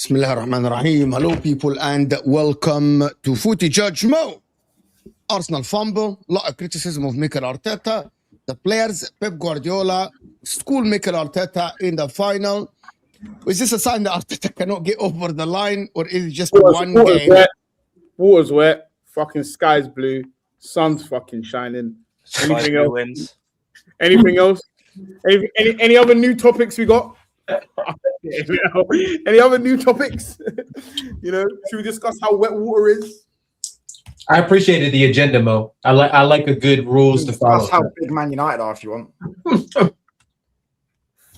Bismillah ar-Rahman ar-Rahim. Hello people and welcome to Footy Judge Mo. Arsenal fumble, lot of criticism of Mikel Arteta. The players, Pep Guardiola, school Mikel Arteta in the final. Is this a sign that Arteta cannot get over the line, or is it just one game? Wet. Water's wet, fucking sky's blue, sun's fucking shining. Anything else? Wins. Anything else? Any other new topics we got? Any other new topics? Should we discuss how wet water is? I appreciated the agenda, Mo. I like a good rules to follow. That's how big Man United are, if you want.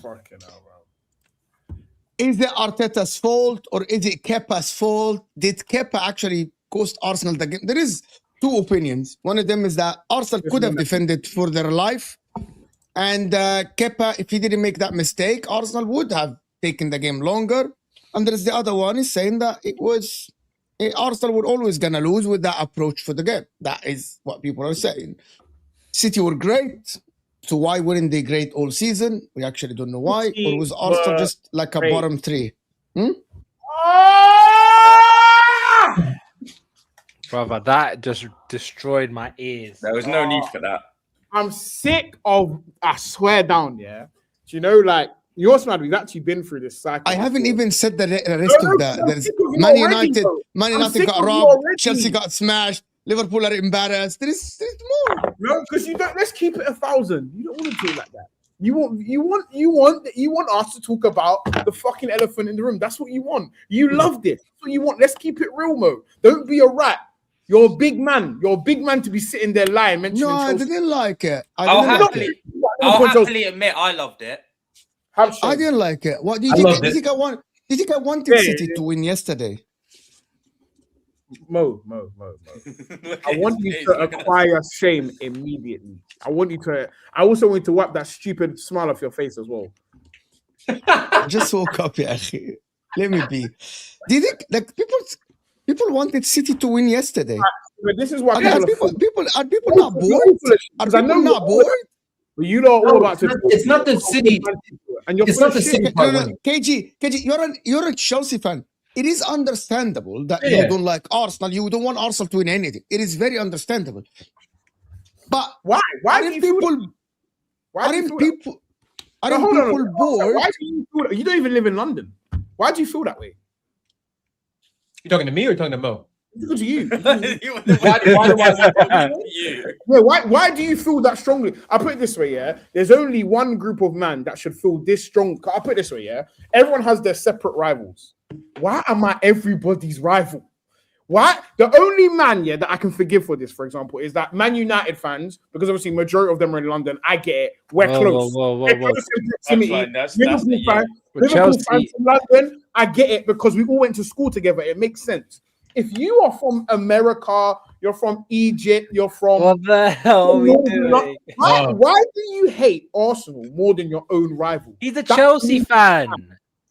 Fucking hell, bro. Is it Arteta's fault or is it Kepa's fault? Did Kepa actually cost Arsenal the game? There is two opinions. One of them is that Arsenal could have defended for their life. And Kepa, if he didn't make that mistake, Arsenal would have taken the game longer. And there's the other one is saying that it was Arsenal were always going to lose with that approach for the game. That is what people are saying. City were great. So why weren't they great all season? We actually don't know why. Or was Arsenal just like a bottom three? Brother, that just destroyed my ears. There was no need for that. I'm sick of, I swear down, yeah. Do you know, like, you're smart, we've actually been through this cycle. I haven't even said the rest of that. There's Man United got robbed, Chelsea got smashed, Liverpool are embarrassed. There's more. No, because you don't. Let's keep it 1,000. You don't want to talk like that. You want us to talk about the fucking elephant in the room. That's what you want. You love this. That's what you want. Let's keep it real, Mo. Don't be a rat. You're a big man. You're a big man to be sitting there lying. No, I didn't like it. I'll happily admit I loved it. I didn't like it. What do you think? Do you think I wanted City to win yesterday? Mo. I want you to acquire shame immediately. I also want you to wipe that stupid smile off your face as well. I just woke up, yeah. Let me be. Do you think like people wanted City to win yesterday? But this is why are people not bored? Are people not bored? But you know all about it's not the City. And it's not the City. KG, you're a Chelsea fan. It is understandable that you don't like Arsenal. You don't want Arsenal to win anything. It is very understandable. But why? Aren't people bored? Why do you feel that? You don't even live in London. Why do you feel that way? You talking to me or you talking to Mo? Look to you. Why why do you feel that strongly? I'll put it this way, yeah. There's only one group of men that should feel this strong. I'll put it this way, yeah. Everyone has their separate rivals. Why am I everybody's rival? Why? The only man, that I can forgive for this, for example, is that Man United fans, because obviously majority of them are in London. I get it. We're close. We're close in proximity. Liverpool fans in London, I get it because we all went to school together. It makes sense. If you are from America, you're from Egypt, you're from... What the hell are we doing? Why do you hate Arsenal more than your own rival? He's a Chelsea fan.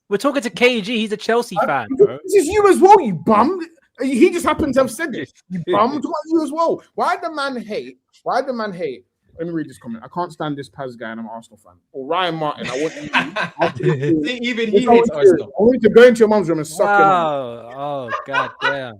We're talking to KG. He's a Chelsea fan, bro. This is you as well, you bum. He just happens to have said this. You bum. What you as well? Why the man hate? Let me read this comment. I can't stand this Paz guy, and I'm an Arsenal fan. Or Ryan Martin, I want you. Even he hates Arsenal. I want you to go into your mum's room and suck your mum. Oh, god damn.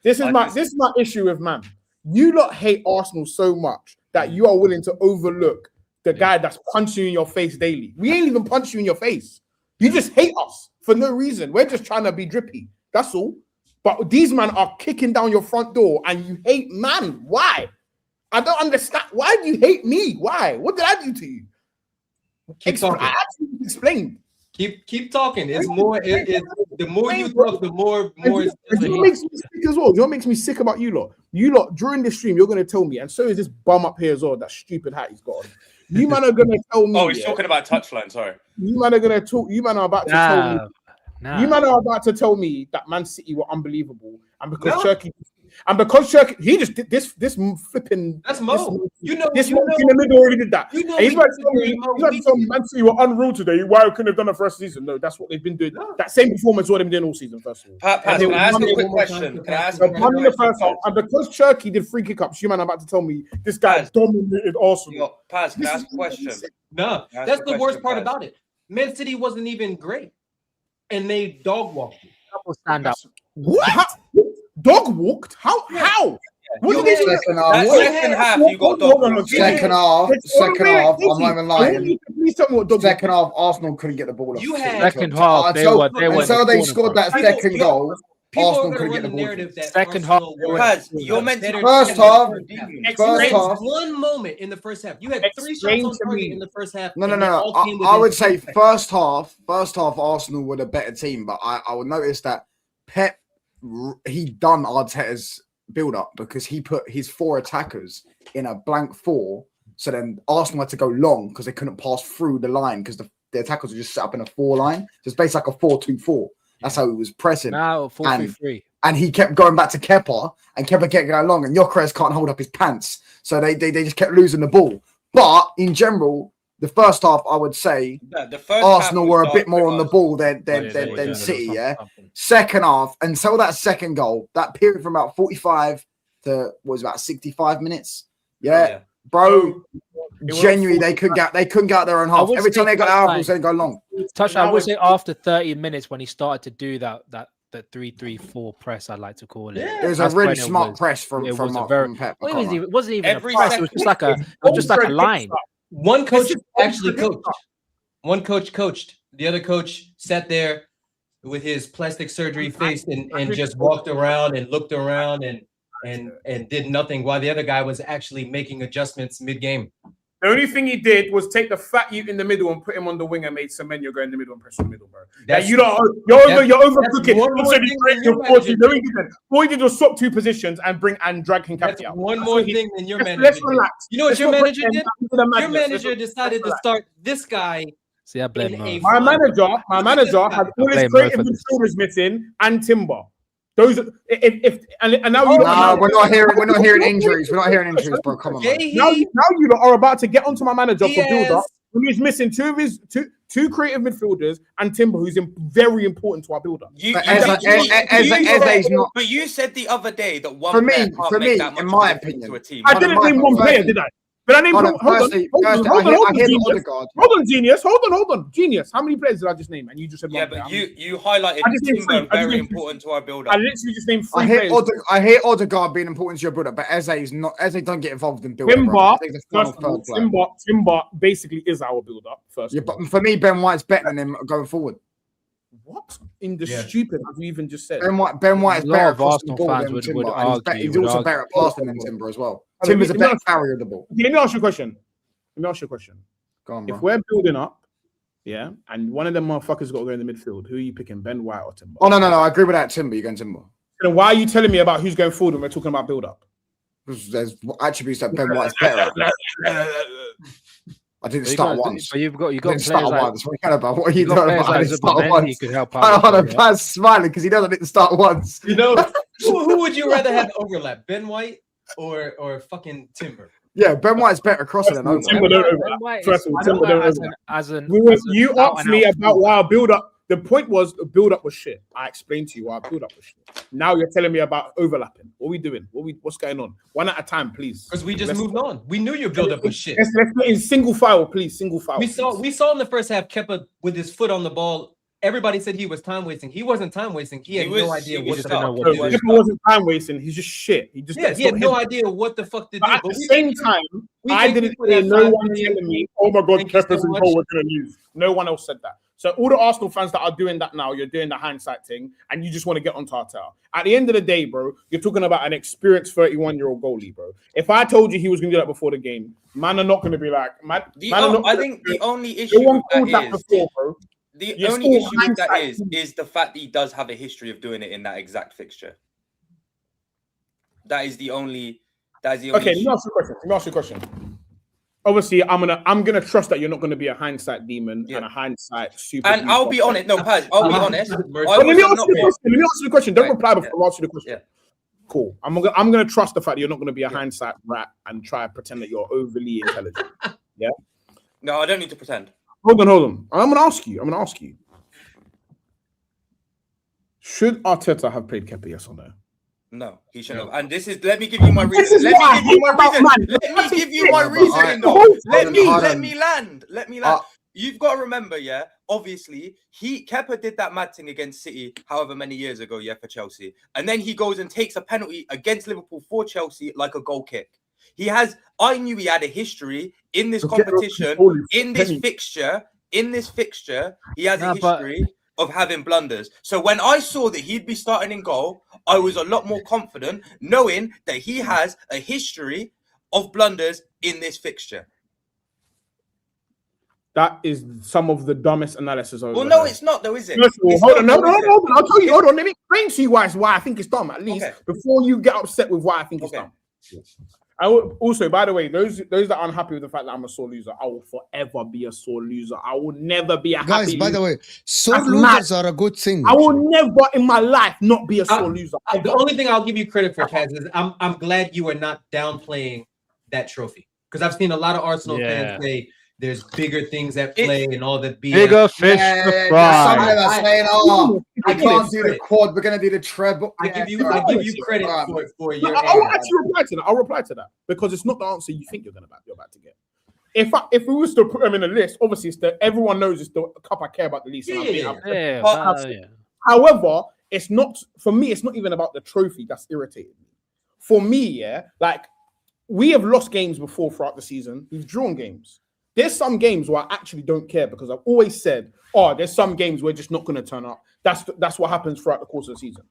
This is my issue with man. You lot hate Arsenal so much that you are willing to overlook the guy that's punching you in your face daily. We ain't even punch you in your face. You just hate us for no reason. We're just trying to be drippy. That's all. But these men are kicking down your front door and you hate man. Why? I don't understand. Why do you hate me? Why? What did I do to you? Keep talking. I actually explained. Keep talking. It's more. The more you talk, the more. It makes me sick as well. What makes me sick about you lot? You lot during this stream, you're gonna tell me, and so is this bum up here as well. That stupid hat he's got on. You man are gonna tell me. Oh, he's talking about touchline. Sorry. You man are gonna talk. You man are about to tell me. You man are about to tell me that Man City were unbelievable, and because Turkey, he just did this flipping. That's Mo. This in the middle already did that. And he's about to tell me Man City were unreal today. Why couldn't have done it first season? No, that's what they've been doing. That same performance what they've been doing all season. First of all, can I ask a quick question? And because Turkey did free kick ups, you man are about to tell me this guy dominated Arsenal. Paz, can I ask a question? No, that's the worst part about it. Man City wasn't even great, and they dog walked. Stand up. What? Dog walked? How? What did they do? Second half, you got dog walked. Second half. I'm not even lying. Please tell me what dog Second half, Arsenal couldn't get the ball. Second half, they were until they scored that second goal. People Arsenal are couldn't going get to the run the ball. narrative that Second half, you're meant to First half. One moment in the first half. You had 3 shots on target in the first half. No. I would say first half, Arsenal were the better team, but I would notice that Pep, he done Arteta's build-up because he put his 4 attackers in a blank 4. So then Arsenal had to go long because they couldn't pass through the line because the attackers were just set up in a 4 line. So it's basically like a 4-2-4. That's how he was pressing. Now 4-3-3. And he kept going back to Kepa, and Kepa kept going long, and Gyökeres can't hold up his pants. So they just kept losing the ball. But in general, the first half, I would say, Arsenal were a bit more on the ball than City, yeah? Second half, until that second goal, that period from about 45 to, about 65 minutes? Yeah. Bro, genuinely, they couldn't get out their own half. Every time they got out, they go long. I would say after 30 minutes when he started to do that 3-3-4 press, I'd like to call it. It was a really smart press from Pep. It wasn't even a press. It was just like a line. One coach actually coached. One coach coached. The other coach sat there with his plastic surgery face and just walked around and looked around and did nothing while the other guy was actually making adjustments mid-game. The only thing he did was take the fat youth in the middle and put him on the wing and made Semenyo go in the middle and press in the middle, bro. You're overcooking. All he did was swap 2 positions and drag Hinkapti out. One more thing than your manager did. Relax. You know what your manager did? Your manager decided to start this guy. See, I blame my manager had all his creative midfielders missing and Timber. Those and now we're not hearing injuries. We're not hearing injuries, bro. Come on. Now you are about to get onto my manager for build-up. He's missing 2 of his two creative midfielders and Timber, who's very important to our build-up. But you said the other day that one for me, in my opinion, I didn't name one player, did I? But I named hold on, Genius. Hold on, Genius. How many players did I just name? And you just said one player. But you highlighted Timber very important to our build-up. I literally just named 3 players. I hear Odegaard being important to your build-up, but Eze don't get involved in build-up. Timber basically is our build-up first. Yeah, but for me, Ben White's better than him going forward. What in the stupid have you even just said? Ben White is better across the ball than Timber. He's also better at passing than Timber as well. Timber's a better carrier of the ball. Let me ask you a question. Go on, bro. If we're building up, Yeah, and one of them motherfuckers got to go in the midfield. Who are you picking, Ben White or Timber? Oh no, I agree with that. Timber, you're going Timber. Then why are you telling me about who's going forward when we're talking about build-up? There's attributes that Ben White's better at. I didn't start once. But you've got Didn't start players like, once. What are you talking about? What are you you've got talking players about? I like didn't start Zubimendi once. could help I out. don't know. Pat's smiling because he doesn't need to start once. You know, who would you rather have overlap, Ben White or fucking Timber? Yeah, Ben White's better crossing than over. Timber don't overlap. First of all, Timber don't overlap. You asked me about why build-up. The point was the build-up was shit. I explained to you why build-up was shit. Now you're telling me about overlapping. What are we doing? What's going on? One at a time, please. Because we just moved on. We knew your build-up was shit. Let's get in single file, please. Single file. We saw in the first half Kepa with his foot on the ball. Everybody said he was time wasting. He wasn't time wasting. He had no idea what the fuck. Kepa wasn't time wasting. He's just shit. He had no idea what the fuck to do. But at the same time, I didn't say no one telling me, "Oh my God, Kepa's in goal. We're gonna lose." No one else said that. So all the Arsenal fans that are doing that now, you're doing the hindsight thing, and you just want to get on Arteta. At the end of the day, bro, you're talking about an experienced 31-year-old goalie, bro. If I told you he was going to do that before the game, man are not going to be like, I think the only issue with that is, before, bro. The only issue with that is the fact that he does have a history of doing it in that exact fixture. That is the only. Okay, let me ask you a question. Obviously, I'm gonna trust that you're not gonna be a hindsight demon and a hindsight super. And I'll be honest. No, Paz, I'll be honest. Let me ask you the question. Don't reply before I ask you the question. Yeah. Cool. I'm gonna trust the fact that you're not gonna be a hindsight rat and try to pretend that you're overly intelligent. Yeah. No, I don't need to pretend. Hold on. I'm gonna ask you. Should Arteta have played Kepa? Yes or no? No, he shouldn't have. And this is, let me give you my reason. Let me give you my reason. Let me land. You've got to remember, yeah, obviously, Kepa did that mad thing against City however many years ago, yeah, for Chelsea. And then he goes and takes a penalty against Liverpool for Chelsea like a goal kick. I knew he had a history in this competition, in this fixture, he has a history of having blunders. So when I saw that he'd be starting in goal, I was a lot more confident knowing that he has a history of blunders in this fixture. That is some of the dumbest analysis I've Well, no, it's not though, is it? Hold on. I'll tell you. Hold on. Let me explain to you why I think it's dumb, at least, before you get upset with why I think it's dumb. I will, also, by the way, those that are unhappy with the fact that I'm a sore loser, I will forever be a sore loser. I will never be a guys. Happy by loser. the way, sore losers are a good thing. I will never in my life not be a sore loser. The only thing I'll give you credit for, Kaz, is I'm glad you are not downplaying that trophy, because I've seen a lot of Arsenal fans say there's bigger things at play and all that. Bigger fish to fry. Some of them are saying, "Oh, I can't do the quad. We're gonna do the treble." I give you credit for your. I'll actually reply to that. I'll reply to that because it's not the answer you think you're about to get. If we was to put them in a list, obviously everyone knows it's the cup I care about the least. However, it's not for me. It's not even about the trophy that's irritating me. For me, we have lost games before throughout the season. We've drawn games. There's some games where I actually don't care because I've always said, there's some games we're just not going to turn up. That's what happens throughout the course of the season.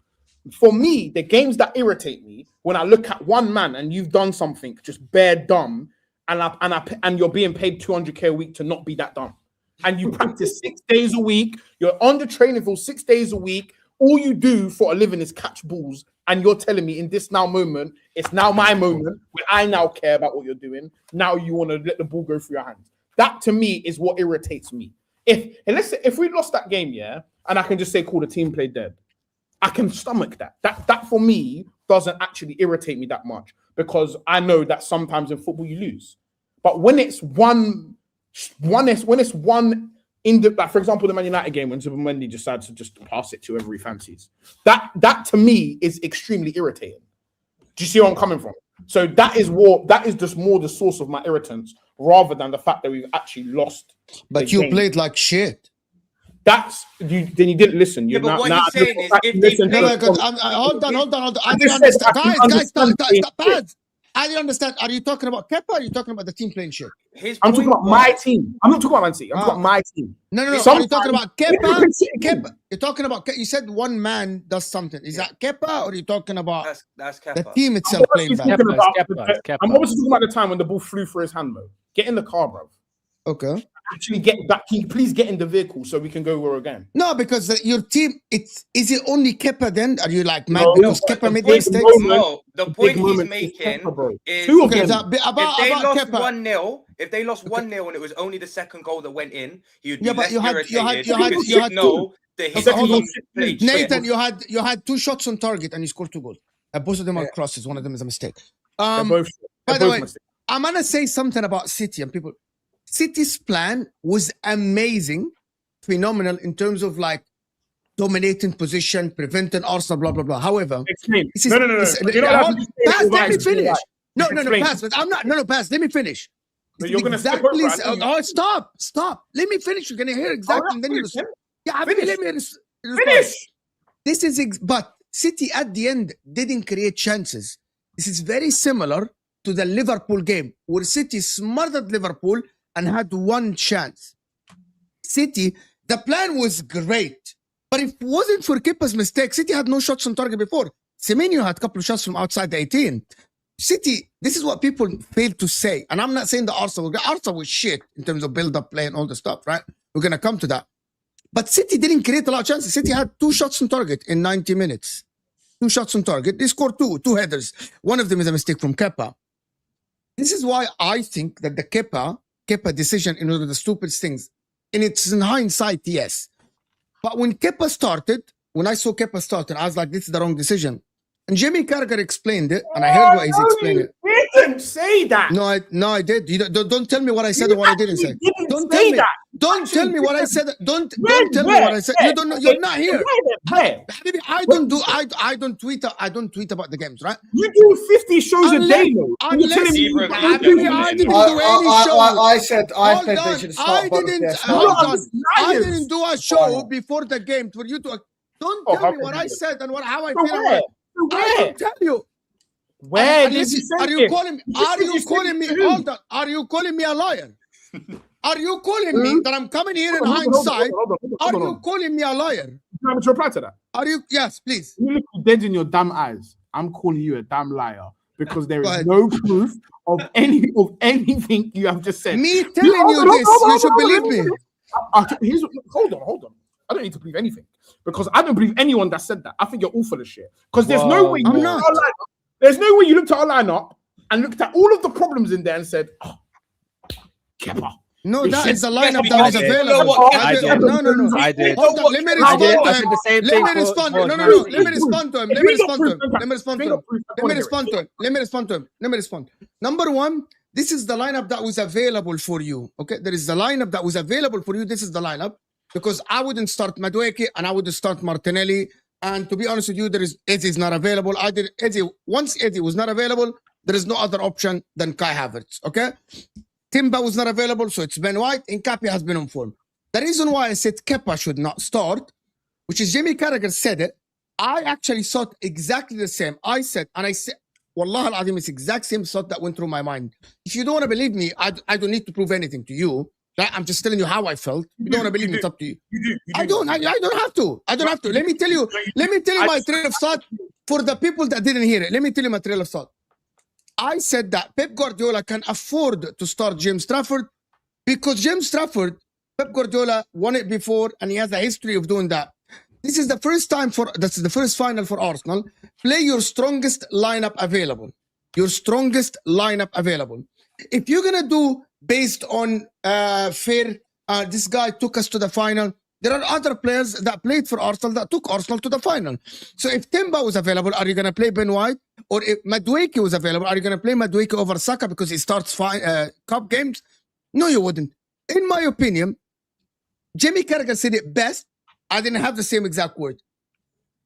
For me, the games that irritate me, when I look at one man and you've done something just bare dumb, and you're being paid 200k a week to not be that dumb, and you practice 6 days a week, you're on the training field 6 days a week, all you do for a living is catch balls, and you're telling me in this now moment, it's now my moment where I now care about what you're doing. Now you want to let the ball go through your hands. That to me is what irritates me. If we lost that game, and I can just say, cool, the team played dead, I can stomach that. That for me doesn't actually irritate me that much because I know that sometimes in football you lose. But when it's one in the, like for example, the Man United game when Zubimendi decides to just pass it to whoever he fancies, that to me is extremely irritating. Do you see where I'm coming from? So that is just more the source of my irritants rather than the fact that we've actually lost. But you played like shit. That's you. Then you didn't listen. Yeah, but what he's saying is, if they hold on. I didn't understand. Guys, I didn't understand. Are you talking about Kepa? Or are you talking about the team playing shit? I'm talking about my team. I'm not talking about Man City. I'm talking about my team. No. Are you talking about Kepa? Kepa. You're talking about. You said one man does something. Is that Kepa, or are you talking about that's Kepa. The team itself playing bad? I'm obviously talking about the time when the ball flew for his hand, though. Get in the car, bro. Okay. actually get back? Can you please get in the vehicle so we can go over again? No, because your team, is it only Kepa then? Are you like mad No, because but Kepa the made point- mistakes? No, the Big point he's moment is making Kepa, bro. is Two of Okay, them. so if they lost Kepa. 1-0, if they lost 1-0 and it was only the second goal that went in, he would be Yeah, but less you had- irritated you had- because you had he'd know that his Okay, hold team on. played shit. Nathan, you had 2 shots on target and you scored 2 goals. Both of them are crosses. One of them is a mistake. They're both. by They're the both way, mistakes. I'm gonna say something about City and people. City's plan was amazing, phenomenal in terms of like dominating position, preventing Arsenal, blah blah blah. However, Explain. this is- No. this- You're not allowed to say Pass, it let me right. finish. No, Explain. pass. But I'm not. No, pass. Let me finish. No, This you're is gonna skip exactly. over, I know you- Stop. Let me finish. You're gonna hear exactly. And then you. Yeah, Finish. let me respond. Finish. This is but City at the end didn't create chances. This is very similar to the Liverpool game where City smothered Liverpool and had 1 chance. City, the plan was great, but if it wasn't for Kepa's mistake, City had no shots on target before. Semenyo had a couple of shots from outside the 18. City, this is what people fail to say, and I'm not saying the Arsenal was shit in terms of build-up play and all the stuff, right? We're gonna come to that. But City didn't create a lot of chances. City had 2 shots on target in 90 minutes. 2 shots on target. They scored 2 headers. One of them is a mistake from Kepa. This is why I think that the Kepa decision in one of the stupidest things. And it's in hindsight, yes. But when I saw Kepa started, I was like, this is the wrong decision. And Jimmy Carragher explained it, and I heard what he's explaining it. You didn't say that. No, I did. Don't tell me what I said or what I didn't say. Don't tell me. Don't tell me what I said. Don't tell me what I said. You don't know. You're not here. Where? Habibi, I don't tweet about the games, right? You do 50 shows a day, though. You're telling me Unless- Habibi, I didn't do any show. I said Hold they on. should start. Hold on. I liars. didn't do a show before the game for you to. Don't Oh, tell me how what can I you? said and how I So feel. where? I Where? don't tell you. Where And did listen, you say are you it? calling me? You Are said you you said calling it me? to who? Hold on. Are you calling me a liar? Are you calling me that I'm coming here in Hold on, hindsight? hold Are on. you calling me a liar? You want me to reply to that? Are you? Yes, please. You look dead in your damn eyes. I'm calling you a damn liar because there Go is ahead. no proof of anything you have just said. Me telling you this, you should believe me. Hold on. I don't need to believe anything because I don't believe anyone that said that. I think you're all full of shit. Because there's no way you I'm looked not. at our lineup. There's no way you looked at our lineup and looked at all of the problems in there and said, "Oh, Kepa." No, that is the lineup Yes, that was you did. available. You know what? I did. No. I did. Hold on, let me I respond did. to I him. did the same Let thing. me respond. for No. Man City. Let me respond to him. Let me respond to him. Let me respond to him. Let me respond to him. Let me respond to him. Let me respond. Number one, this is the lineup that was available for you. Okay, there is the lineup that was available for you. This is the lineup because I wouldn't start Madueke and I would start Martinelli. And to be honest with you, there is Eddie is not available. Once Eddie was not available, there is no other option than Kai Havertz. Okay, Timber was not available, so it's Ben White. Nkapia has been on form. The reason why I said Kepa should not start, which is Jimmy Carragher said it, I actually thought exactly the same. I said, Wallah al-Azim, it's exact same thought that went through my mind. If you don't want to believe me, I don't need to prove anything to you. Right? I'm just telling you how I felt. You don't want to believe me, it's up to you. You do. I don't have to. Let me tell you my trail of thought for the people that didn't hear it. Let me tell you my trail of thought. I said that Pep Guardiola can afford to start James Trafford because Pep Guardiola won it before and he has a history of doing that. This is the first final for Arsenal. Play your strongest lineup available. If you're going to do based on this guy took us to the final, there are other players that played for Arsenal that took Arsenal to the final. So if Timber was available, are you going to play Ben White? Or if Madueke was available, are you going to play Madueke over Saka because he starts cup games? No, you wouldn't. In my opinion, Jimmy Carragher said it best. I didn't have the same exact word.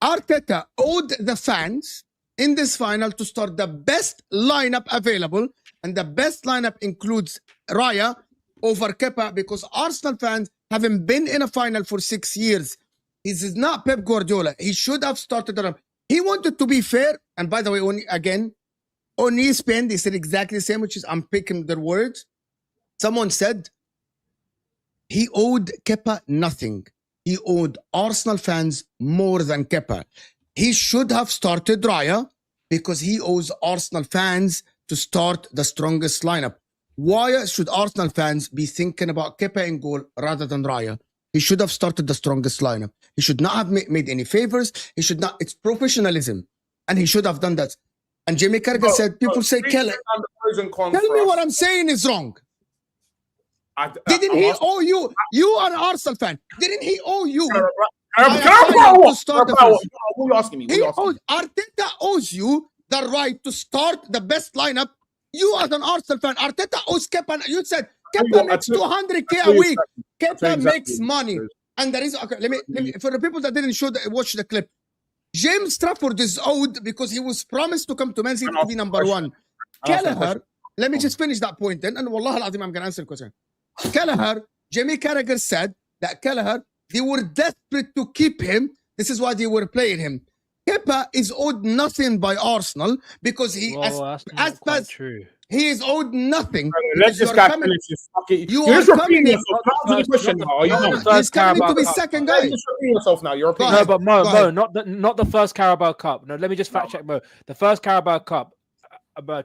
Arteta owed the fans in this final to start the best lineup available, and the best lineup includes Raya over Kepa because Arsenal fans haven't been in a final for 6 years. This is not Pep Guardiola. He should have started the lineup. He wanted to be fair, and by the way, on ESPN, they said exactly the same, which is I'm picking their words. Someone said he owed Kepa nothing. He owed Arsenal fans more than Kepa. He should have started Raya because he owes Arsenal fans to start the strongest lineup. why should Arsenal fans be thinking about Kepa in goal rather than Raya? He should have started the strongest lineup. He should not have made any favors. He should not. It's professionalism, and he should have done that. And Jamie Carragher said, people say, Keller. Tell me what I'm saying is wrong. Didn't he owe you? You are an Arsenal fan. Didn't he owe you? What are you asking me? Arteta owes you the right to start the best lineup. You are an Arsenal fan. Arteta owes Kepa. You said Kepa makes 200K a week. Kepa makes money. And there is, okay, let me, for the people that didn't watch the clip, James Trafford is owed because he was promised to come to Man City to be number one. Kelleher, let me just finish that point then, and Wallah al-Azim, I'm going to answer the question. Kelleher, Jamie Carragher said that Kelleher, they were desperate to keep him. This is why they were playing him. Kepa is owed nothing by Arsenal because he, true. He is owed nothing. Let's just get finish this fucking. You're just repeating yourself. Answer the question now. He's coming to be second guy. You're just repeating yourself now. You're repeating. No, but Mo, not the first Carabao Cup. No, let me just fact check Mo. The first Carabao Cup,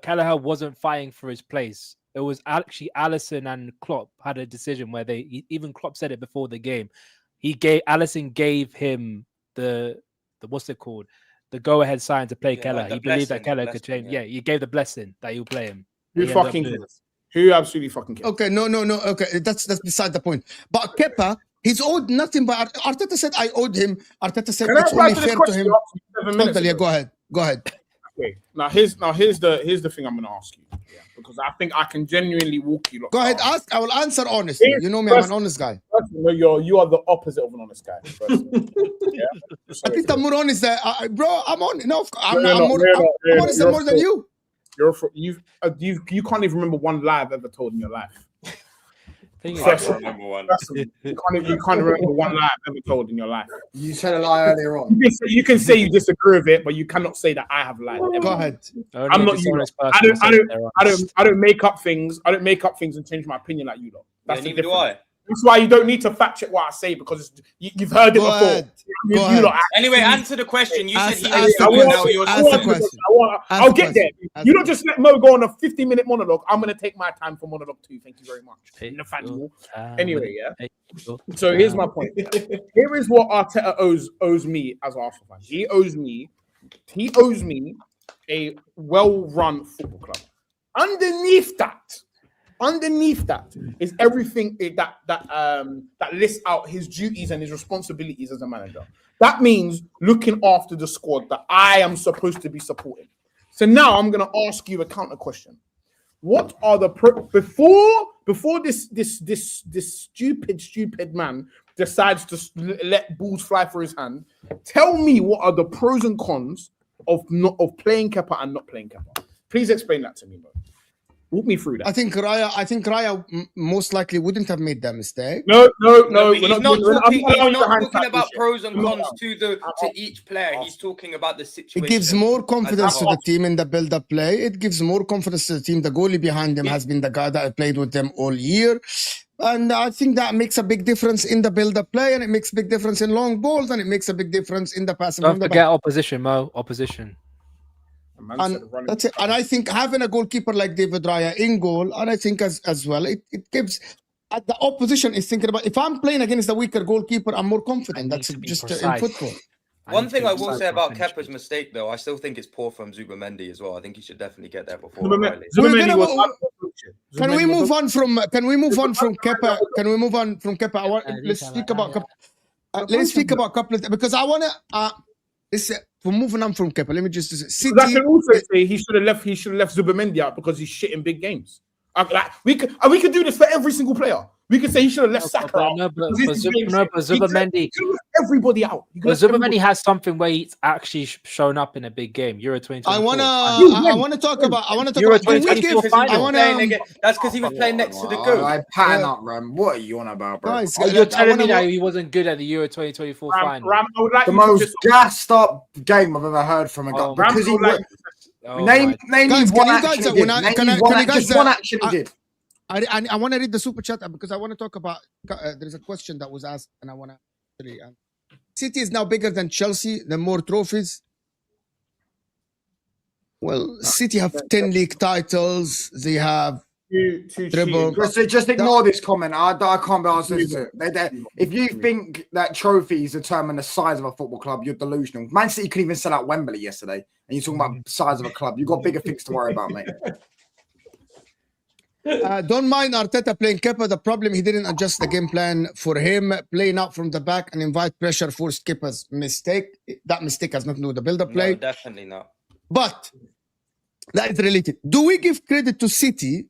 Kelleher wasn't fighting for his place. It was actually Alisson and Klopp had a decision where even Klopp said it before the game. Alisson gave him the what's it called? The go-ahead sign to play Kelleher. He believed that Kelleher could change. Yeah, he gave the blessing that he'll play him. Who fucking cares? Who absolutely fucking cares? Okay, no. Okay, that's beside the point. But Kepa, he's owed nothing. But Arteta said I owed him. Arteta said it's only fair to him. Totally, go ahead. Okay. Now here's the thing I'm gonna ask you. Yeah, because I think I can genuinely walk you. Go ahead, ask. I will answer honestly. You know me, I'm an honest guy. No, you are the opposite of an honest guy. Yeah. At least I'm more honest, bro. I'm on. No, I'm more honest than you. You can't even remember one lie I've ever told in your life. I can't remember one. You can't remember one lie I've ever told in your life. You said a lie earlier on. You can say you disagree with it, but you cannot say that I have lied. Go ahead. I'm not you. I don't make up things. I don't make up things and change my opinion like you lot. That's neither do I. That's why you don't need to fact check what I say because you've heard it before. Anyway, answer the question. You said he asked the question. I'll get there. You don't just let Mo go on a 50-minute monologue. I'm going to take my time for monologue too. Thank you very much. Anyway, yeah. So here's my point. Here is what Arteta owes me as Arsenal fan. He owes me a well-run football club. Underneath that is everything that lists out his duties and his responsibilities as a manager. That means looking after the squad that I am supposed to be supporting. So now I'm going to ask you a counter question. What are the before this stupid man decides to let balls fly for his hand? Tell me what are the pros and cons of playing Kepa and not playing Kepa. Please explain that to me, bro. Walk me through that. I think Raya most likely wouldn't have made that mistake. No. He's not talking about pros and cons to each player. He's talking about the situation. It gives more confidence to the team in the build-up play. It gives more confidence to the team. The goalie behind him has been the guy that played with them all year. And I think that makes a big difference in the build-up play, and it makes a big difference in long balls, and it makes a big difference in the passing. Don't forget opposition, Mo. Opposition. And that's it. And I think having a goalkeeper like David Raya in goal, and I think as well, it gives the opposition is thinking about if I'm playing against the weaker goalkeeper, I'm more confident. That's just in football. One thing I will say about Kepa's mistake, though, I still think it's poor from Zubimendi as well. I think he should definitely get there before. Can we move on from Kepa? Can we move on from Kepa? Let's speak about let's speak about a couple of because I want to. For moving on from Kepa, let me just say, I can also say he should have left Zubimendi out because he's shit in big games. We could do this for every single player. We could say he should have left Saka out. But Zubimendi, everybody out. But Zubimendi has something where he's actually shown up in a big game. Euro 2024. I want to talk about Euro 2024 final. That's because he was playing next to the goal. I pattern up, Ram. What are you on about, bro? Guys, you're telling me that he wasn't good at the Euro 2024 final. Ram, I would like the most gassed up game I've ever heard from a guy because he name one action he did. I want to read the super chat because I want to talk about. There's a question that was asked, and I want to actually. City is now bigger than Chelsea. The more trophies. Well, City have 10 league titles. They have dribble. Just ignore this comment. I can't be asked to. If you think that trophies determine the size of a football club, you're delusional. Man City couldn't even sell out Wembley yesterday, and you're talking about size of a club. You've got bigger things to worry about, mate. Don't mind Arteta playing Kepa. The problem, he didn't adjust the game plan for him. Playing out from the back and invite pressure forced Kepa's mistake. That mistake has nothing to do with the build-up play. No, definitely not. But that is related. Do we give credit to City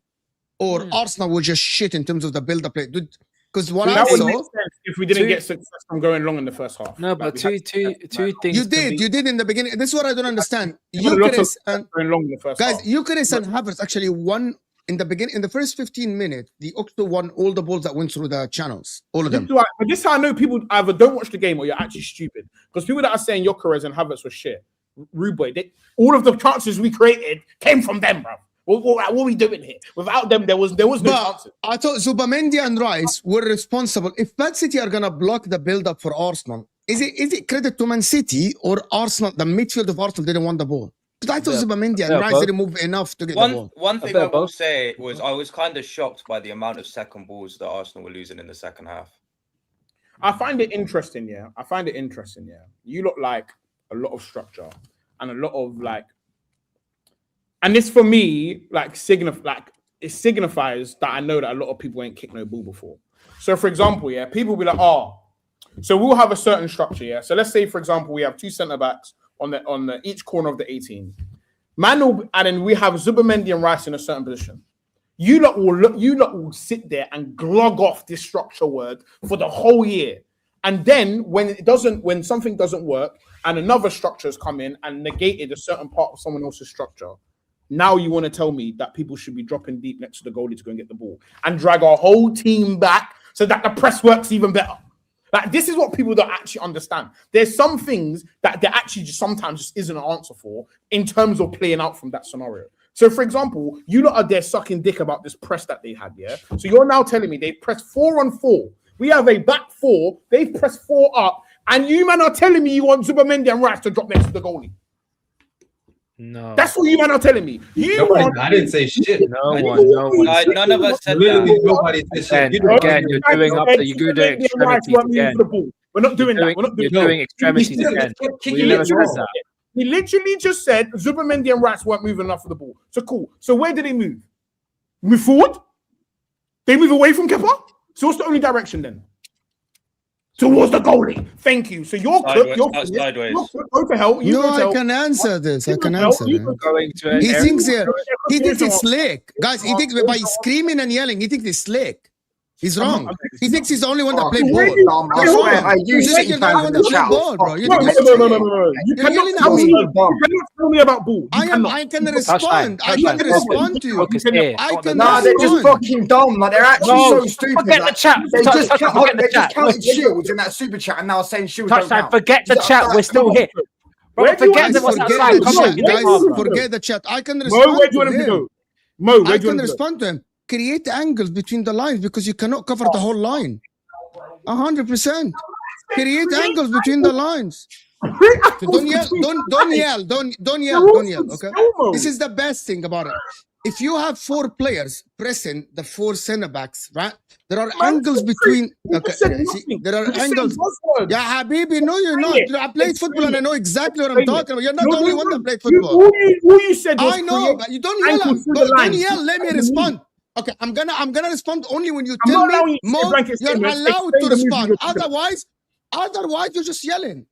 or Arsenal were just shit in terms of the build-up play? Because what I saw, if we didn't get success from going long in the first half. No, but two things. you did in the beginning. This is what I don't understand. Eucharist and going long in the first guys, half. Eucharist and Havertz actually won in the beginning. In the first 15 minutes, the Oxford won all the balls that went through the channels, all of them. But this is how I know people either don't watch the game or you're actually stupid. Because people that are saying Eucharist and Havertz were shit, rude boy, all of the chances we created came from them, bro. What are we doing here? Without them, there was no chances. I thought Zubamendi and Rice were responsible. If Man City are gonna block the build-up for Arsenal, is it credit to Man City or Arsenal? The midfield of Arsenal didn't want the ball. Because I thought Zubamendi and Rice didn't move enough to get the ball. One thing I will say was I was kind of shocked by the amount of second balls that Arsenal were losing in the second half. I find it interesting, yeah. You look like a lot of structure and a lot of like. And this for me, it signifies that I know that a lot of people ain't kicked no ball before. So for example, yeah, people will be like, so we'll have a certain structure, yeah. So let's say, for example, we have two centre backs on the each corner of the 18. And then we have Zubamendi and Rice in a certain position. You lot will sit there and glog off this structure word for the whole year. And then when something doesn't work and another structure has come in and negated a certain part of someone else's structure, now you want to tell me that people should be dropping deep next to the goalie to go and get the ball and drag our whole team back so that the press works even better. Like, this is what people don't actually understand. There's some things that there actually sometimes just isn't an answer for in terms of playing out from that scenario. So, for example, you lot are there sucking dick about this press that they had, yeah? So you're now telling me they pressed 4-on-4. We have a back four. They've pressed 4 up. And you man are telling me you want Zubamendi and Rice to drop next to the goalie. No, that's what you man are telling me. I didn't say shit. No one. None of us said that. Nobody said shit. Again, you're doing up the you're doing extremities again. We're not doing that. We're not doing You're doing extremities again. He literally just said Zubamendi and Rice weren't moving enough for the ball. So cool. So where did they move? Move forward? They move away from Kepa? So what's the only direction then? Towards the goalie. Thank you. So you're sideways. Go to hell. I can answer this. I can answer this. He thinks he's slick. Guys, he thinks by screaming and yelling, he thinks he's slick. He's wrong. He thinks he's the only one that plays ball. You think you're the only one that plays ball, bro. No. You cannot tell me about ball. I can respond. I can respond to you. They're just fucking dumb. Like, they're actually so stupid. Forget the chat. They just counted Shields in that super chat and now saying Shields don't count. Forget the chat. We're still here. Forget the chat. I can respond to him. I can respond to him. Create angles between the lines because you cannot cover the whole line. 100%. Create angles between the lines. So don't yell. Okay. This is the best thing about it. If you have 4 players pressing the 4 center backs, right? There are angles between. Okay, there are angles. Yeah, Habibi, no, you're not. I played football and I know exactly what I'm talking about. You're not the only one that played football. Who you said? I know, but you don't yell. Don't yell. Let me respond. Okay, I'm gonna respond only when you tell me, Mo, you're allowed to respond. Otherwise, you're just yelling.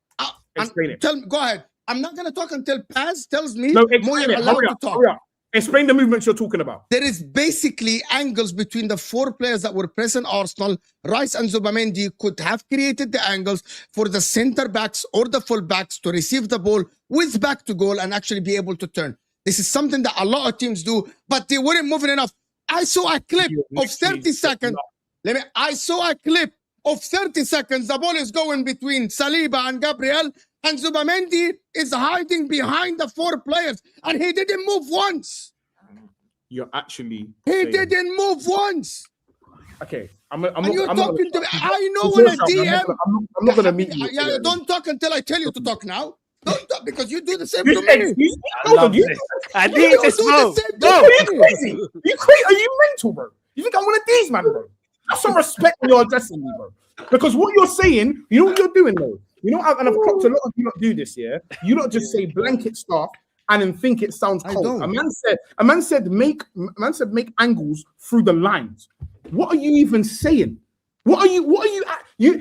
Go ahead. I'm not gonna talk until Paz tells me, Mo, you're allowed to talk. Explain the movements you're talking about. There is basically angles between the 4 players that were present. Arsenal, Rice and Zubamendi could have created the angles for the center backs or the full backs to receive the ball with back to goal and actually be able to turn. This is something that a lot of teams do, but they weren't moving enough. I saw a clip of 30 seconds. I saw a clip of 30 seconds. The ball is going between Saliba and Gabriel, and Zubamendi is hiding behind the 4 players, and he didn't move once. You're actually. He didn't move once. Okay, you're talking to me. I know when a DM. I'm not gonna meet you. Yeah, don't talk until I tell you to talk now. Don't, because you do the same You to said- me. you- I hold on, love you- this. I You need don't this do the move. same to No. Are you crazy? Are you mental, bro? You think I'm one of these, man, bro? Have some respect when you're addressing me, bro. Because what you're saying, you know what you're doing, though. You know, and I've clocked a lot of you not do this, yeah. You not just say blanket stuff and then think it sounds I cold. don't. A man said make angles through the lines. What are you even saying? What are you?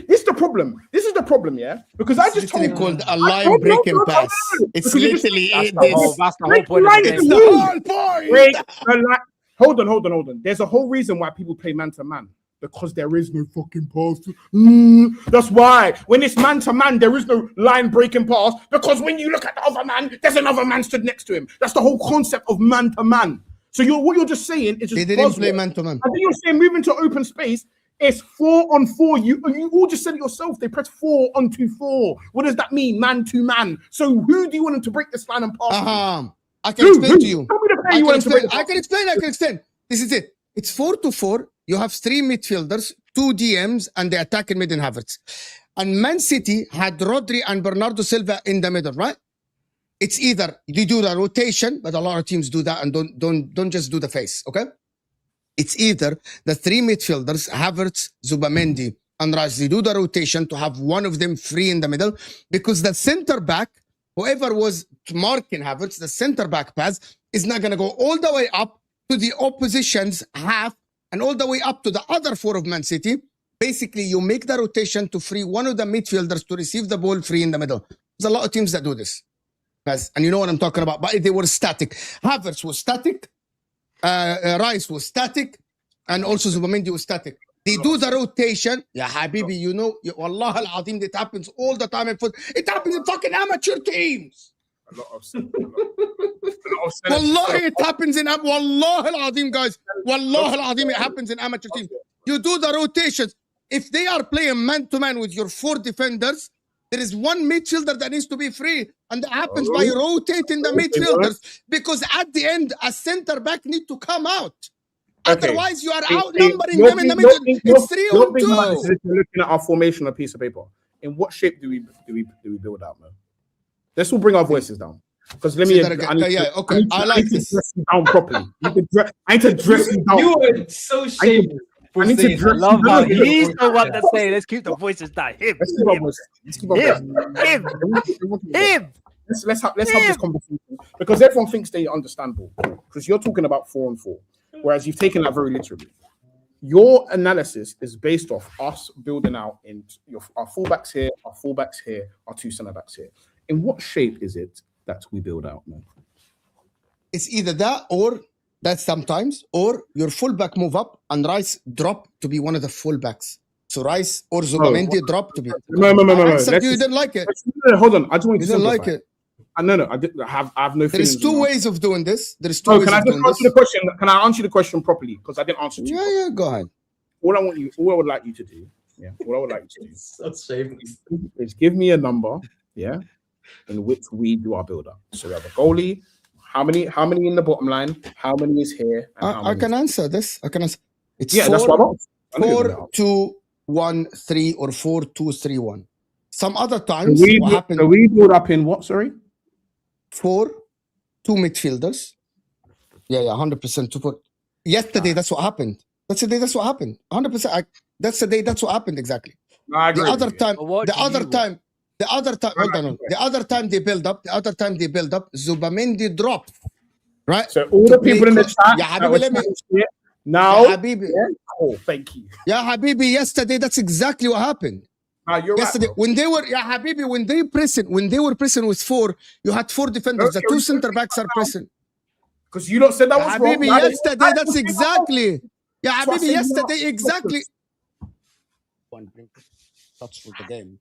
This is the problem. This is the problem, yeah. Because I It's just told literally you. called a line breaking pass. It's Because you just- literally That's it. the whole, This. that's the whole Break point of line the is It's game. the Move. whole point. Break the line. Hold on. There's a whole reason why people play man to man. Because there is no fucking pass. That's why. When it's man to man, there is no line breaking pass. Because when you look at the other man, there's another man stood next to him. That's the whole concept of man to man. So what you're just saying is just They didn't play buzzword. man to man. I think you're saying move into open space. It's 4-on-4. You all just said it yourself. They press 4-on-2-4. What does that mean? Man to man. So who do you want him to break this line and pass? to? I can explain to you. Tell me the player I you can want him to break explain. the I can explain. This is it. It's 4-4. You have 3 midfielders, 2 DMs, and the attacking mid in Havertz. And Man City had Rodri and Bernardo Silva in the middle, right? It's either you do the rotation, but a lot of teams do that and don't just do the face, okay? It's either the 3 midfielders, Havertz, Zubamendi, and Rice, they do the rotation to have one of them free in the middle because the center back, whoever was marking Havertz, the center back pass is not going to go all the way up to the opposition's half and all the way up to the other 4 of Man City. Basically, you make the rotation to free one of the midfielders to receive the ball free in the middle. There's a lot of teams that do this. Guys, and you know what I'm talking about, but they were static. Havertz was static. Rice was static. And also Zubamendi was static. They do the rotation. Yeah, Habibi, you know, Wallah al-Azim, it happens all the time. It happens in fucking amateur teams. A lot of Wallah, it happens in Wallah al-Azim, guys. Wallah al-Azim, it happens in amateur teams. You do the rotations. If they are playing man-to-man with your 4 defenders, there is one midfielder that needs to be free. And that happens by rotating the midfielders. Because at the end, a center back need to come out. Okay. Otherwise, you are outnumbering them in the middle. It's 3-on-2. You're looking at our formation on a piece of paper. In what shape do we build out, man? Let's all bring our voices down. Because let me. Say that again. Okay. I like this. Dress you down properly. I need to dress you down. You are so shameful. I need to dress Love you how down. he's the one that say, let's keep the voices down. Him. Let's keep our voices. Let's keep our voices. Him. Let's have this conversation because everyone thinks they understand ball. Because you're talking about 4-on-4, whereas you've taken that very literally. Your analysis is based off us building out in our fullbacks here, our 2 centre backs here. In what shape is it that we build out, man? It's either that or that sometimes, or your fullback move up and Rice drop to be one of the fullbacks. So Rice or Zubamendi drop to be. No. I said you didn't like it. Hold on, I just want You to didn't simplify. like it. No, I didn't have no There is feelings. 2 ways of doing this. There is 2 Oh, ways can I of just doing answer this. the question? Can I answer the question properly? Because I didn't answer it. Yeah, go ahead. All I would like you to do, So shameful. is give me a number, yeah, in which we do our build up. So we have a goalie. How many in the bottom line? How many is here? And how I many can is- answer this. I can answer. It's Yeah, that's what I'm asking. I know you're 4-2-1-3 or 4-2-3-1. Some other So times, what happened? so we build up in what? Sorry. 4, 2 midfielders. Yeah, 100%. Yesterday, that's what happened. That's the day. That's what happened. 100%. That's the day. That's what happened exactly. No, I agree The with other you. time. But what The do you other want? time. Hold on. The other time they build up. Zubamendi drop. Right. So all to the people play in the close- chat. Yeah, that Habibi, were let me. chatting shit, now. Yeah, Habibi. Yeah? Oh, thank you. Yeah, Habibi. Yesterday, that's exactly what happened. You're Yesterday, right. when they were, Habibi, when they were pressing with 4, you had 4 defenders. The Okay, 2 we- center backs are pressing. Because you don't said that was wrong. Habibi, Now they- yesterday, that's exactly. Yeah, So I Habibi, said no. yesterday, exactly. Touch for the game.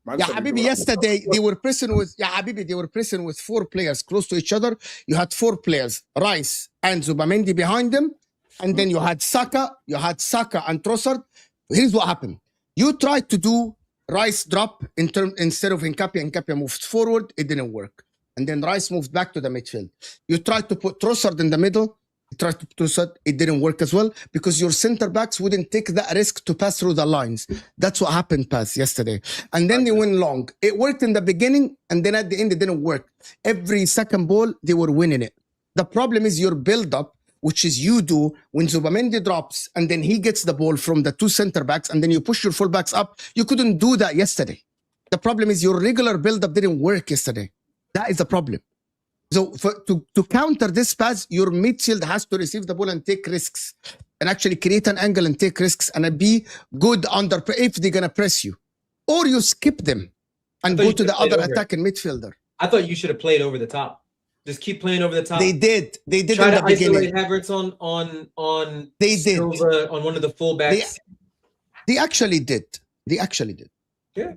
Man Yeah, said we Habibi, build up. yesterday they were pressing with 4 players close to each other. You had 4 players, Rice and Zubamendi behind them, and then you had Saka and Trossard. Here's what happened: you tried to do Rice drop instead of Nkapia moved forward, it didn't work, and then Rice moved back to the midfield. You tried to put Trossard in the middle, Tried to do that, it didn't work as well because your center backs wouldn't take that risk to pass through the lines. That's what happened yesterday. And then they went long. It worked in the beginning, and then at the end it didn't work. Every second ball, they were winning it. The problem is your build-up, which is you do when Zubamendi drops and then he gets the ball from the two center backs and then you push your fullbacks up. You couldn't do that yesterday. The problem is your regular build-up didn't work yesterday. That is the problem. So to counter this pass, your midfield has to receive the ball and take risks and actually create an angle and take risks and be good under if they're going to press you. Or you skip them and go to the other attacking midfielder. I thought you should have played over the top. Just keep playing over the top. They did. They did Try in the to isolate beginning. Havertz on They did. Silva, on one of the fullbacks. They actually did. They actually did. Yeah.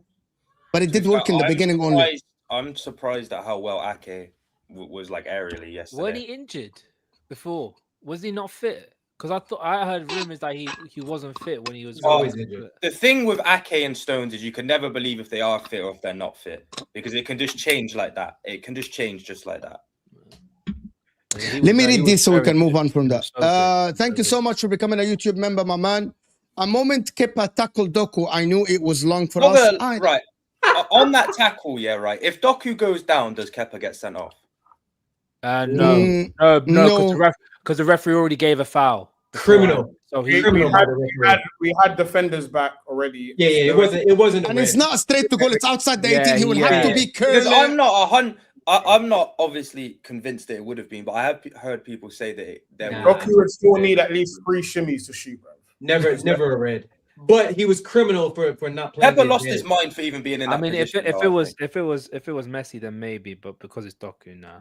But it did work in the beginning only. I'm surprised at how well Ake was like aerially yesterday. When he injured before, was he not fit? Because I heard rumors that he wasn't fit when he was always injured. The thing with Ake and Stones is you can never believe if they are fit or if they're not fit because it can just change like that. It can just change just like that. Let me read this so we can move on from that. Thank you so much for becoming a YouTube member, my man. A moment Kepa tackled Doku, I knew it was long for us. Right. On that tackle, yeah, right. If Doku goes down, does Kepa get sent off? No, because the referee already gave a foul. Criminal. So we had defenders back already. Yeah, it wasn't. And it's not straight to goal. It's outside the 18. He will have to be curled. I'm not obviously convinced that it would have been, but I have heard people say that Doku would still need at least 3 shimmies to shoot, bro. Never a red. But he was criminal for not playing. Kepa lost his mind for even being in that position. if it was Messi, then maybe, but because it's Doku, nah.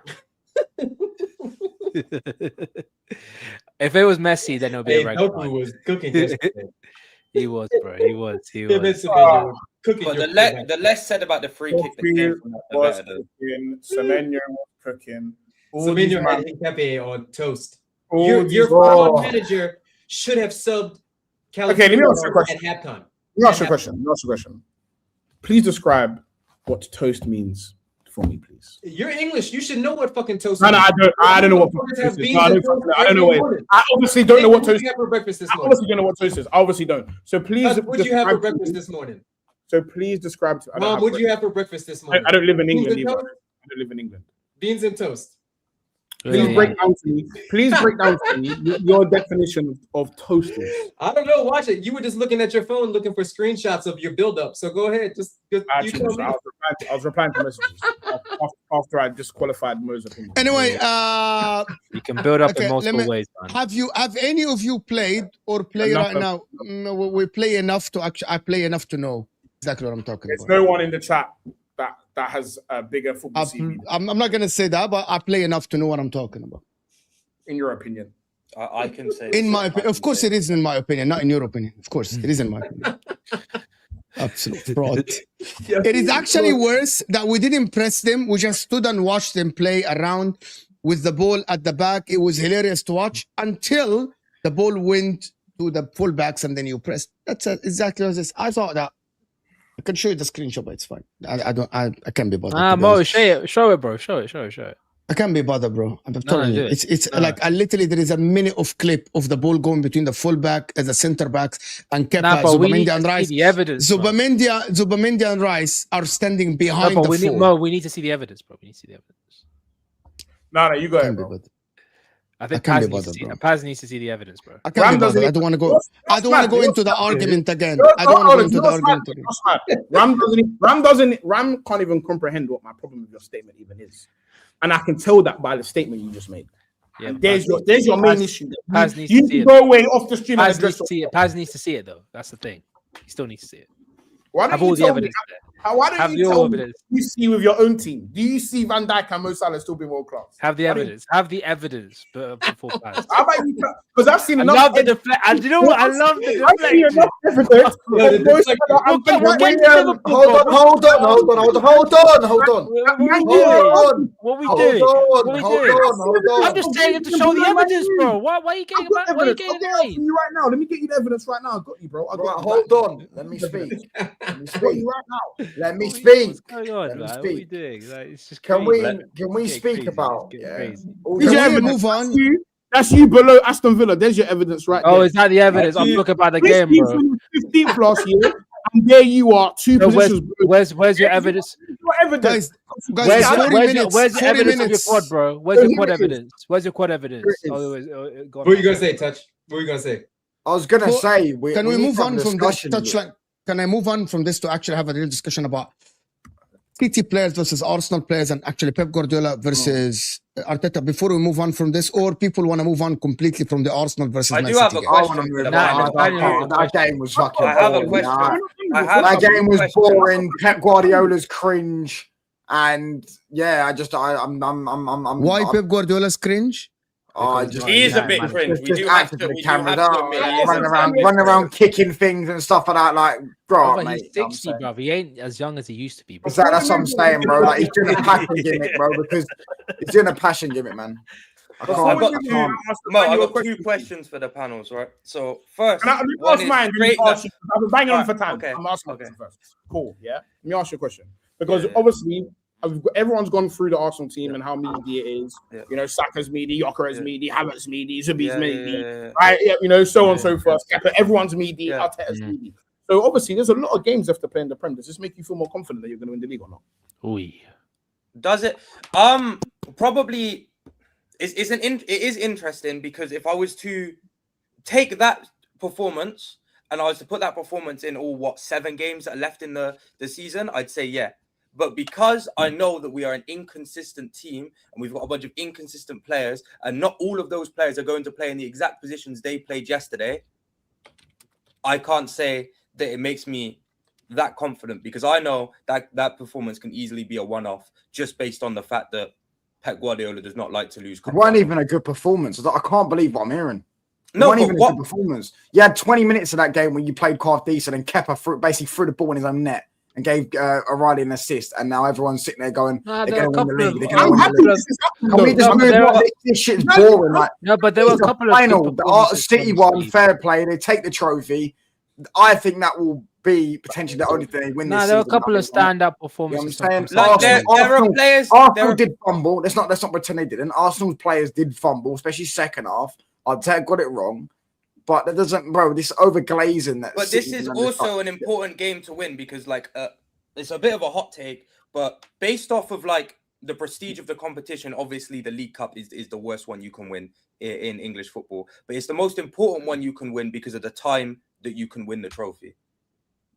If it was Messi, then it'll be a red card. Doku was cooking yesterday. He was, bro. He was. Cooking. But the less said about the free kick that came from that, the better. Semenyo was cooking. Semenyo had Kepa on toast. Your fraud manager should have subbed. Okay, let me ask you a question. At halftime. Let me ask you a question. Please describe what toast means for me, please. You're English. You should know what fucking toast is. No, I don't know what toast is. I don't know what. I obviously don't know what toast is. I obviously don't know what toast is. I obviously don't. So please. What did you have for breakfast this morning? So please describe. Mom, what did you have for breakfast this morning? I don't live in England either. I don't live in England. Beans and toast. Please break down to me your definition of toasting. I don't know. Watch it. You were just looking at your phone, looking for screenshots of your build-up. So go ahead. I was replying to messages after I disqualified Mo's opinion. Anyway, you can build up in multiple ways, man. Have any of you played or play right now? No, we play enough to actually. I play enough to know exactly what I'm talking about. There's no one in the chat that has a bigger football CV. I'm not going to say that, but I play enough to know what I'm talking about. In your opinion? I can say... In my opinion. Of course it is in my opinion, not in your opinion. Of course, it is in my opinion. Absolute fraud. It is actually worse that we didn't press them. We just stood and watched them play around with the ball at the back. It was hilarious to watch until the ball went to the fullbacks and then you pressed. That's exactly what it is. I thought that. I can show you the screenshot, but it's fine. I can't be bothered. Mo, show it, bro. Show it. I can't be bothered, bro. I'm telling you. It's like literally there is a minute of clip of the ball going between the fullback and the center backs and Kepa, Zubamendi and Rice. The evidence, Zubamendi and Rice are standing behind the four. We need to see the evidence, bro. We need to see the evidence. No, you go ahead, bro. I think Paz needs to see the evidence, bro. I can't be bothered. I don't want to go. I don't want to go into the argument again. I don't want to go into the argument again. Ram can't even comprehend what my problem with your statement even is, and I can tell that by the statement you just made. Yeah, there's your main issue. Paz needs to see it. Go away off the street. Paz needs to see it though. That's the thing. He still needs to see it. Why don't you tell me? Why don't you tell me you see with your own team? Do you see Van Dijk and Mo Salah still being world class? Have the evidence. Have the evidence before Paz. How about you? Because I've seen enough. I love the deflection. Do you know what? I love the deflection. Hold on. What we doing? I'm just telling you to show the evidence, bro. Why are you getting back? Why are you getting right now? Let me get you the evidence right now. I got you, bro. Hold on. Let me speak. Let me speak. What's going on, man? What are we doing? Like, it's just can we speak about? Move on. That's you below Aston Villa. There's your evidence right there. Oh, is that the evidence? I'm talking about the game, bro. 15th last year, and there you are, two So positions. where's your evidence? Your evidence. Guys, Where's 40 minutes. your 40 evidence minutes. of your quad, bro? Where's your quad evidence? Where's your quad evidence? Go What are you gonna say, Touch? What are you gonna say? I was gonna So, say, Can we need move to have on a from this discussion touchline? Can I move on from this to actually have a real discussion about City players versus Arsenal players and actually Pep Guardiola versus Arteta before we move on from this, or people want to move on completely from the Arsenal versus I Man do have City a game? question. for the panel. That game was fucking I have a boring. question. That game was boring. Pep Guardiola's cringe, and yeah, I'm. Why Pep Guardiola's cringe? He is a bit cringe. We do have to. We do have to admit he is running around kicking things and stuff like that. Like, bro, But mate, he's 60, bro. He ain't as young as he used to be. Bro. That's what I'm saying, bro. Like, he's doing a passion gimmick, bro, because he's doing a passion gimmick, man. I've got two questions for the panels, right? So first, I've been banging on for time. Okay. I'm asking first. Cool, yeah. Let me ask you a question. Because obviously, everyone's gone through the Arsenal team and how meaty it is. Yeah. You know, Saka's meaty, Yokere's meaty, Havertz's meaty, Zubi's meaty. Yeah. Right? Yeah, you know, so on and so forth. Everyone's meaty, Yeah. Arteta's meaty. So obviously, there's a lot of games left to play in the Prem. Does this make you feel more confident that you're going to win the league or not? Ooh. Does it? Probably. It is interesting because if I was to take that performance and I was to put that performance in all 7 games that are left in the season, I'd say yeah. But because I know that we are an inconsistent team and we've got a bunch of inconsistent players, and not all of those players are going to play in the exact positions they played yesterday, I can't say that it makes me that confident, because I know that performance can easily be a one-off just based on the fact that Pep Guardiola does not like to lose. It wasn't even a good performance. I can't believe what I'm hearing. No, wasn't even a good performance. You had 20 minutes of that game when you played quite decent, and Kepa basically threw the ball in his own net and gave O'Reilly an assist, and now everyone's sitting there going, they're going to win the league. They're going to win the league. Can we just move on? This shit's boring. Like, no, but there were a couple of final. The City won, fair play. They take the trophy. I think that will be potentially the only thing they win this season. There were a couple of stand-up performances. You know what I'm saying? Like there are players. Arsenal did fumble. Let's not pretend they didn't. Arsenal's players did fumble, especially second half. Arteta got it wrong. But that doesn't, bro, this overglazing that. But this is also an important game to win because, like, it's a bit of a hot take, but based off of like the prestige of the competition, obviously the League Cup is the worst one you can win in English football. But it's the most important one you can win because of the time that you can win the trophy.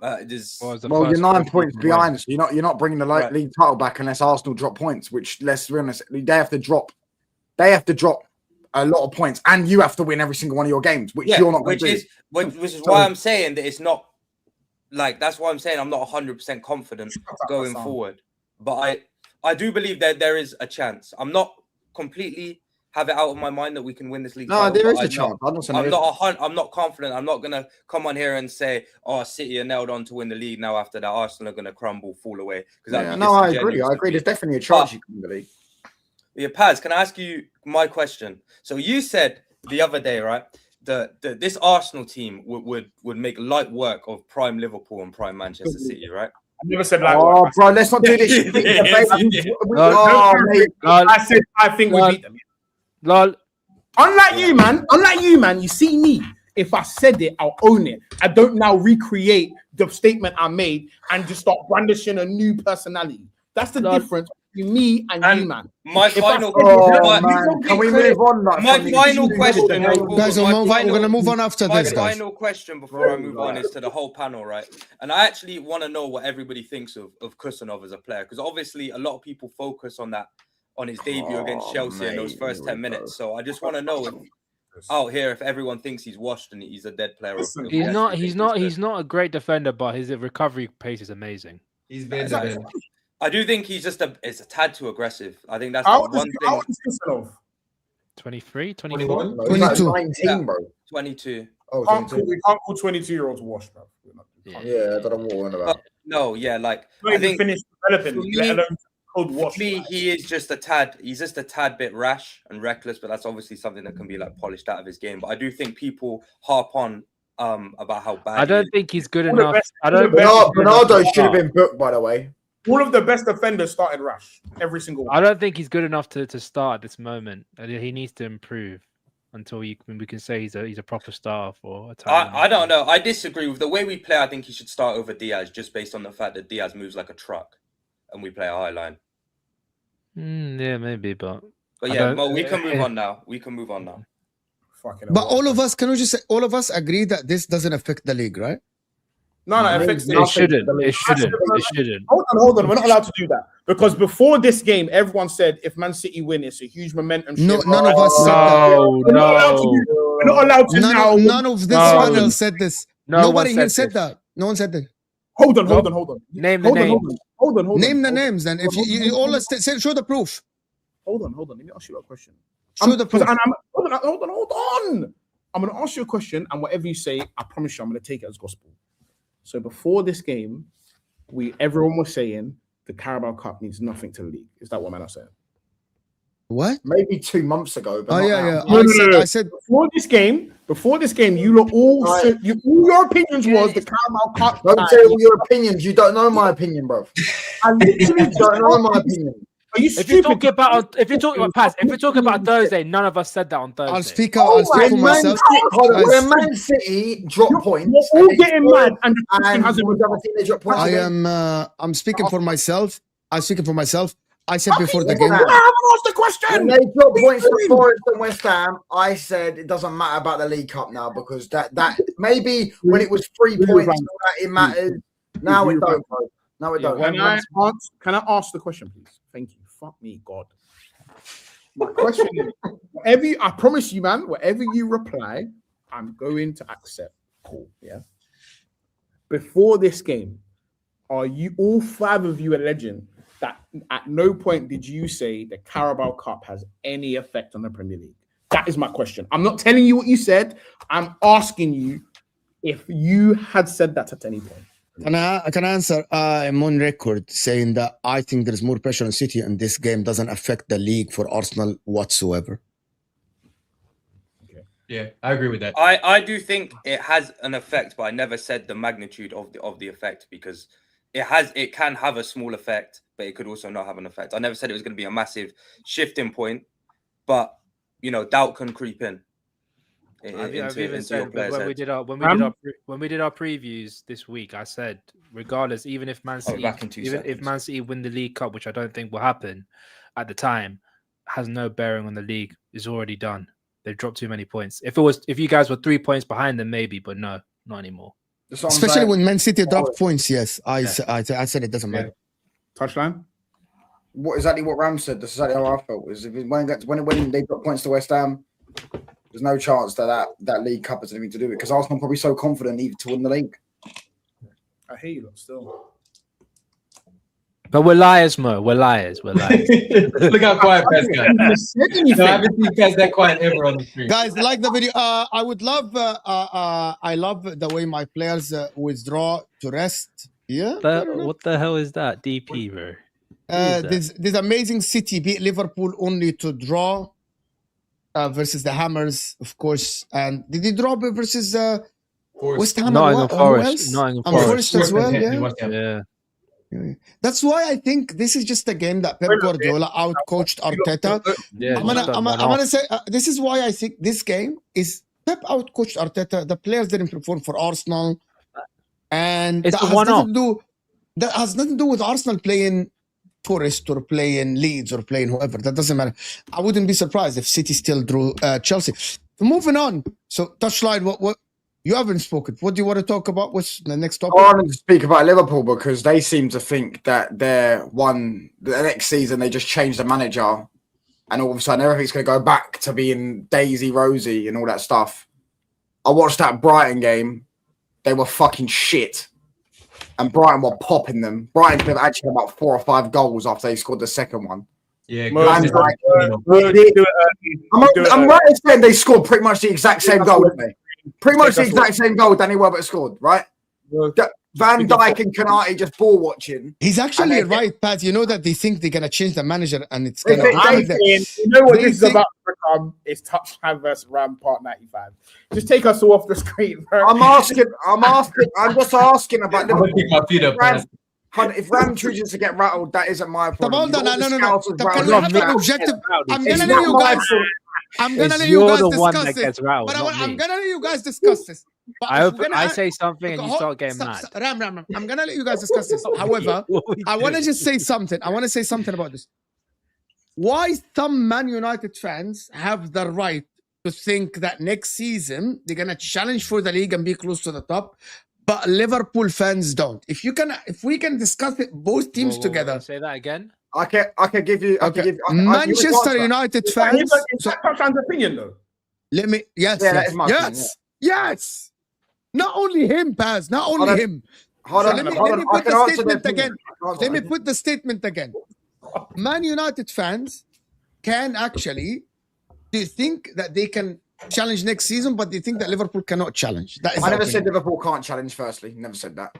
Well, you're 9 points behind, so you're not bringing the league title back unless Arsenal drop points. Which, let's be honest, they have to drop a lot of points, and you have to win every single one of your games, which you're not going to do. Which is why I'm saying that it's not like, that's why I'm saying I'm not 100% confident going forward. But I do believe that there is a chance. I'm not completely have it out of my mind that we can win this league. No, there is a chance. I'm not confident. I'm not gonna come on here and say, "Oh, City are nailed on to win the league now." After that, Arsenal are gonna crumble, fall away. I agree. There's definitely a chance you can win the league. Yeah, Paz, can I ask you my question? So you said the other day, right, that this Arsenal team would make light work of prime Liverpool and prime Manchester City, right? I never said like. Oh, bro, let's not do this. I said I think we beat them. Lol. Unlike you, man. You see me. If I said it, I'll own it. I don't now recreate the statement I made and just start brandishing a new personality. That's the difference between me and you, man. My final can we move on? My final question, guys, we're going to move on after this, guys. My guys. final question before I move on is to the whole panel, right? And I actually want to know what everybody thinks of Kusanov as a player, because obviously a lot of people focus on that, on his debut against Chelsea in those first 10 minutes. So I just want to know if everyone thinks he's washed and he's a dead player. He's not a great defender, but his recovery pace is amazing. He's been. I do think he's just a tad too aggressive. I think that's the one thing. 23, 21, 22, 19, bro. 22. Oh, we can't call 22-year-olds washed, bro. Yeah, I don't know what we're on about. No, yeah, like I think finished developing, let alone cold wash. For me, he is just a tad bit rash and reckless, but that's obviously something that can be like polished out of his game. But I do think people harp on about how bad. I don't think he's good enough. Bernardo should have been booked, by the way. All of the best defenders started rash. Every single one. I don't think he's good enough to start at this moment. He needs to improve. until we can say he's a proper star for a time. I don't know. I disagree with the way we play. I think he should start over Diaz just based on the fact that Diaz moves like a truck, and we play a high line. Yeah, maybe, but yeah, Mo, we can move on now. But all of us, can we just say, all of us agree that this doesn't affect the league, right? No, it affects the it shouldn't. It shouldn't. Hold on. We're not allowed to do that because before this game, everyone said if Man City win, it's a huge momentum. No, none of us said that. We're not allowed to now. None of this panel said this. Nobody here said that. No one said that. Hold on. Name the name. Hold on. Name the names, then. If you all say, show the proof. Hold on. Let me ask you a question. Show the proof. Hold on. I'm going to ask you a question, and whatever you say, I promise you, I'm going to take it as gospel. So before this game, everyone was saying the Carabao Cup means nothing to the league. Is that what man are saying? What? Maybe 2 months ago. But yeah. No. I said before this game, you lot all said all your opinions was the Carabao Cup. Don't say all your opinions. You don't know my opinion, bro. I literally don't know my opinion. Are you if you're talking about Thursday, none of us said that on Thursday. I'll speak for myself. When Man City drop points, you're all getting mad, and I'm speaking for myself. I said before the game. I haven't asked the question. When they drop points to Forest and West Ham, I said it doesn't matter about the League Cup now because that maybe when it was 3 points, it mattered. Now it don't. No, it don't. Can I ask the question, please? Thank you. Fuck me, God. My question is, I promise you, man, whatever you reply, I'm going to accept. Cool, yeah. Before this game, are you all 5 of you a legend that at no point did you say the Carabao Cup has any effect on the Premier League? That is my question. I'm not telling you what you said. I'm asking you if you had said that at any point. Can I answer? I'm on record saying that I think there's more pressure on City and this game doesn't affect the league for Arsenal whatsoever. Okay. Yeah, I agree with that. I do think it has an effect, but I never said the magnitude of the effect because it can have a small effect, but it could also not have an effect. I never said it was going to be a massive shifting point, but doubt can creep in. I've even said when we did our previews this week, I said regardless, even if Man City if Man City win the League Cup, which I don't think will happen at the time, has no bearing on the league. It's already done. They've dropped too many points. If you guys were 3 points behind them, maybe, but no, not anymore. Especially when Man City dropped points. Yes, I said it doesn't matter. Touchline. Exactly what Ram said. That's exactly how I felt. When they drop points to West Ham. There's no chance that League Cup has anything to do with it because Arsenal are probably so confident even to win the league. I hear you still. But we're liars, Mo. We're liars. Look how quiet Pascal. I haven't seen Pascal that quiet ever on the street. Guys, like the video. I would love. I love the way my players withdraw to rest. Yeah. But what the hell is that? DP, bro. This amazing City beat Liverpool only to draw. Versus the Hammers, of course. And did he drop versus West Ham? Nottingham Forest. Forest as well, yeah. That's why I think this is just a game that Pep Guardiola outcoached Arteta. Yeah, I'm gonna say this is why I think this game is Pep outcoached Arteta. The players didn't perform for Arsenal, and that has nothing to do with Arsenal playing Forest or playing Leeds or playing whoever. That doesn't matter. I wouldn't be surprised if City still drew Chelsea. Moving on. So touchline. What you haven't spoken. What do you want to talk about? What's the next topic? I wanted to speak about Liverpool because they seem to think that the next season they just change the manager, and all of a sudden everything's going to go back to being Daisy Rosy and all that stuff. I watched that Brighton game. They were fucking shit. And Brighton were popping them. Brighton could have actually had about 4 or 5 goals after they scored the second one. Yeah, I'm right in saying they scored pretty much the exact same goal, didn't they? Pretty much the exact same goal Danny Welbeck scored, right? Van Dijk and Kanate just ball watching. He's actually right, Pat. You know that they think they're gonna change the manager and it's gonna. You know what this is about to become? It's touchline versus Ram Part 95. Just take us all off the screen, bro. I'm just asking about if Ram chooses to get rattled, that isn't my problem. No. I'm telling you guys. I'm gonna It's let you you're guys the one discuss that this. gets rattled, But not I'm me. gonna let you guys discuss this. But I if hope we're gonna I say something and you start getting mad. Ram. I'm gonna let you guys discuss this. However, I want to just say something. I want to say something about this. Why some Man United fans have the right to think that next season they're gonna challenge for the league and be close to the top, but Liverpool fans don't. If we can discuss it, both teams together. Say that again. I can give you. Manchester United fans. Is that Touchdown's opinion though? Let me. Yes. Yeah, that is my opinion, Yes. Not only him, Paz. Not only him. Let me put the statement again. Let me put the statement again. Man United fans can actually. Do you think that they can challenge next season, but they think that Liverpool cannot challenge? That is. I never said Liverpool can't challenge. Firstly, never said that.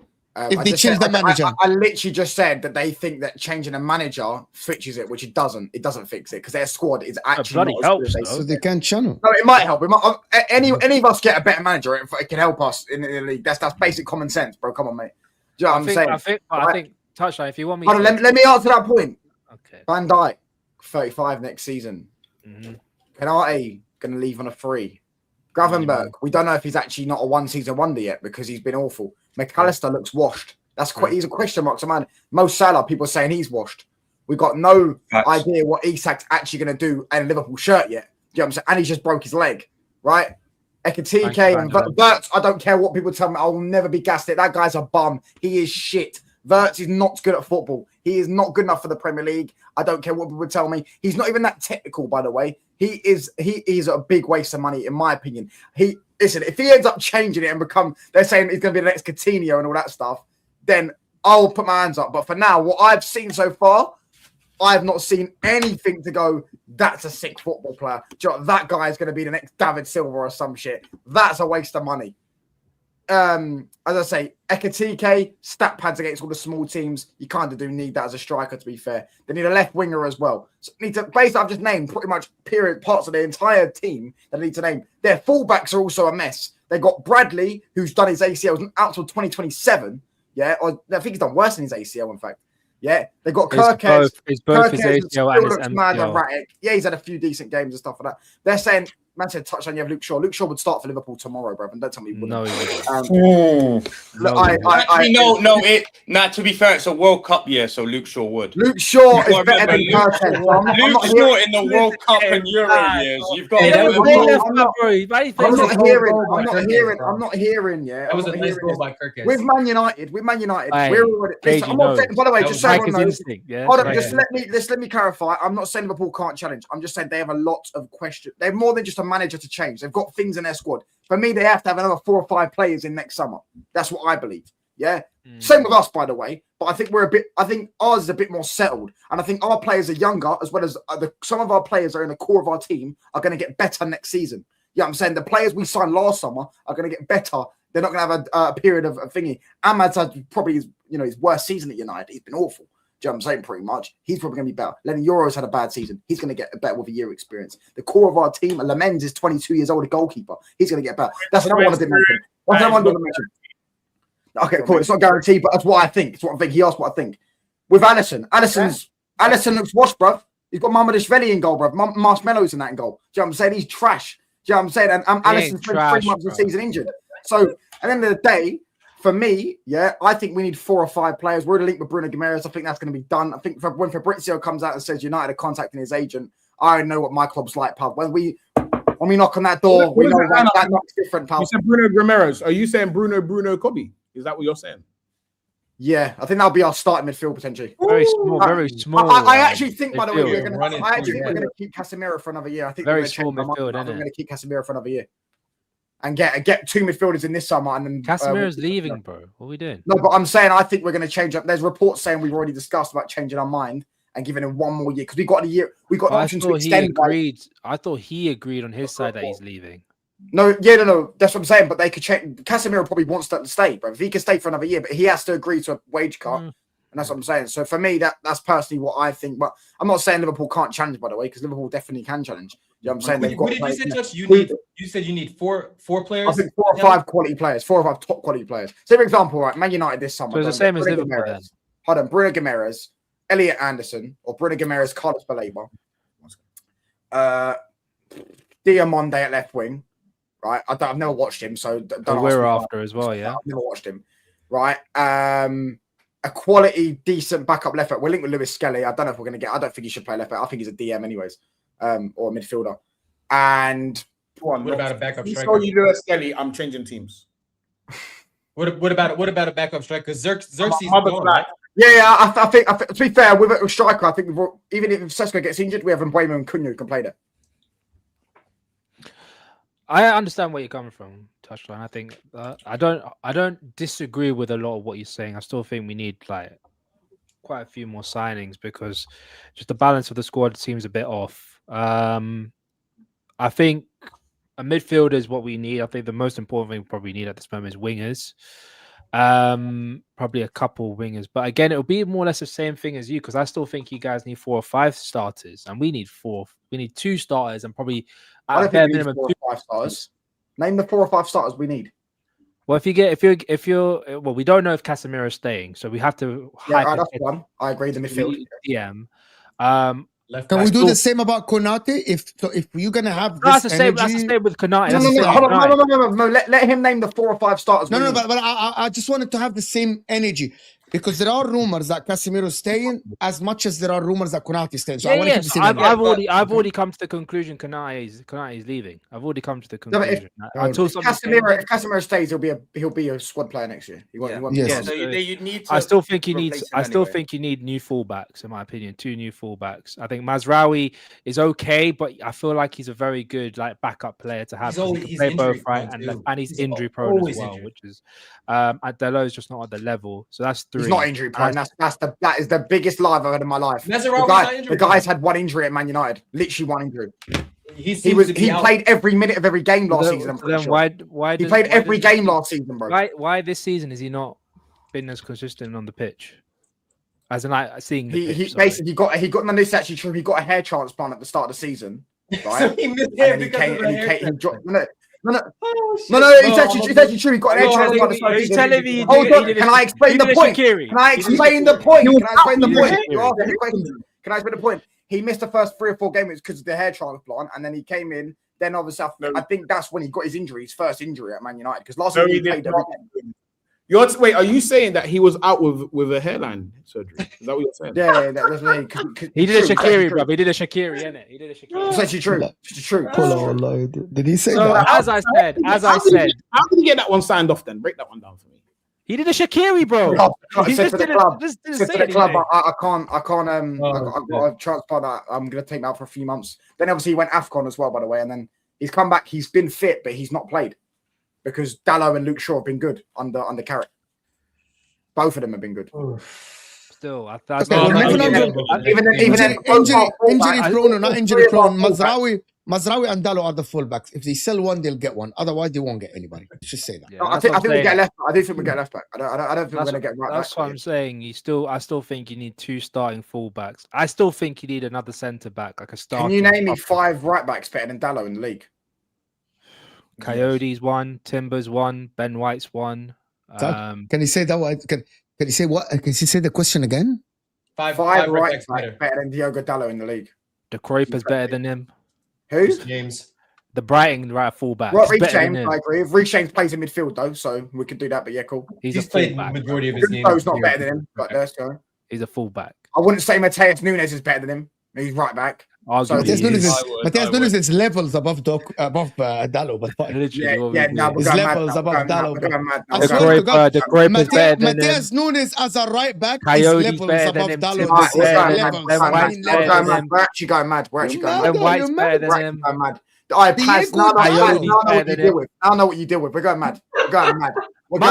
If they change the manager, I literally just said that they think that changing a manager fixes it, which it doesn't. It doesn't fix it because their squad is actually not helps. So they can channel. No, it might help. Any of us get a better manager, it can help us in the league. That's basic common sense, bro. Come on, mate. Do you know what I'm saying? I think Touchdown. If you want me, let me answer that point. Okay. Van Dijk, 35 next season. Penalty going to leave on a free. Gravenberg, we don't know if he's actually not a one-season wonder yet because he's been awful. McAllister looks washed. He's a question mark. So, man, Mo Salah, people are saying he's washed. We've got no idea what Isak's actually going to do in a Liverpool shirt yet. You know what I'm saying? And he's just broke his leg, right? Ekatike and Wirtz, I don't care what people tell me. I will never be gassed it. That guy's a bum. He is shit. Wirtz is not good at football. He is not good enough for the Premier League. I don't care what people tell me. He's not even that technical, by the way. He is a big waste of money, in my opinion. Listen, if he ends up changing it and they're saying he's going to be the next Coutinho and all that stuff, then I'll put my hands up. But for now, what I've seen so far, I've not seen anything to go, that's a sick football player. Do you know, that guy is going to be the next David Silva or some shit. That's a waste of money. As I say, Ekatike, stat pads against all the small teams. You kind of do need that as a striker, to be fair. They need a left winger as well. So basically, I've just named pretty much parts of the entire team that I need to name. Their fullbacks are also a mess. They got Bradley, who's done his ACL out till 2027. Yeah, or I think he's done worse than his ACL, in fact. Yeah, they got Kirkes. It's both his ACL and his looks mad and erratic. Yeah, he's had a few decent games and stuff like that. They're saying, man said, touchdown, you have Luke Shaw. Luke Shaw would start for Liverpool tomorrow, bro. And don't tell me he wouldn't. No, he wouldn't. To be fair, it's a World Cup year, so Luke Shaw would. Luke Shaw is better than Kirkes. Luke Shaw in the World Cup and Euro years. You've got. I'm not hearing. Yeah, That was a nice goal by Kirkes. With Man United, we're already. Listen, I'm not saying. By the way, just so everyone knows. Hold on, just let me clarify. I'm not saying Liverpool can't challenge. I'm just saying they have a lot of questions. They're more than just a manager to change. They've got things in their squad. For me, they have to have another 4 or 5 players in next summer. That's what I believe. Yeah. Same with us, by the way. But I think I think ours is a bit more settled. And I think our players are younger, as well as some of our players are in the core of our team are going to get better next season. Yeah, I'm saying the players we signed last summer are going to get better. They're not going to have a period of thingy. Amad's had probably his worst season at United. He's been awful. Do you know what I'm saying? Pretty much. He's probably going to be better. Lenny Euro's had a bad season. He's going to get better with a year experience. The core of our team, Lamens is 22 years old, a goalkeeper. He's going to get better. That's another one I didn't mention. That's another one I didn't mention. Okay, cool. It's not guaranteed, but that's what I think. It's what I think. He asked what I think. With Alisson looks washed, bruv. He's got Mamadashvili in goal, bruv. Marshmallow's in that in goal. Do you know what I'm saying? He's trash. Do you know what I'm saying? And Alisson's been 3 months of the season injured. So, at the end of the day, for me, yeah, I think we need 4 or 5 players. We're in a link with Bruno Guimaraes. I think that's going to be done. I think when Fabrizio comes out and says United are contacting his agent, I know what my club's like, pal. When we knock on that door, we know that knocks different, pal. You said Bruno Guimaraes. Are you saying Bruno Kobe? Is that what you're saying? Yeah, I think that'll be our starting midfield potentially. Very small. I actually think, by the way, we're going to keep Casemiro for another year. I think very small midfield. I think we're going to keep Casemiro for another year. And get 2 midfielders in this summer, and then Casemiro's leaving, bro. What are we doing? No, but I'm saying I think we're going to change up. There's reports saying we've already discussed about changing our mind and giving him 1 more year because we got a year. We got an option to extend. I thought he agreed on his side that he's leaving. No. That's what I'm saying. But they could change. Casemiro probably wants that to stay, bro. If he can stay for another year, but he has to agree to a wage cut. And that's what I'm saying. So for me, that's personally what I think. But I'm not saying Liverpool can't challenge, by the way, because Liverpool definitely can challenge. You know what I'm saying? What did you say, Touch? You said you need four players? I think 4 or 5 quality players, 4 or 5 top quality players. So, for example, right, Man United this summer. So it's the same as Liverpool then. Hold on, Bruno Guimaraes, Elliot Anderson, or Bruno Guimaraes, Carlos Baleba. Diamande at left wing, right? I've never watched him, so don't we're ask me after as well, yeah. I've never watched him, right? A quality, decent backup left back. We're linked with Lewis Skelly. I don't know if we're going to get. I don't think he should play left back. I think he's a DM anyways, or a midfielder. And what about a backup If striker? you do a Skelly, I'm changing teams. What about a backup striker? Because Xerxes Mother gone, black. right? yeah, I think to be fair, with a striker, I think even if Sesko gets injured, we have Mbuemo and Cunha who can play there. I understand where you're coming from, Touchline. I think I don't disagree with a lot of what you're saying. I still think we need like quite a few more signings because just the balance of the squad seems a bit off. I think a midfielder is what we need. I think the most important thing we probably need at this moment is wingers. Probably a couple wingers, but again, it'll be more or less the same thing as you because I still think you guys need 4 or 5 starters, and we need 4. We need 2 starters and probably I don't think we need 4 or 5 starters. Name the 4 or 5 starters we need. Well, if you're well, we don't know if Casemiro's staying, so we have to. Yeah, that's one. I agree. The midfield. DM. Can we do the same about Konate? If you're gonna have that's this the same. energy... That's the same with Konate. No. Let him name the 4 or 5 starters. No. But I just wanted to have the same energy because there are rumors that Casemiro is staying as much as there are rumors that Konate is staying. So I want to keep the same energy. I've already come to the conclusion Konate is leaving. I've already come to the conclusion. If Casemiro stays, he'll be a squad player next year. He won't Yes. Yeah, so you need to. I still think you need new fullbacks, in my opinion. 2 new fullbacks. I think Mazraoui is okay, but I feel like he's a very good like backup player to have. He's play both right and he's injury prone as well, which is Diallo is just not at the level. So that's 3. He's not injury prone. That is the biggest lie I've heard in my life. The guy's had 1 injury at Man United. Literally 1 injury. He played every minute of every game last season. Why he played every game last season, bro? Why this season has he not been as consistent on the pitch? As in, like seeing he basically got. No, this is actually true. He got a hair transplant at the start of the season, right? So he missed hair because of the hair. No, it's actually true. He got an hair transplant. Are you telling me? Hold on, can I explain the point? Can I explain the point? Can I explain the point? He missed the first 3 or 4 games because of the hair transplant, and then he came in. Then obviously, I think that's when he got his injury, his first injury at Man United. Because last time he played every game. Wait, are you saying that he was out with a hairline surgery? Is that what you're saying? Yeah, that's what he did a Shaqiri, bro. He did a Shaqiri, innit? He did a Shaqiri. It's actually true. It's true. Did he say so, that? As I said, how did he get that one signed off? Then break that one down for me. He did a Shaqiri, bro. He just didn't say anything. I can't. I've got a transplant that I'm gonna take him out for a few months. Then obviously he went AFCON as well, by the way, and then he's come back. He's been fit, but he's not played. Because Diallo and Luke Shaw have been good under Carrick. Both of them have been good. Still, injury prone or not injury prone. Mazraoui and Diallo are the fullbacks. If they sell one, they'll get one. Otherwise, they won't get anybody. Let's just say that. Yeah, I think we get left back. I do think we get left back. I don't think we're going to get right back. That's what I'm saying. I still think you need 2 starting fullbacks. I still think you need another centre back, like a starter. Can you name me 5 right backs better than Diallo in the league? Coyotes 1, Timbers 1, Ben White's 1. Can you say that? Can you say what? Can you say the question again? 5 right backs better than Diogo Diallo in the league. De Kuyper's better than him. Who? James. The Brighton right fullback. Reece James, I agree. If Reece James plays in midfield though, so we could do that. But yeah, cool. He's played the majority of his games. He's not better than him, but let's go. He's a fullback. I wouldn't say Mateus Nunes is better than him. He's right back. Mateus Nunes is levels above Diallo, but his levels above Diallo. De Kuyper's better than him. Mateus Nunes as a right back is Coyotes levels better above than him. Diallo. We're actually going mad. Ben White's better than him. I know what you deal with. We're going mad. You're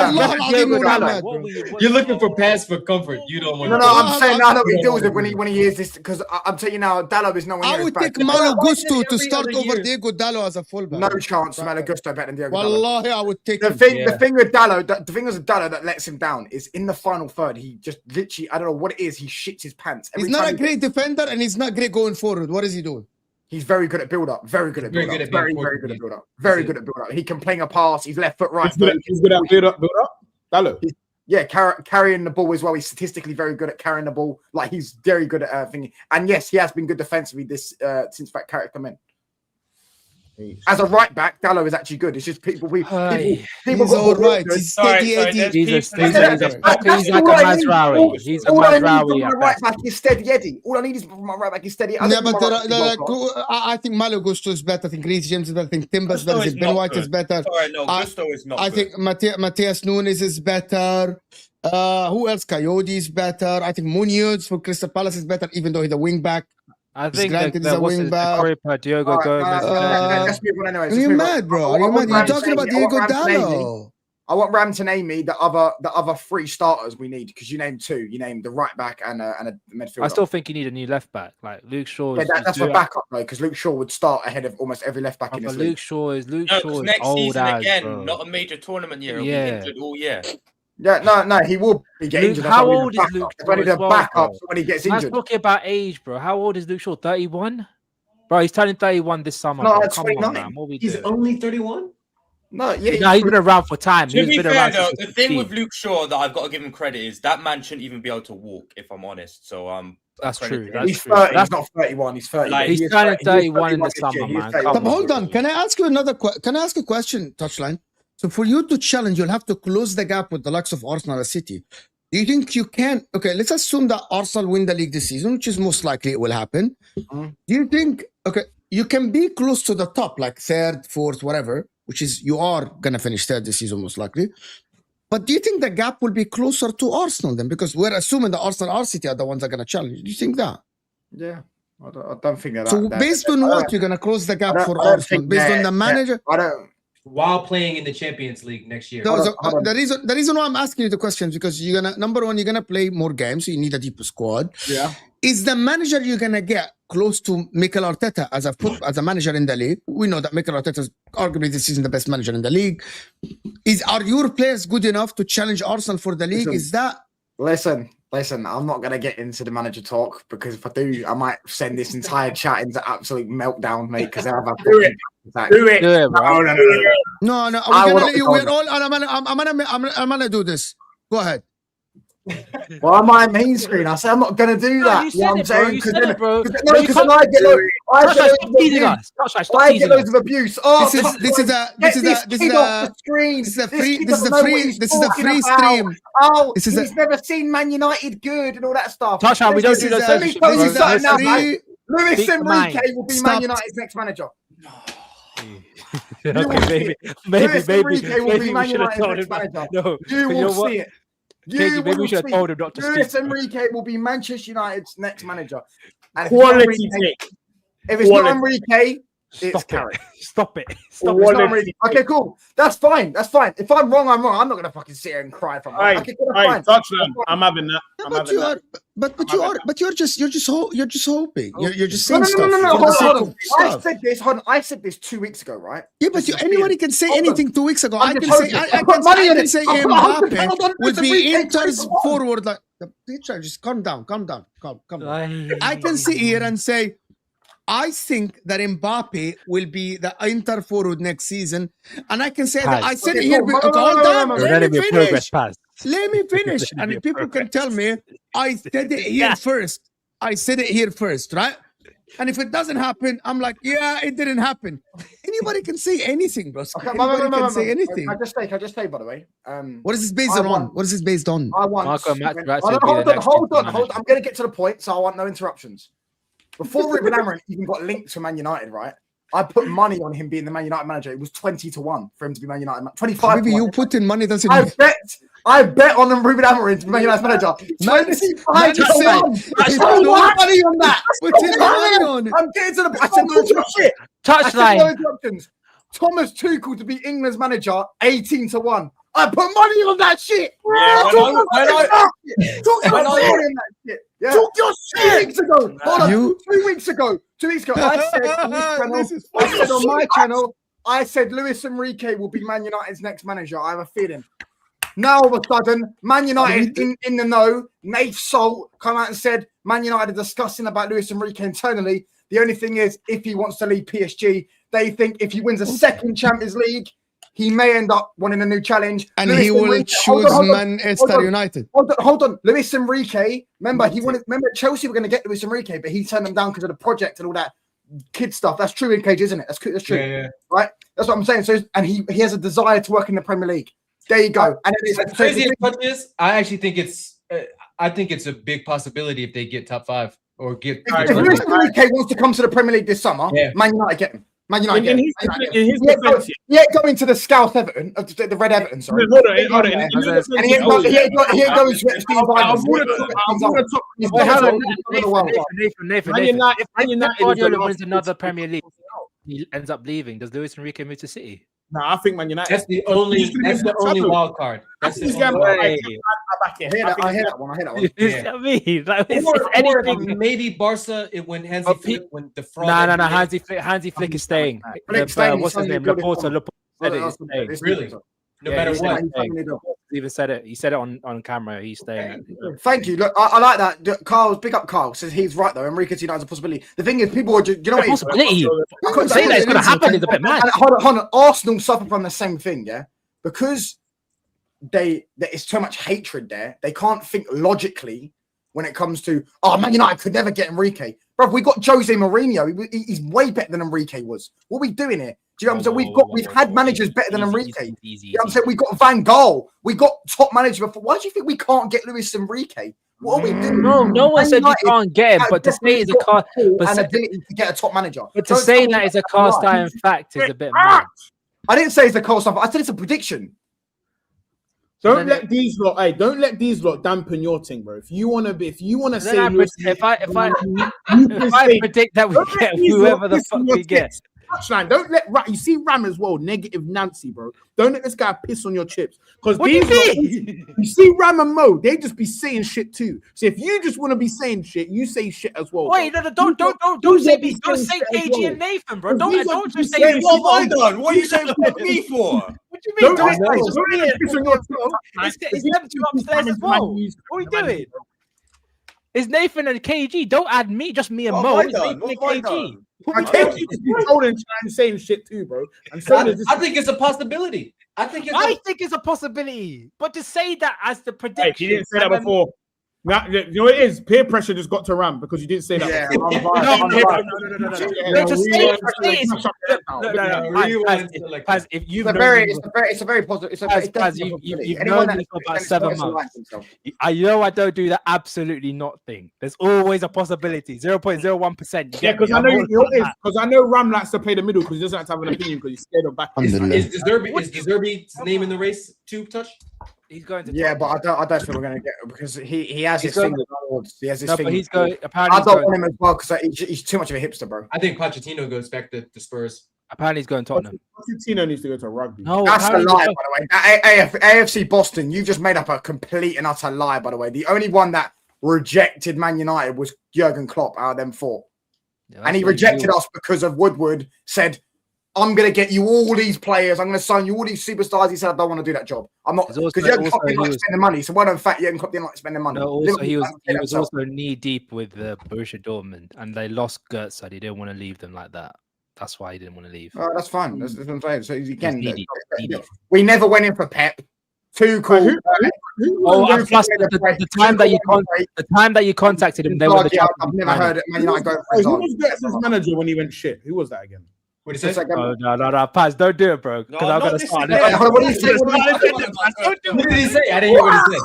looking for pass for comfort. You don't want. No, I'm saying I know what he deals with when he hears this because I'm telling you now, Diallo is nowhere near. I would take Malo Gusto to start over Diego Diallo as a fullback. No chance, Malo Gusto better than Diego Diallo. Wallahi, I would take the thing with Diallo, the thing with Diallo that lets him down is in the final third. He just literally, I don't know what it is. He shits his pants. He's not a great defender and he's not great going forward. What is he doing? He's very good at build-up. Very good at build-up. Very good at build-up. Very good at build-up. He can play a pass. He's left foot, right foot. He's good at build-up. Diallo. Yeah, carrying the ball as well. He's statistically very good at carrying the ball. Like he's very good at thinking. And yes, he has been good defensively since Carrick come in. As a right back, Diallo is actually good. It's just people. People He's all right. He's steady. He's like a Mazraoui. He's a Mazraoui. My right back is steady Eddie. All I need is from my right back is steady. Yeah, but I think Malo Gusto is better. I think Reece James is better. I think Timber's better. I think Ben White is better. Sorry, no, Gusto is not. I think Matthias Nunes is better. Who else? Coyote is better. I think Munoz for Crystal Palace is better, even though he's a wing back. I think Granted, he's a wing back. Diogo Gomez. Are you mad, bro? Are you mad? You're talking about Diego Dallo. I want Ram to name me the other 3 starters we need, because you named 2. You named the right back and a midfielder. I still think you need a new left back, like Luke Shaw. Yeah, that's for backup though, because Luke Shaw would start ahead of almost every left back in this league. Luke Shaw is next old season as, again, bro. not a major tournament year. He'll be injured all year. Yeah, no, he will be getting injured. How old is Luke Shaw? When he's a backup when he gets injured. I'm talking about age, bro. How old is Luke Shaw? 31? Bro, he's turning 31 this summer. No, bro. it's Come 29. on, man. What we He's doing? only 31. No, He's been around for time. To be fair, though, the thing 16. with Luke Shaw that I've got to give him credit is that man shouldn't even be able to walk, if I'm honest. So that's true. He's 30. He's not 31. He's 30. Like, he's turning 31 in the summer, man. Hold on. Can I ask you Can I ask a question, Touchline? So for you to challenge, you'll have to close the gap with the likes of Arsenal and City. Do you think you can? Okay, let's assume that Arsenal win the league this season, which is most likely it will happen. Do you think, you can be close to the top, like 3rd, 4th, whatever, which is you are going to finish 3rd this season most likely. But do you think the gap will be closer to Arsenal then? Because we're assuming that Arsenal and City are the ones that are going to challenge. Do you think that? Yeah, I don't think that. So based on what you're going to close the gap for Arsenal? Based on the manager? I don't. While playing in the Champions League next year. The reason why I'm asking you the questions, because you're gonna, number one, you're gonna play more games, so you need a deeper squad. Yeah. Is the manager you're gonna get close to Mikel Arteta as a manager in the league? We know that Mikel Arteta is arguably this season the best manager in the league. Are your players good enough to challenge Arsenal for the league? Listen, I'm not going to get into the manager talk, because if I do, I might send this entire chat into absolute meltdown, mate, because I've had Do it, bro. No. I'm gonna let you win all, and I'm gonna do this. Go ahead. Well, on my main screen, I say I'm not going to do that. You know what I'm saying? Because then I get loads of abuse. Oh, this is a free stream. Oh, he's never seen Man United good and all that stuff. Touchdown, we don't do those. Let me tell you something now, mate. Luis Enrique will be Man United's next manager. Maybe we should have told him that. No, you will see it. Maybe we should have told him not to speak. Luis Enrique will be Manchester United's next manager. And Quality pick. If it's not Enrique, it's Carrick. Stop it. Okay, cool. That's fine. If I'm wrong, I'm wrong. I'm not gonna fucking sit here and cry from that. Okay, touchdown. I'm having that. But you're just hoping. You're just saying no. stuff. I said this 2 weeks ago, right? Yeah, but anybody can say anything 2 weeks ago. I can say Mbappe would be Inter's forward. Like, just calm down. I can sit here and say, I think that Mbappe will be the Inter forward next season, and I can say that I said it here. Let me finish, and people can tell me I said it here first. I said it here first, right? And if it doesn't happen, I'm like, yeah, it didn't happen. Anybody can say anything, bro. Anybody can say anything. Can I just say, by the way, what is this based on? What is this based on? I want. Hold on. I'm going to get to the point, so I want no interruptions. Before Ruben Amorim even got linked to Man United, right? I put money on him being the Man United manager. It was 20-1 for him to be Man United. 25. Maybe you put in money. Doesn't. I bet on Ruben Amorim to be Man United manager. 25-1. I put money on that. I'm getting to the. I said no shit. Touchline. No interruptions. Thomas Tuchel to be England's manager. 18-1. I put money on that shit. Yeah. Talk your shit. 2 weeks ago. Hold on. 2 weeks ago. 2 weeks ago. I said on my channel, I said Luis Enrique will be Man United's next manager. I have a feeling. Now all of a sudden, Man United in the know, Nath Salt come out and said Man United are discussing about Luis Enrique internally. The only thing is, if he wants to leave PSG, they think if he wins a second Champions League, he may end up wanting a new challenge. And Luis Enrique, choose Manchester United. Hold on. Luis Enrique, remember Chelsea were going to get Luis Enrique, but he turned them down because of the project and all that. kid stuff. That's true in Cage, isn't it? That's true. Yeah. Right? That's what I'm saying. So, and he has a desire to work in the Premier League. There you go. And as crazy as much is, I actually think it's a big possibility if they get top 5 or get. If Luis Enrique wants to come to the Premier League this summer, Man United get him. Man United get him. He ain't going to the Scouse Everton, the Red Everton, sorry. Hold on. And he ain't going to Nathan. If Guardiola wins another Premier League, he ends up leaving. Does Luis Enrique move to City? No, I think Man United. That's the only wild card. That's the only I hear that one. Anything. Maybe Barca when Hansi Flick when the fraud. No. Hansi Flick is staying. What's his name? Laporta said it. Really? No matter what. He even said it. He said it on camera. He's staying. Thank you. Look, I like that. Carl's big up. Carl says he's right though. Enrique United's a possibility. The thing is, people are just, you know what? Possibility. I couldn't say that it's going to happen. It's a bit mad. Hold on. Arsenal suffer from the same thing, yeah, because there is so much hatred there. They can't think logically when it comes to Man United could never get Enrique. Bro, we got Jose Mourinho. He's way better than Enrique was. What are we doing here? Do you know what I'm saying? We've had managers better than Enrique. You know what I'm saying? We got Van Gaal. We got top managers before. Why do you think we can't get Luis Enrique? What are we doing? No one said you can't get him, but to say it's a cast, ability to get a top manager. But to say that it's a cast iron fact is a bit mad. I didn't say it's a cast iron. I said it's a prediction. Don't let these lot dampen your thing, bro. If you wanna say, if I predict that we get whoever the fuck we get. Touchline. Don't let you see Ram as well. Negative Nancy, bro. Don't let this guy piss on your chips. Because you see Ram and Mo, they just be saying shit too. So if you just want to be saying shit, you say shit as well. Wait, bro. no, don't say KG and Nathan, bro. Don't just say. What have I done? What are you saying me for? What do you mean? Don't let piss on your chips. It's them two upstairs as well. What are we doing? It's Nathan and KG. Don't add me, just me and Mo. It's Nathan and KG. KG just be holding and saying shit too, bro. And so I think it's a possibility. I think it's a possibility. But to say that as the prediction, he didn't say that before. Now, you know what it is? Peer pressure just got to Ram because you didn't say that. Yeah, it's a very positive. You've known me for about 7 months. I know I don't do the absolutely not thing. There's always a possibility. 0.01%. Yeah, because I know because I know Ram likes to play the middle because he doesn't have to have an opinion because he's scared of back. Is De Zerbi's name in the race tube touch? He's going to. Yeah, but I don't think we're going to get because he has his thing. He has his thing. But he's going. Apparently, I don't want him as well because he's too much of a hipster, bro. I think Pochettino goes back to Spurs. Apparently, he's going to Tottenham. Pochettino needs to go to rugby. No, that's a lie, by the way. AFC Boston, you just made up a complete and utter lie, by the way. The only one that rejected Man United was Jurgen Klopp out of them 4, and he rejected us because of Woodward said, I'm going to get you all these players. I'm going to sign you all these superstars. He said, I don't want to do that job. I'm not because Jurgen Klopp didn't like spending money. So why don't Jurgen Klopp didn't like spending money? No, also, he was also knee deep with Borussia Dortmund, and they lost Gertz, so he didn't want to leave them like that. That's why he didn't want to leave. Oh, that's fine. That's what I'm saying. So again, we never went in for Pep. Too cool. Plus the time that you contacted him, they were the I've never heard it. Man United going for who was Gertz's manager when he went shit? Who was that again? What did you say? No, Paz, don't do it, bro. Because I'm going to start. What did he say? What did he say? I didn't hear what he said.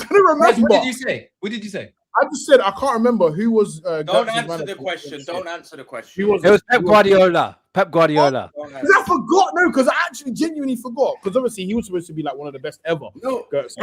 I couldn't remember. What did you say? What did you say? I just said I can't remember who was. Don't answer the question. Don't answer the question. It was Pep Guardiola. Pep Guardiola. I forgot. No, because I actually genuinely forgot. Because obviously he was supposed to be like one of the best ever. No, at the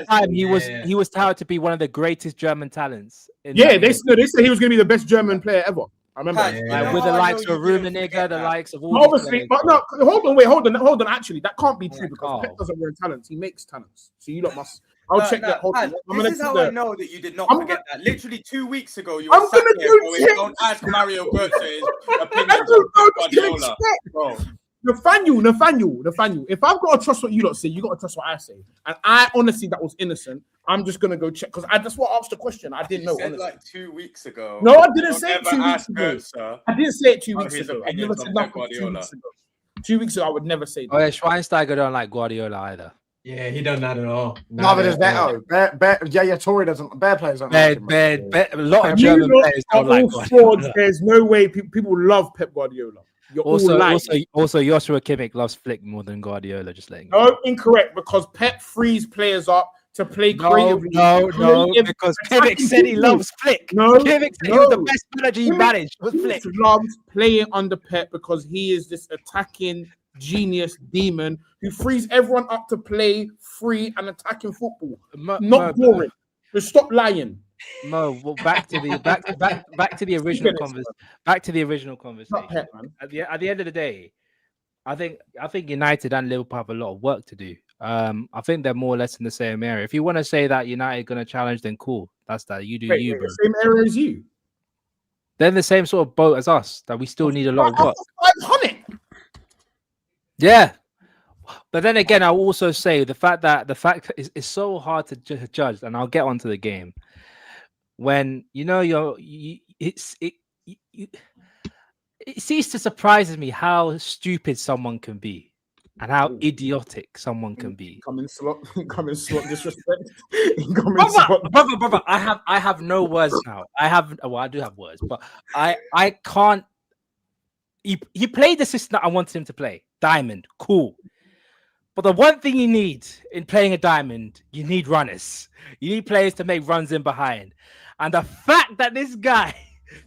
time he was touted to be one of the greatest German talents. They said he was going to be the best German player ever. I remember with the likes of Rummenigge, the likes of all. Obviously, but no, hold on. Actually, that can't be true because Pep doesn't wear talents. He makes talents. So you lot must. I'll check that. This is how I know that you did not forget that. Literally 2 weeks ago, you were sat there going, "Don't ask Mario Götze's opinion on Guardiola." Nathaniel. If I've got to trust what you lot say, you got to trust what I say. And I honestly, that was innocent. I'm just gonna go check because that's what I asked the question. I didn't know. You said like 2 weeks ago. No, I didn't say it 2 weeks ago. I didn't say it 2 weeks ago. I never said nothing 2 weeks ago. 2 weeks ago, I would never say that. Oh yeah, Schweinsteiger don't like Guardiola either. Yeah, he done that at all. Neither does Beto. Yeah, Tory doesn't. Bear players don't like him. A lot of German players don't like Guardiola. There's no way people love Pep Guardiola. You're also Joshua Kimmich loves Flick more than Guardiola. Just letting you know. No, incorrect, because Pep frees players up to play creatively. No, because Kepa said he loves Flick. Kepa said he was the best manager he managed. Was Flick. He loves playing under Pep because he is this attacking genius demon who frees everyone up to play free and attacking football. Not boring. So stop lying. No, well, back to the original conversation. Back to the original conversation. Pep, man. At the end of the day, I think United and Liverpool have a lot of work to do. I think they're more or less in the same area. If you want to say that United are going to challenge, then cool. That's that. You do you, bro. Same area as you. They're in the same sort of boat as us. That we still need a lot of work. 500. Yeah, but then again, I'll also say the fact is so hard to judge, and I'll get onto the game when it ceases to surprise me how stupid someone can be and how idiotic someone can be. Come in slot disrespect. Brother, I have no words now. I do have words, but I can't. He played the system that I wanted him to play. Diamond, cool. But the one thing you need in playing a diamond, you need runners. You need players to make runs in behind. And the fact that this guy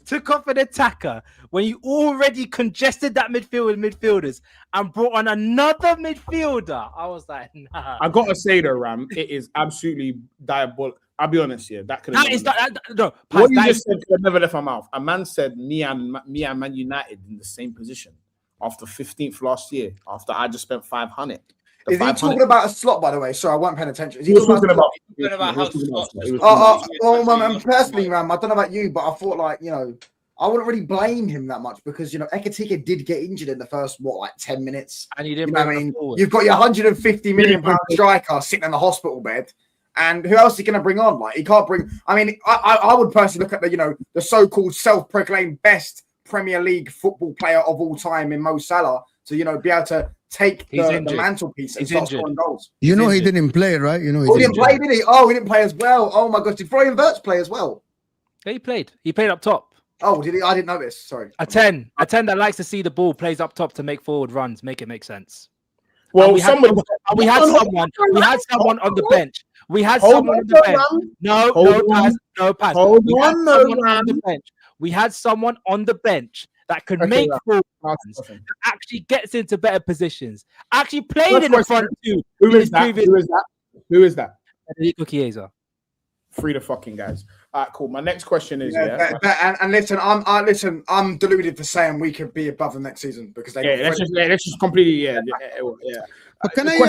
took off an attacker when you already congested that midfield with midfielders and brought on another midfielder, I was like, nah. I gotta say though, Ram, it is absolutely diabolical. I'll be honest here. That could no. What you just said could never left my mouth. A man said me and Man United in the same position after 15th last year. After I just spent 500. Is he talking about a slot, by the way? Sorry, I wasn't paying attention. Is he talking about how slots? Personally, Ram, I don't know about you, but I thought I wouldn't really blame him that much because Ekatike did get injured in the first 10 minutes, and you didn't. You've got your 150 million pound striker sitting in the hospital bed. And who else is he going to bring on? He can't bring. I mean, I would personally look at the so-called self-proclaimed best Premier League football player of all time in Mo Salah to be able to take the mantelpiece and start scoring goals. He didn't play, right? He didn't play, did he? Oh, he didn't play as well. Oh my gosh, did Florian Wirtz play as well? Yeah, he played. He played up top. Oh, did he? I didn't know this. Sorry. A 10 that likes to see the ball plays up top to make forward runs, make it make sense. Well, we had someone on the bench. We had someone on the bench. No pass. We had someone on the bench that could make forward runs, that actually gets into better positions. Actually played in the front two. Who is that? Enrico Chiesa. Free the fucking guys. All right, cool. My next question is listen, I'm deluded for saying we could be above them next season because they let's just completely But can I say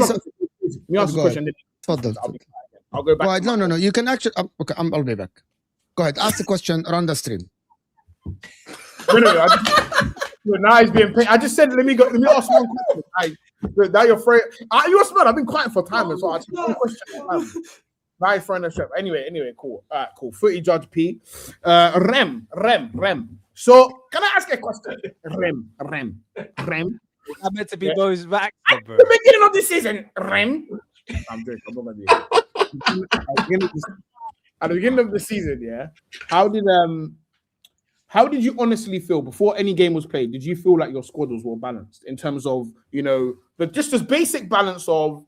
something? Let me ask a question. I'll go back. No. You can actually. Okay, I'll be back. Go ahead. Ask the question. Run the stream. No. Now he's being paid. I just said, let me ask one question. Now you're afraid. You're smart. I've been quiet for time as well. I just one question. Now he's throwing a strap. Anyway, cool. All right, cool. Footy Judge P. Rem. So, can I ask a question? Rem. I meant to be those back. At the beginning of the season, Rem. I'm joking. I'm not gonna do it. At the beginning of the season, yeah. How did you honestly feel before any game was played? Did you feel like your squad was well balanced in terms of just this basic balance of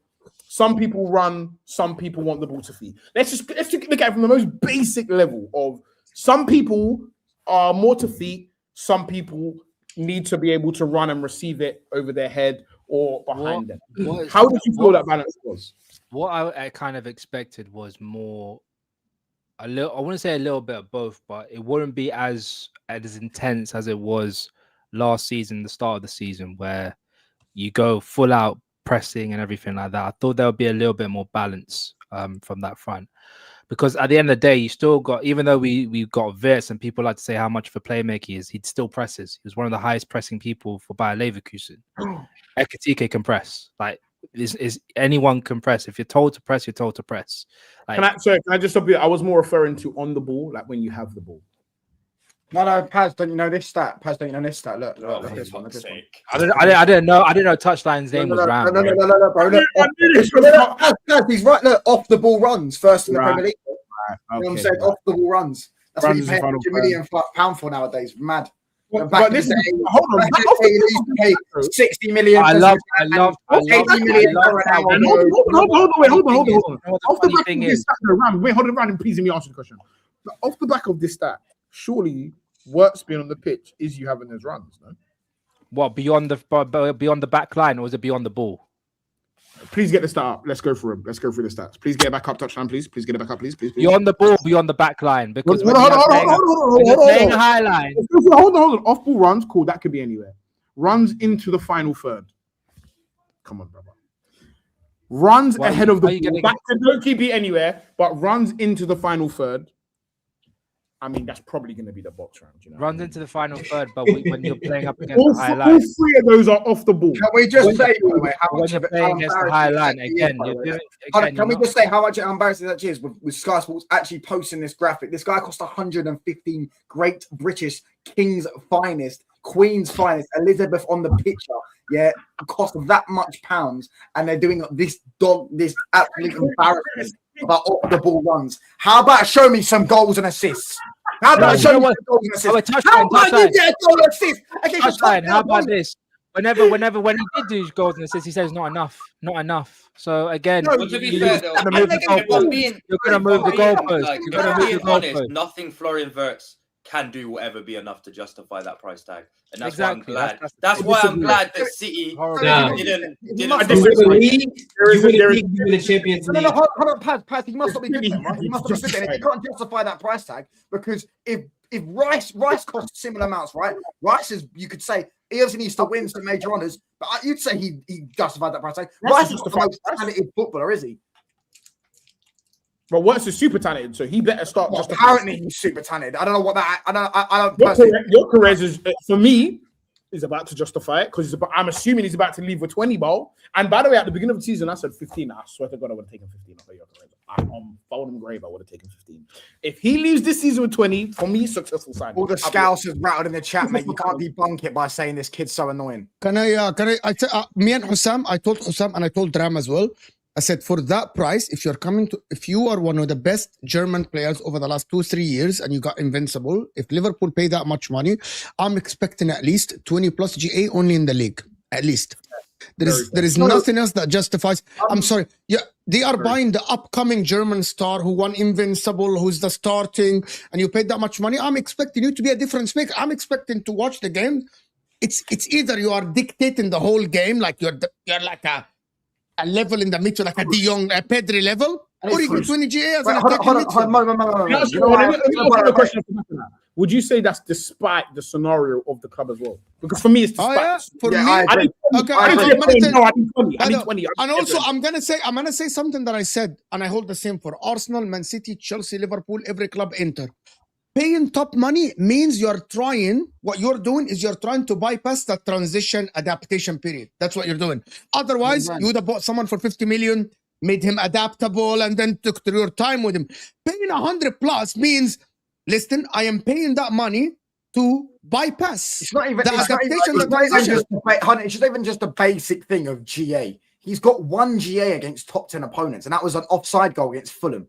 some people run, some people want the ball to feed? Let's look at it from the most basic level of some people are more to feed, some people need to be able to run and receive it over their head or behind them. How did you feel that balance was? What I kind of expected was more I wouldn't say a little bit of both, but it wouldn't be as intense as it was last season, the start of the season, where you go full out pressing and everything like that. I thought there would be a little bit more balance from that front. Because at the end of the day, you still got, even though we got Wirtz and people like to say how much of a playmaker he is, he still presses. He was one of the highest pressing people for Bayer Leverkusen. Ekatike can press. Is anyone can press. If you're told to press, you're told to press. Can I just stop you? I was more referring to on the ball, like when you have the ball. No, Paz, don't you know this stat? Look, look For this one. fuck's sake. I didn't know Touchline's name was Ram. No, bro. Look, Paz, he's right. Look, off the ball runs first in the Premier League. You know what I'm saying? Off the ball runs. That's what you pay £100 million for nowadays. Mad. But this hold on. 60 million. I love 80 million. Hold on. Off the back of this stat, Ram, please let me answer the question. But off the back of this stat, surely work's been on the pitch is you having those runs, no? What, beyond the back line, or was it beyond the ball? Please get the stat up. Let's go through them. Let's go through the stats. Please get it back up, touchdown, please. Please get it back up, please. Beyond the ball, beyond the back line. Because hold on. playing a high line. Hold on. Off ball runs, cool. That could be anywhere. Runs into the final third. Come on, brother. Runs ahead of the ball. That could be anywhere, but runs into the final third. I mean, that's probably going to be the box round. You know, runs into the final third, but when you're playing up against the high line, all three of those are off the ball. Can we just say, by the way, how when much you're playing against the high line again? Can we just say how much embarrassing that is with Sky Sports actually posting this graphic? This guy cost 115. Great British King's finest, Queen's finest, Elizabeth on the picture. Yeah, cost that much pounds, and they're doing this absolute embarrassment about off the ball runs. How about show me some goals and assists? How about show me some goals and assists? How about you get a goal and assist? How about this? Whenever when he did do goals and assists, he says not enough. So again, to be fair, though, you're going to move the goalpost. You're going to move the goalpost. Nothing Florian Wirtz can do will ever be enough to justify that price tag, and that's exactly. why I'm glad. That's why I'm glad that City didn't. You win the Champions League. No, hold on, Paz. He must not be good then, right? He must not be good then. He can't justify that price tag because if Rice costs similar amounts, right? Rice is, you could say, he obviously needs to win some major honours, but you'd say he justified that price tag. Rice is not the most talented footballer, is he? But Wirtz is super talented, so he better start. Well, apparently, he's super talented. I don't know what that. I don't. Your career is, for me, is about to justify it because I'm assuming he's about to leave with 20 ball. And by the way, at the beginning of the season, I said 15. I swear to God, I would have taken 15 off of your career. I'm folding grave. I would have taken 15. If he leaves this season with 20, for me, successful signing. All the scouts have rattled in the chat, mate. You can't debunk it by saying this kid's so annoying. Me and Hussam, I told Hussam and I told Ram as well. I said, for that price, if you are one of the best German players over the last 2-3 years and you got invincible, if Liverpool pay that much money, I'm expecting at least 20 plus GA only in the league. At least. There is nothing else that justifies. I'm sorry. Yeah, they are buying the upcoming German star who won Invincible, who's the starting, and you paid that much money. I'm expecting you to be a difference maker. I'm expecting to watch the game. It's either you are dictating the whole game, like you're like a level in the middle, like a De Jong, a Pedri level, or you get 20 GA as an attacking midfield. Would you say that's despite the scenario of the club as well? Because for me, it's despite. For me, I need 20. And also, I'm gonna say something that I said, and I hold the same for Arsenal, Man City, Chelsea, Liverpool, every club enter. Paying top money means what you're doing is you're trying to bypass the transition adaptation period. That's what you're doing. Otherwise, you would have bought someone for 50 million, made him adaptable, and then took your time with him. Paying 100 plus means, listen, I am paying that money to bypass. It's not even just a basic thing of GA. He's got one GA against top 10 opponents, and that was an offside goal against Fulham.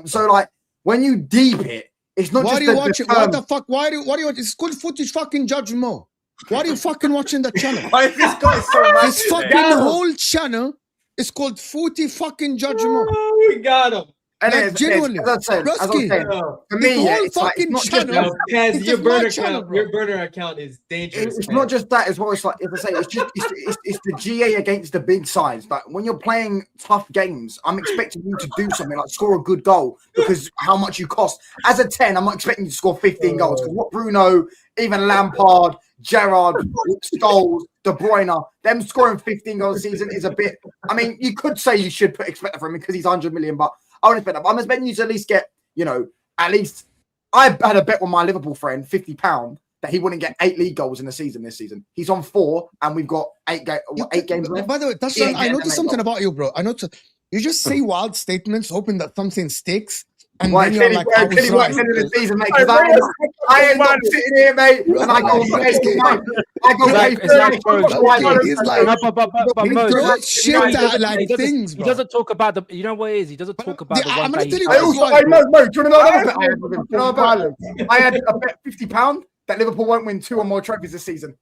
So, like, when you deep it, it's not why just do you watch it? What the fuck? Why do you watch It's good footage fucking Judge Mo. Why are you fucking watching the channel? Why is this guy so mad? This fucking whole channel is called Footy fucking Judge Mo. Oh, we got him. Like, genuinely, as I was saying, for me, it's fucking like, channel. Your burner account is dangerous. It's not just that as well. It's like, as I say, it's the GA against the big sides. Like when you're playing tough games, I'm expecting you to do something like score a good goal because how much you cost. As a 10, I'm not expecting you to score 15 goals because what Bruno, even Lampard, Gerrard, Scholes, De Bruyne, them scoring 15 goals a season is a bit. I mean, you could say you should expect that from him because he's 100 million, but I wouldn't expect that. I'm expecting you to at least get, at least. I had a bet with my Liverpool friend, £50, that he wouldn't get 8 league goals in the season this season. He's on 4, and we've got 8 games left. By the way, I noticed something about you, bro. I noticed you just say wild statements, hoping that something sticks. And then you're like, I end up sitting here, mate, and I go play. I go play. He doesn't talk about the. You know what it is? He doesn't talk about the ones that he. I also, I know. Do you know another bet I had a bet £50 that Liverpool won't win 2 or more trophies this season.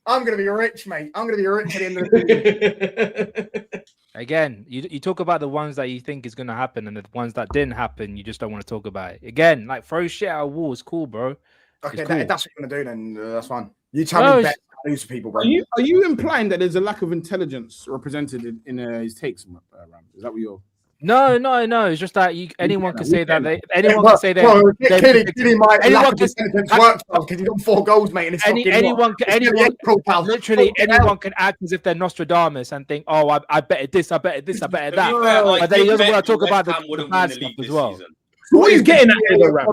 I'm gonna be rich, mate. I'm gonna be rich at the end of the season. Again, you talk about the ones that you think is gonna happen, and the ones that didn't happen, you just don't want to talk about it. Again, like throw shit at a wall is cool, bro. Okay, cool. if that's what you're gonna do, then that's fine. You tell me bet lose for people, bro. Are you implying that there's a lack of intelligence represented in his takes, Ram? Is that what you're? No. It's just that anyone can say that. Anyone can say that. Clearly, my lack of intelligence works because he's got 4 goals, mate. And anyone can act as if they're Nostradamus and think, "Oh, I betted this, I betted this, I betted that," but then he doesn't want to talk about the bad stuff as well. So what are you getting at here, Ram?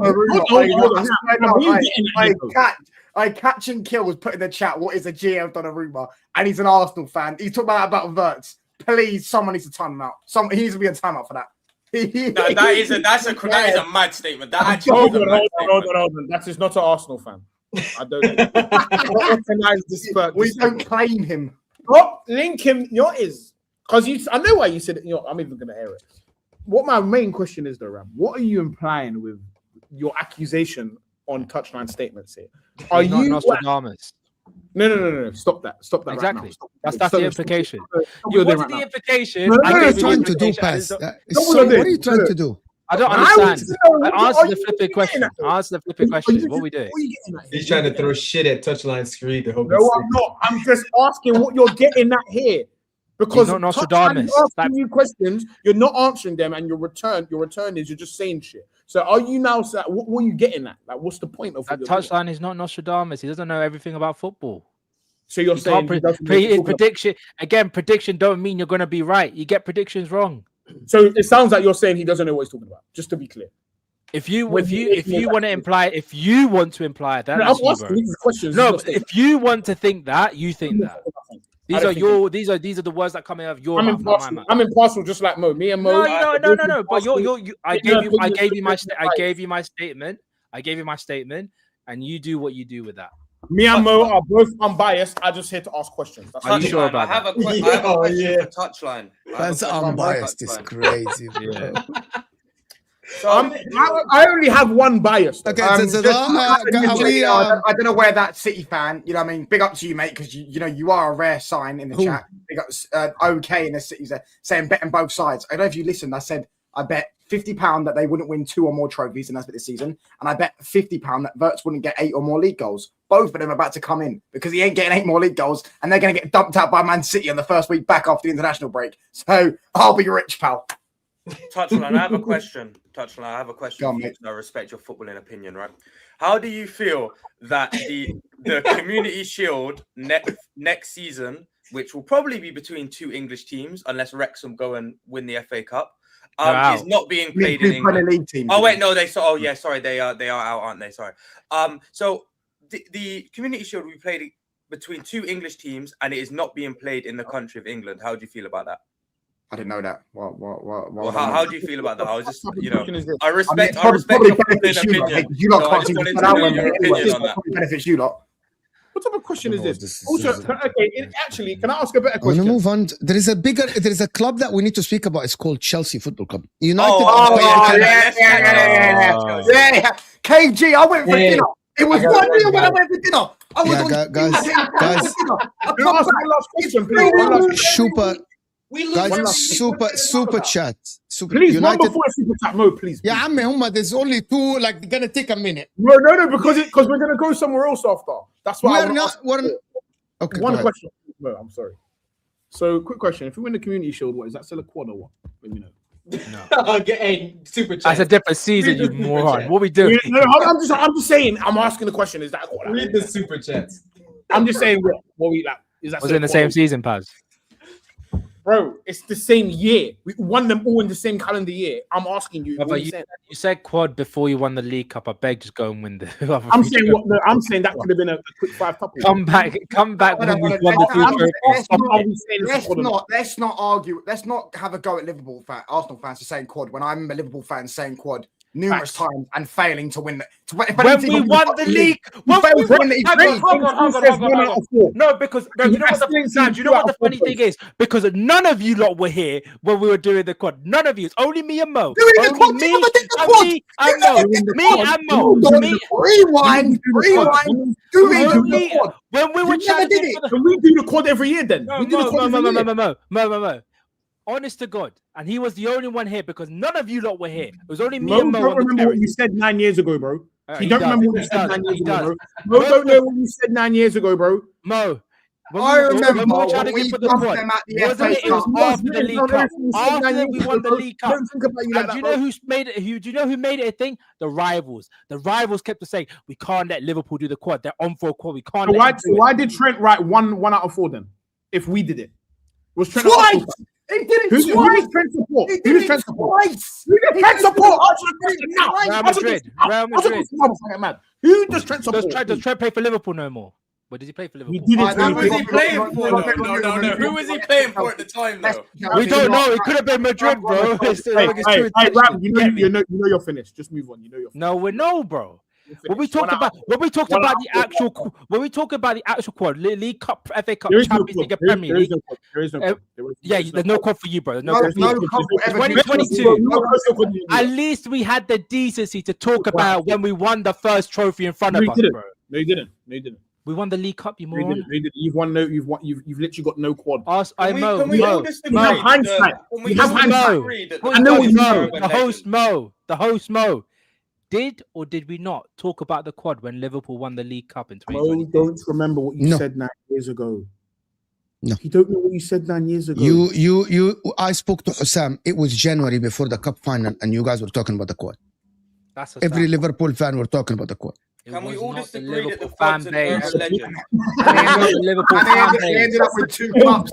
I catch and kill was put in the chat. What is a GM Donnarumma? And he's an Arsenal fan. He's talking about Verts. Please, someone needs to time him out. He needs to be a timeout for that. That is a mad statement. That actually hold on. That is not an Arsenal fan. I don't recognize this. We don't claim him. What link him? Is because I know why you said it. I'm even gonna hear it. What my main question is, though, Ram, what are you implying with your accusation on touchline statements here? Are you Nostradamus? No. Stop that. Exactly. Right now. That's the implication. What is the implication? What are you trying to do, Paz? What are you trying to do? I don't understand. Answer the flipping question. Answer the flipping question. What we do? He's trying to throw shit at touchline screen to hope. No, I'm not. I'm just asking what you're getting at here. Because not Nostradamus. Asking you questions, you're not answering them, and your return is you're just saying shit. So are you now? What are you getting at? Like, what's the point of that touchline? Is not Nostradamus. He doesn't know everything about football. So you're saying prediction again? Prediction don't mean you're going to be right. You get predictions wrong. So it sounds like you're saying he doesn't know what he's talking about. Just to be clear. If you want to imply that, I'm asking these questions. No, if you want to think that, you think that. These are the words that come out of your mouth. I'm impartial, just like Mo. Me and Mo. No. But I gave you my statement, and you do what you do with that. Me and Mo are both unbiased. I'm just here to ask questions. Are you sure about that? I have a question for touchline. That's unbiased. It's crazy. Yeah. So I only have one bias. Okay, I don't know where that City fan, you know what I mean? Big up to you, mate, because you are a rare sign in the chat. Big up OK in the City saying betting both sides. I don't know if you listened. I said I bet £50 that they wouldn't win 2 or more trophies in this season, and I bet £50 that Verts wouldn't get 8 or more league goals. Both of them are about to come in because he ain't getting 8 more league goals, and they're going to get dumped out by Man City on the first week back after the international break. So I'll be rich, pal. Touchline, I have a question. I have a question for you. I respect your footballing opinion, right? How do you feel that the Community Shield next season, which will probably be between 2 English teams, unless Wrexham go and win the FA Cup, is not being played in England? Oh wait, no, they are out, aren't they? Sorry. So the Community Shield will be played between 2 English teams, and it is not being played in the country of England. How do you feel about that? I didn't know that. Well, how do you feel about that? I was just, I respect your opinion. You lot can't see your opinion on that. Benefits you lot. What type of question is this? Also, actually, can I ask a better question? I want to move on. There is a club that we need to speak about. It's called Chelsea Football Club. United. Yeah. KG, I went for dinner. It was 1-0 when I went for dinner. Guys. Can I ask one last question, please? Super chat. Please, one before super chat, Mo, please. Yeah, there's only 2. Like, they're gonna take a minute. No, because we're gonna go somewhere else after. That's why Okay. One question. No, I'm sorry. So, quick question: if we win the Community Shield, what is that still a quad or what? Let me know. No. Super chat. That's a different season, you moron. What we doing? No, I'm just saying. I'm asking the question: is that a quad? Read the super chats. I'm just saying what we like. Is that was it in the same season, Paz? Bro, it's the same year. We won them all in the same calendar year. I'm asking you. But you said quad before you won the League Cup. I beg, just go and win the. I'm saying that could have been a quick 5 couple. Come back when we won the 2 trophies. Let's not argue. Let's not have a go at Arsenal fans for saying quad. When I remember Liverpool fans saying quad numerous times and failing to win. When we won the league, no, because you know what the funny thing is? Because none of you lot were here when we were doing the quad. None of you. It's only me and Mo. Me and Mo. Rewind. When we were chatting, can we do the quad every year then? Mo. Honest to God, and he was the only one here because none of you lot were here. It was only me and Mo. Don't remember what you said 9 years ago, bro. He don't remember what you said 9 years ago, bro. Mo don't know what you said 9 years ago, bro. Mo, I remember when we put them at the FA Cup. It was after the League Cup. After we won the League Cup. And do you know who's made it? Do you know who made it a thing? The rivals. The rivals kept saying we can't let Liverpool do the quad. They're on for a quad. We can't. Why did Trent write one out of 4 then? If we did it, was Trent twice? He did it twice. Who did Trent support? He did it twice. Who did Trent support? Real Madrid. Who does Trent support? Does Trent play for Liverpool no more? But did he play for Liverpool? Who was he playing for? No. Who was he playing for at the time, though? We don't know. It could have been Madrid, bro. Hey, Ram, you know you're finished. Just move on. You know you're finished. No, we know, bro. When we talk about the actual quad, League Cup, FA Cup, Champions League, Premier League. There's no quad for you, bro. There's no quad for 2022. At least we had the decency to talk about when we won the first trophy in front of us, bro. No, you didn't. We won the League Cup, you moron. No, you didn't. You've literally got no quad. Can we all just agree? You have hindsight. The host Mo. Did or did we not talk about the quad when Liverpool won the League Cup in 2020? Don't remember what you said 9 years ago. No, you don't know what you said 9 years ago. I spoke to Hussam. It was January before the cup final, and you guys were talking about the quad. Every Liverpool fan were talking about the quad. Can we all just agree that the fans are legend? They ended up with 2 cups.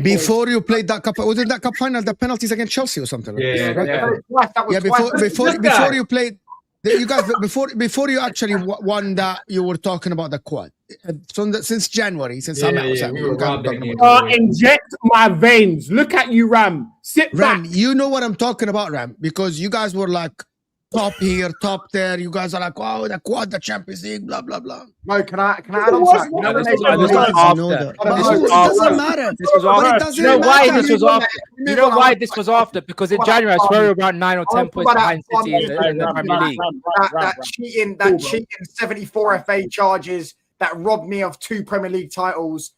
Before you played that cup, wasn't that cup final the penalties against Chelsea or something? Before you played. You guys, before you actually won that, you were talking about the quad. Since January, since inject my veins. Look at you, Ram. Sit Ram, back. you know what I'm talking about, Ram, because you guys were like top here, top there. You guys are like, oh, the quad, the Champions League, blah blah blah. No, can I add on to that? It doesn't matter. You know why this was after? You know why this was after? Because in January, I swear we were about 9 or 10 points behind City in the Premier League. That cheating 74 FA charges that robbed me of 2 Premier League titles.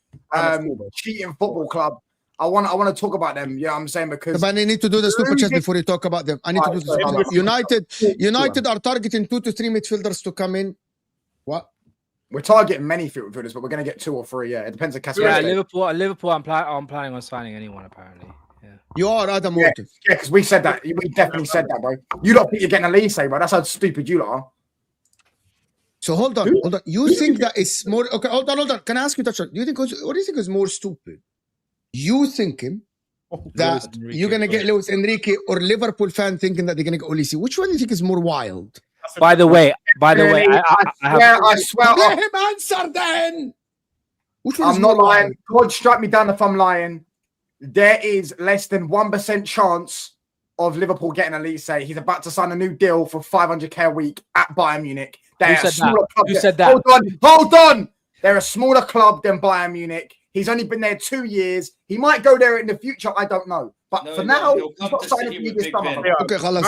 Cheating football club. I want to talk about them. You know what I'm saying? Because but I need to do the super chat before you talk about them. I need to do this. United are targeting 2 to 3 midfielders to come in. What? We're targeting many midfielders, but we're going to get 2 or 3. Yeah, it depends on Liverpool. I'm planning on signing anyone apparently. Yeah. You are Adam Morton. Yeah, because we said that. We definitely said that, bro. You don't think you're getting a Elise, bro? That's how stupid you lot are. So hold on. You think that it's more? Okay, hold on. Can I ask you, Toucher? What do you think is more stupid? You thinking that you're gonna get Luis Enrique, or Liverpool fan thinking that they're gonna get Olise? Which one do you think is more wild? By the way, I swear. Let him answer then. I'm not lying. God strike me down if I'm lying. There is less than 1% chance of Liverpool getting Olise. He's about to sign a new deal for 500k a week at Bayern Munich. Who said that? Hold on. They're a smaller club than Bayern Munich. He's only been there 2 years. He might go there in the future. I don't know. But for now, he's not signing for this summer. Okay, خلاص.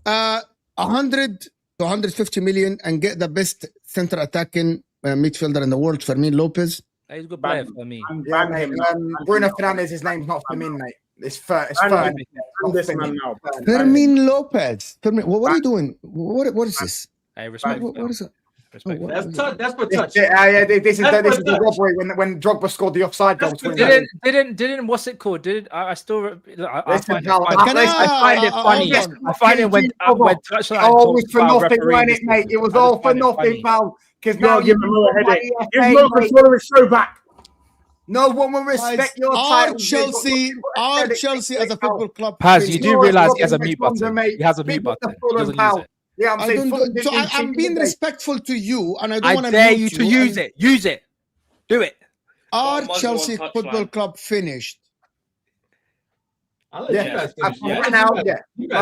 Okay. 100 to 150 million and get the best center attacking midfielder in the world, Fermin Lopez. He's a good player for me. Bruno Fernandes, his name's not Fermin, mate. It's Fermin. Fermin Lopez. What are you doing? What is this? Hey, respect. What is it? That's for touch. This is the robbery when Drogba scored the offside goal. Didn't what's it called? I find it funny. I find it when touchline. Oh, it was for nothing, wasn't it, mate? It was all for nothing, pal. Because now give him a headache. Give no control of his show back. No one will respect your title. Our Chelsea as a football club. Paz, you do realize he has a mute button. He has a mute button. He doesn't use it. Yeah, I'm being respectful to you, and I don't want to. I dare you to use it. Use it. Do it. Our Chelsea Football Club finished I'll let you guys finish. Right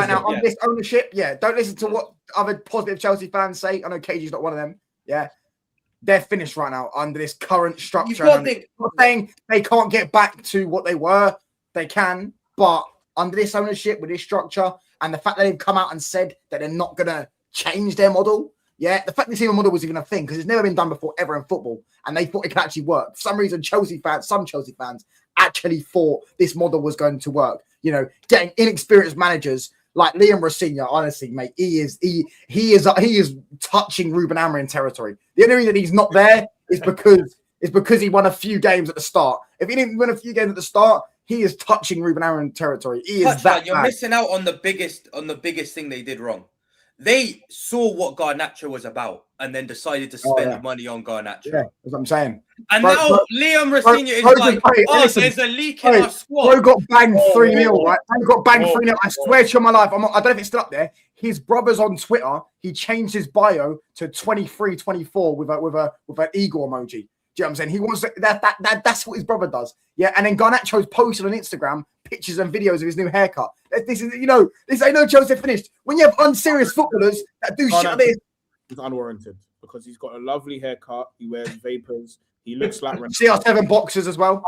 now, on this ownership, don't listen to what other positive Chelsea fans say. I know KG's not one of them. Yeah, they're finished right now under this current structure. I'm not saying they can't get back to what they were. They can, but under this ownership, with this structure, and the fact that they've come out and said that they're not going to change their model. Yeah, the fact this even model was even a thing because it's never been done before ever in football, and they thought it could actually work. For some reason, some Chelsea fans actually thought this model was going to work. You know, getting inexperienced managers like Liam Rosenior, honestly, mate, he is touching Ruben Amorim territory. The only reason he's not there is because he won a few games at the start. If he didn't win a few games at the start, he is touching Ruben Amorim territory. He is that. You're missing out on the biggest thing they did wrong. They saw what Garnacho was about and then decided to spend money on Garnacho. Yeah, that's what I'm saying. And now Liam Rosenior is like, there's a leak in our squad. Bro got banged 3-0, right? Bro got banged 3-0. I swear to you on my life, I don't know if it's still up there. His brother's on Twitter. He changed his bio to 23, 24 with an eagle emoji. Do you know what I'm saying? He wants that's what his brother does. Yeah, and then Garnacho's posted on Instagram pictures and videos of his new haircut. This ain't no Chelsea finished. When you have unserious footballers that do shit like this, it's unwarranted because he's got a lovely haircut. He wears vapors. He looks like CR7 boxers as well.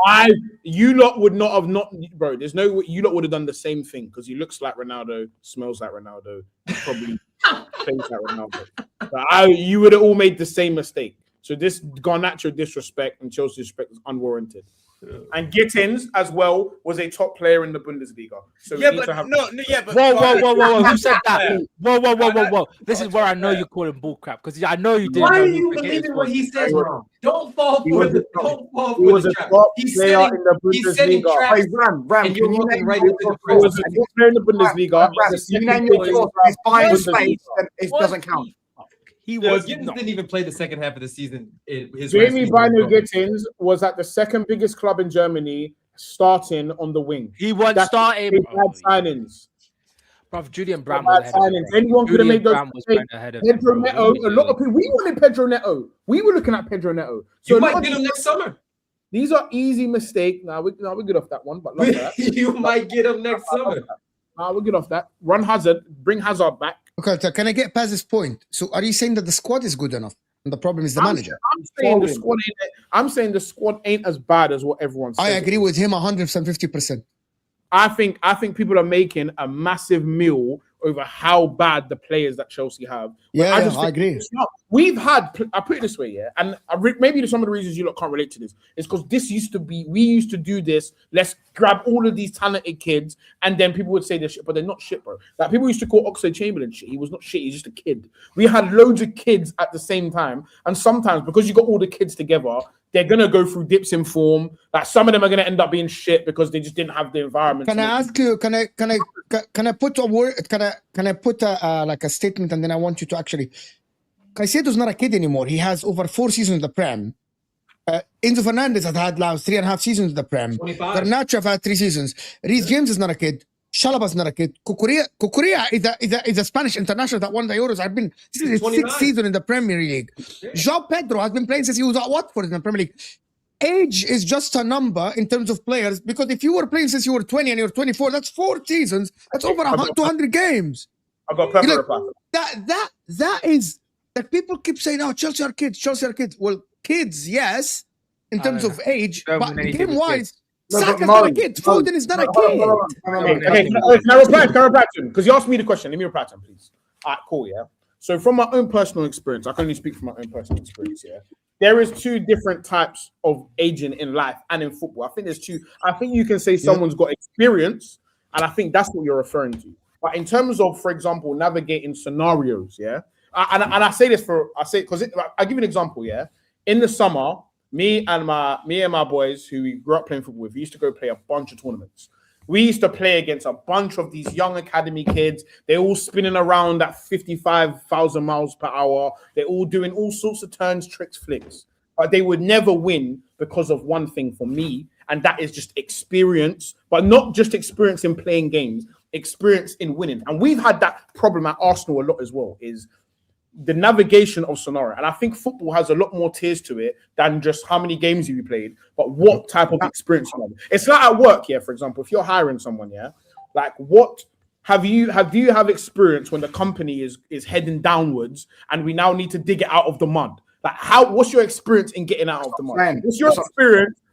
You lot would not have bro. There's no way you lot would have done the same thing because he looks like Ronaldo, smells like Ronaldo, probably plays like Ronaldo. But you would have all made the same mistake. So this Garnacho disrespect and Chelsea disrespect is unwarranted. And Gittins as well was a top player in the Bundesliga. So whoa. Who said that? Whoa. This is where I know you're calling bull crap because I know you did. Why are you believing what he says, bro? Don't fall for the trap. He's setting traps. Ram, and you're looking right into the press. He was a top player in the Bundesliga. You name your source, his buying space, it doesn't count. Gittins didn't even play the second half of the season. Jamie Bino Gittins was at the second biggest club in Germany, starting on the wing. He was starting. Bad signings. Bro, Julian Brown was ahead. Anyone could have made those. Pedro Neto. A lot of people. We wanted Pedro Neto. We were looking at Pedro Neto. So you might get him next summer. These are easy mistakes. We're good off that one. But you might get him next summer. We're good off that. Run Hazard. Bring Hazard back. Okay, so can I get past this point? So are you saying that the squad is good enough? And the problem is the manager? I'm saying the squad ain't as bad as what everyone says. I agree with him 150%. I think people are making a massive meal over how bad the players that Chelsea have. I agree. I put it this way, and maybe some of the reasons you lot can't relate to this is because we used to do this. Let's grab all of these talented kids, and then people would say they're shit, but they're not shit, bro. Like people used to call Oxlade-Chamberlain shit. He was not shit. He's just a kid. We had loads of kids at the same time, and sometimes because you got all the kids together, they're gonna go through dips in form. Like some of them are gonna end up being shit because they just didn't have the environment. Can I ask you? Can I put a word? Can I put a statement, and then I want you to actually. Caicedo's not a kid anymore. He has over 4 seasons in the Prem. Enzo Fernandez has had now 3.5 seasons in the Prem. Garnacho have had 3 seasons. Reece James is not a kid. Chalobah's not a kid. Cucurella is a Spanish international that won the Euros. This is his 6th season in the Premier League. João Pedro has been playing since he was at Watford in the Premier League. Age is just a number in terms of players because if you were playing since you were 20 and you're 24, that's 4 seasons. That's over 200 games. I've got pepper reply. That is that people keep saying, "Oh, Chelsea are kids." Well, kids, yes, in terms of age, but game-wise, Saka's not a kid. Foden is not a kid. Okay, can I reply to him? Because you asked me the question. Let me reply to him, please. All right, cool, yeah. So from my own personal experience, I can only speak from my own personal experience, yeah. There is 2 different types of aging in life and in football. I think there's 2. I think you can say someone's got experience, and I think that's what you're referring to. But in terms of, for example, navigating scenarios, yeah. I say this because I'll give you an example, yeah. In the summer, me and my boys who we grew up playing football with, we used to go play a bunch of tournaments. We used to play against a bunch of these young academy kids. They're all spinning around at 55,000 miles per hour. They're all doing all sorts of turns, tricks, flicks. But they would never win because of one thing for me, and that is just experience, but not just experience in playing games, experience in winning. And we've had that problem at Arsenal a lot as well, is the navigation of scenario. And I think football has a lot more tiers to it than just how many games you played, but what type of experience you have. It's like at work, yeah, for example, if you're hiring someone, yeah, Like, what have you have experience when the company is heading downwards and we now need to dig it out of the mud? Like, what's your experience in getting out of the mud?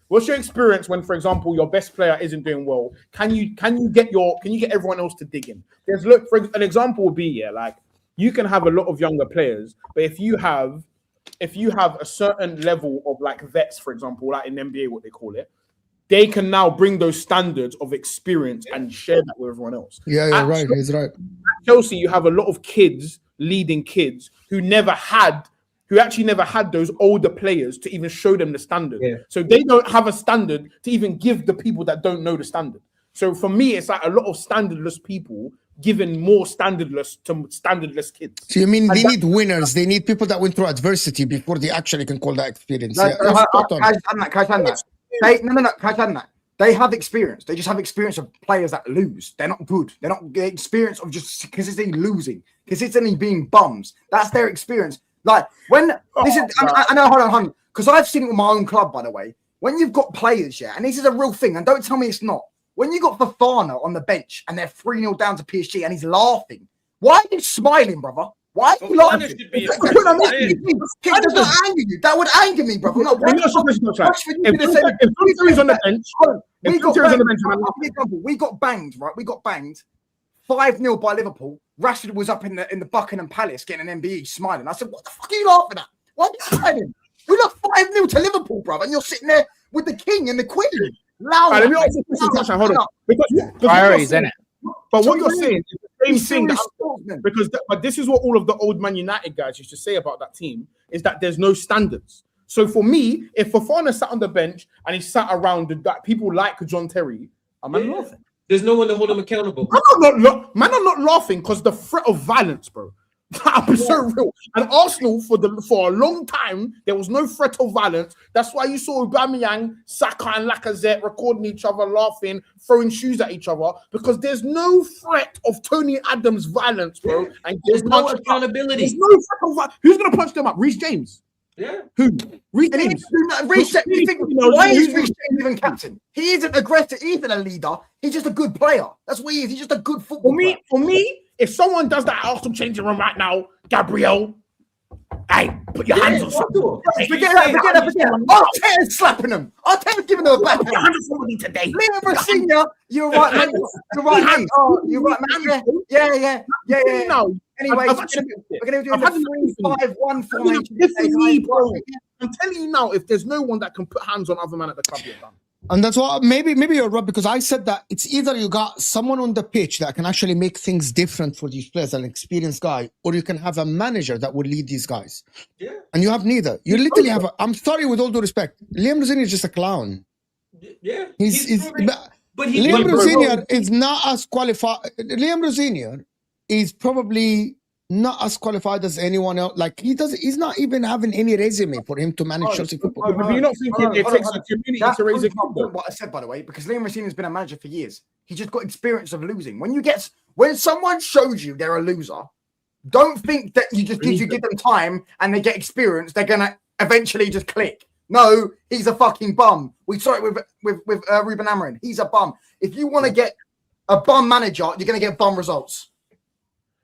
What's your experience when, for example, your best player isn't doing well? Can you get everyone else to dig in? For an example would be, like, you can have a lot of younger players, but if you have a certain level of like vets, for example, like in NBA, what they call it, they can now bring those standards of experience and share that with everyone else. Yeah, right. He's right. At Chelsea, you have a lot of kids, leading kids, who actually never had those older players to even show them the standard. Yeah. So they don't have a standard to even give the people that don't know the standard. So for me, it's like a lot of standardless people giving more standardless to standardless kids. So you mean they need winners? They need people that went through adversity before they actually can call that experience. They have experience. They just have experience of players that lose. They're not good. They're not the experience of just consistently losing, consistently being bums. That's their experience. Like when I know, hold on, because I've seen it with my own club, by the way. When you've got players, and this is a real thing, and don't tell me it's not. When you got Fofana on the bench and they're 3-0 down to PSG and he's laughing, why are you smiling, brother? Why are you laughing? That doesn't anger you. That would anger me, brother. No, we got banged, right? We got banged 5-0 by Liverpool. Rashford was up in the Buckingham Palace getting an MBE, smiling. I said, "What the fuck are you laughing at? Why are you smiling? We lost 5-0 to Liverpool, brother, and you're sitting there with the king and the queen." Let me ask you a question. Hold on. Priorities, isn't it? But what you're saying is the same thing. But this is what all of the old Man United guys used to say about that team, is that there's no standards. So for me, if Fofana sat on the bench and he sat around people like John Terry, I'm not laughing. There's no one to hold him accountable. Man, I'm not laughing because the threat of violence, bro. I'm so real. And Arsenal, for a long time, there was no threat of violence. That's why you saw Aubameyang, Saka, and Lacazette recording each other, laughing, throwing shoes at each other, because there's no threat of Tony Adams violence, bro. And there's no accountability. There's no threat of violence. Who's gonna punch them up? Reece James. Yeah. Who? Reece James. Why is Reece James even captain? He isn't aggressive. He isn't a leader. He's just a good player. That's what he is. He's just a good football player. For me, if someone does that at Arsenal changing room right now, Gabriel, hey, put your hands on something. Forget that. Arteta's slapping them. Arteta's giving them a back. Put your hands on somebody today. Liam Rosenior, you're right, mate. You're right, mate. Oh, you're right, mate. Yeah. Anyway, we're going to do a 3-5-1 formation. I'm telling you now, if there's no one that can put hands on other men at the club, you're done. And that's why maybe you're right, because I said that it's either you got someone on the pitch that can actually make things different for these players, an experienced guy, or you can have a manager that will lead these guys. Yeah. And you have neither. You literally have I'm sorry, with all due respect, Liam Rosenior is just a clown. Yeah. Liam Rosenior is not as qualified. Liam Rosenior is probably not as qualified as anyone else. Like he's not even having any resume for him to manage Chelsea football. But you're not thinking it takes a community to raise a club. What I said, by the way, because Liam Rosenior has been a manager for years. He just got experience of losing. When someone shows you they're a loser, don't think that you give them time and they get experience, they're gonna eventually just click. No, he's a fucking bum. We saw it with Ruben Amorim. He's a bum. If you want to get a bum manager, you're gonna get bum results.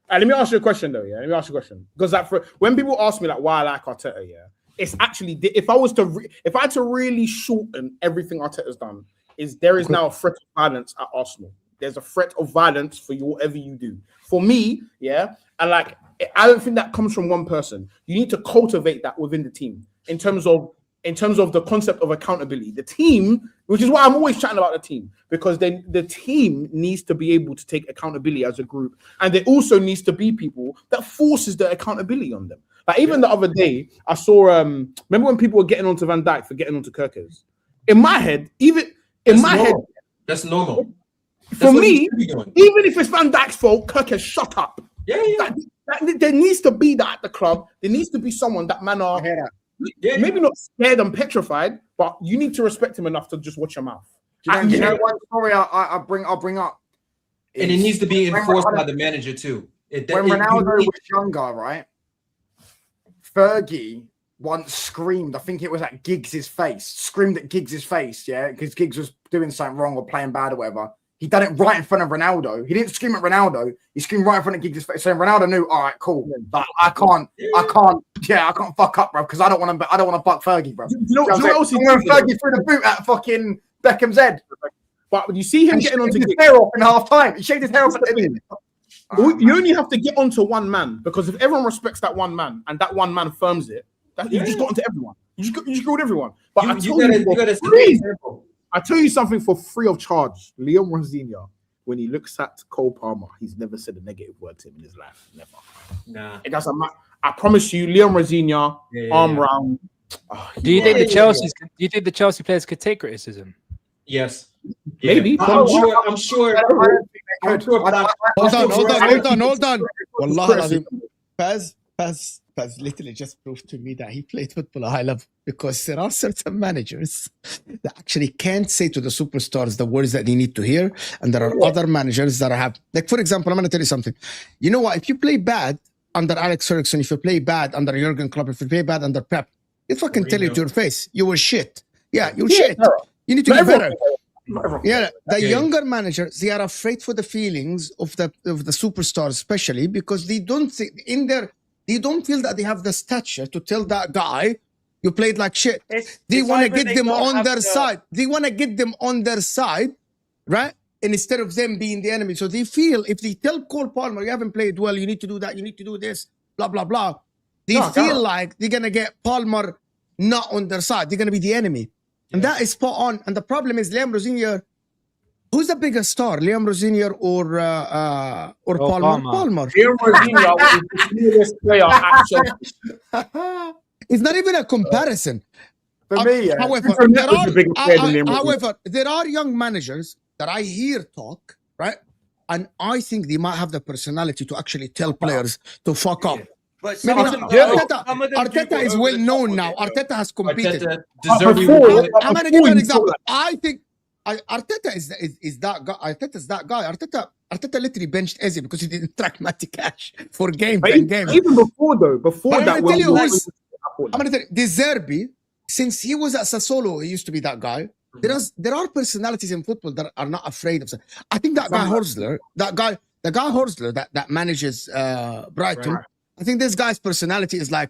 Let me ask you a question, though. Yeah, let me ask you a question, because when people ask me like why I like Arteta, it's actually if I had to really shorten everything Arteta's done, is there is now a threat of violence at Arsenal. There's a threat of violence for whatever you do. For me, and like I don't think that comes from one person. You need to cultivate that within the team in terms of the concept of accountability. The team, which is why I'm always chatting about the team, because then the team needs to be able to take accountability as a group, and there also needs to be people that forces the accountability on them. Like even the other day, I saw. Remember when people were getting onto Van Dijk for getting onto Kirkers? In my head, that's normal. For me, even if it's Van Dijk's fault, Kirkers, shut up. Yeah. There needs to be that at the club. There needs to be someone that man are. Maybe not scared and petrified, but you need to respect him enough to just watch your mouth. You know one story I'll bring up, and it needs to be enforced by the manager too. When Ronaldo was younger, right? Fergie once screamed. I think it was at Giggs' face. Screamed at Giggs' face, because Giggs was doing something wrong or playing bad or whatever. He done it right in front of Ronaldo. He didn't scream at Ronaldo. He screamed right in front of Giggs' face. So Ronaldo knew, all right, cool. Like, I can't fuck up, bro, because I don't want to buck Fergie, bro. You know what else he did? did? Fergie threw the boot at fucking Beckham's head. But you see him getting onto his hair off in half time. He shaved his hair off at the end. You only have to get onto one man, because if everyone respects that one man and that one man firms it, you just got onto everyone. You just got everyone. But I tell you something for free of charge. Liam Rosenior, when he looks at Cole Palmer, he's never said a negative word to him in his life. Never. Nah. It doesn't matter. I promise you, Liam Rosenior, arm round. Oh, do you think the Chelsea players could take criticism? Yes. Maybe. I'm sure. Hold on. Wallah, Paz literally just proved to me that he played football at a high level, because there are certain managers that actually can't say to the superstars the words that they need to hear, and there are other managers that have, like, for example, I'm going to tell you something. You know what? If you play bad under Alex Ferguson, if you play bad under Jurgen Klopp, if you play bad under Pep, they fucking tell you to your face, you were shit. Yeah, you're shit. You need to get better. Yeah, the younger managers, they are afraid for the feelings of the superstars, especially because they don't feel that they have the stature to tell that guy you played like shit. They want to get them on their side. They want to get them on their side, right? And instead of them being the enemy. So they feel if they tell Cole Palmer, you haven't played well, you need to do that, you need to do this, blah, blah, blah. They feel like they're going to get Palmer not on their side. They're going to be the enemy. And that is spot on. And the problem is Liam Rosenior. Who's the biggest star, Liam Rosenior or Palmer? Palmer. Liam Rosenior is the smallest player at Chelsea. It's not even a comparison. For me, However, there are young managers that I hear talk, right? And I think they might have the personality to actually tell players to fuck up. But Arteta is well known now. Arteta has competed. I'm going to give you an example. I think Arteta is that guy. Arteta's that guy. Arteta literally benched Eze because he didn't track Matty Cash for games and games. Even before that, I'm going to tell you, De Zerbi, since he was at Sassuolo, he used to be that guy. There are personalities in football that are not afraid of. I think that guy Horsler, that manages Brighton. Right. I think this guy's personality is like,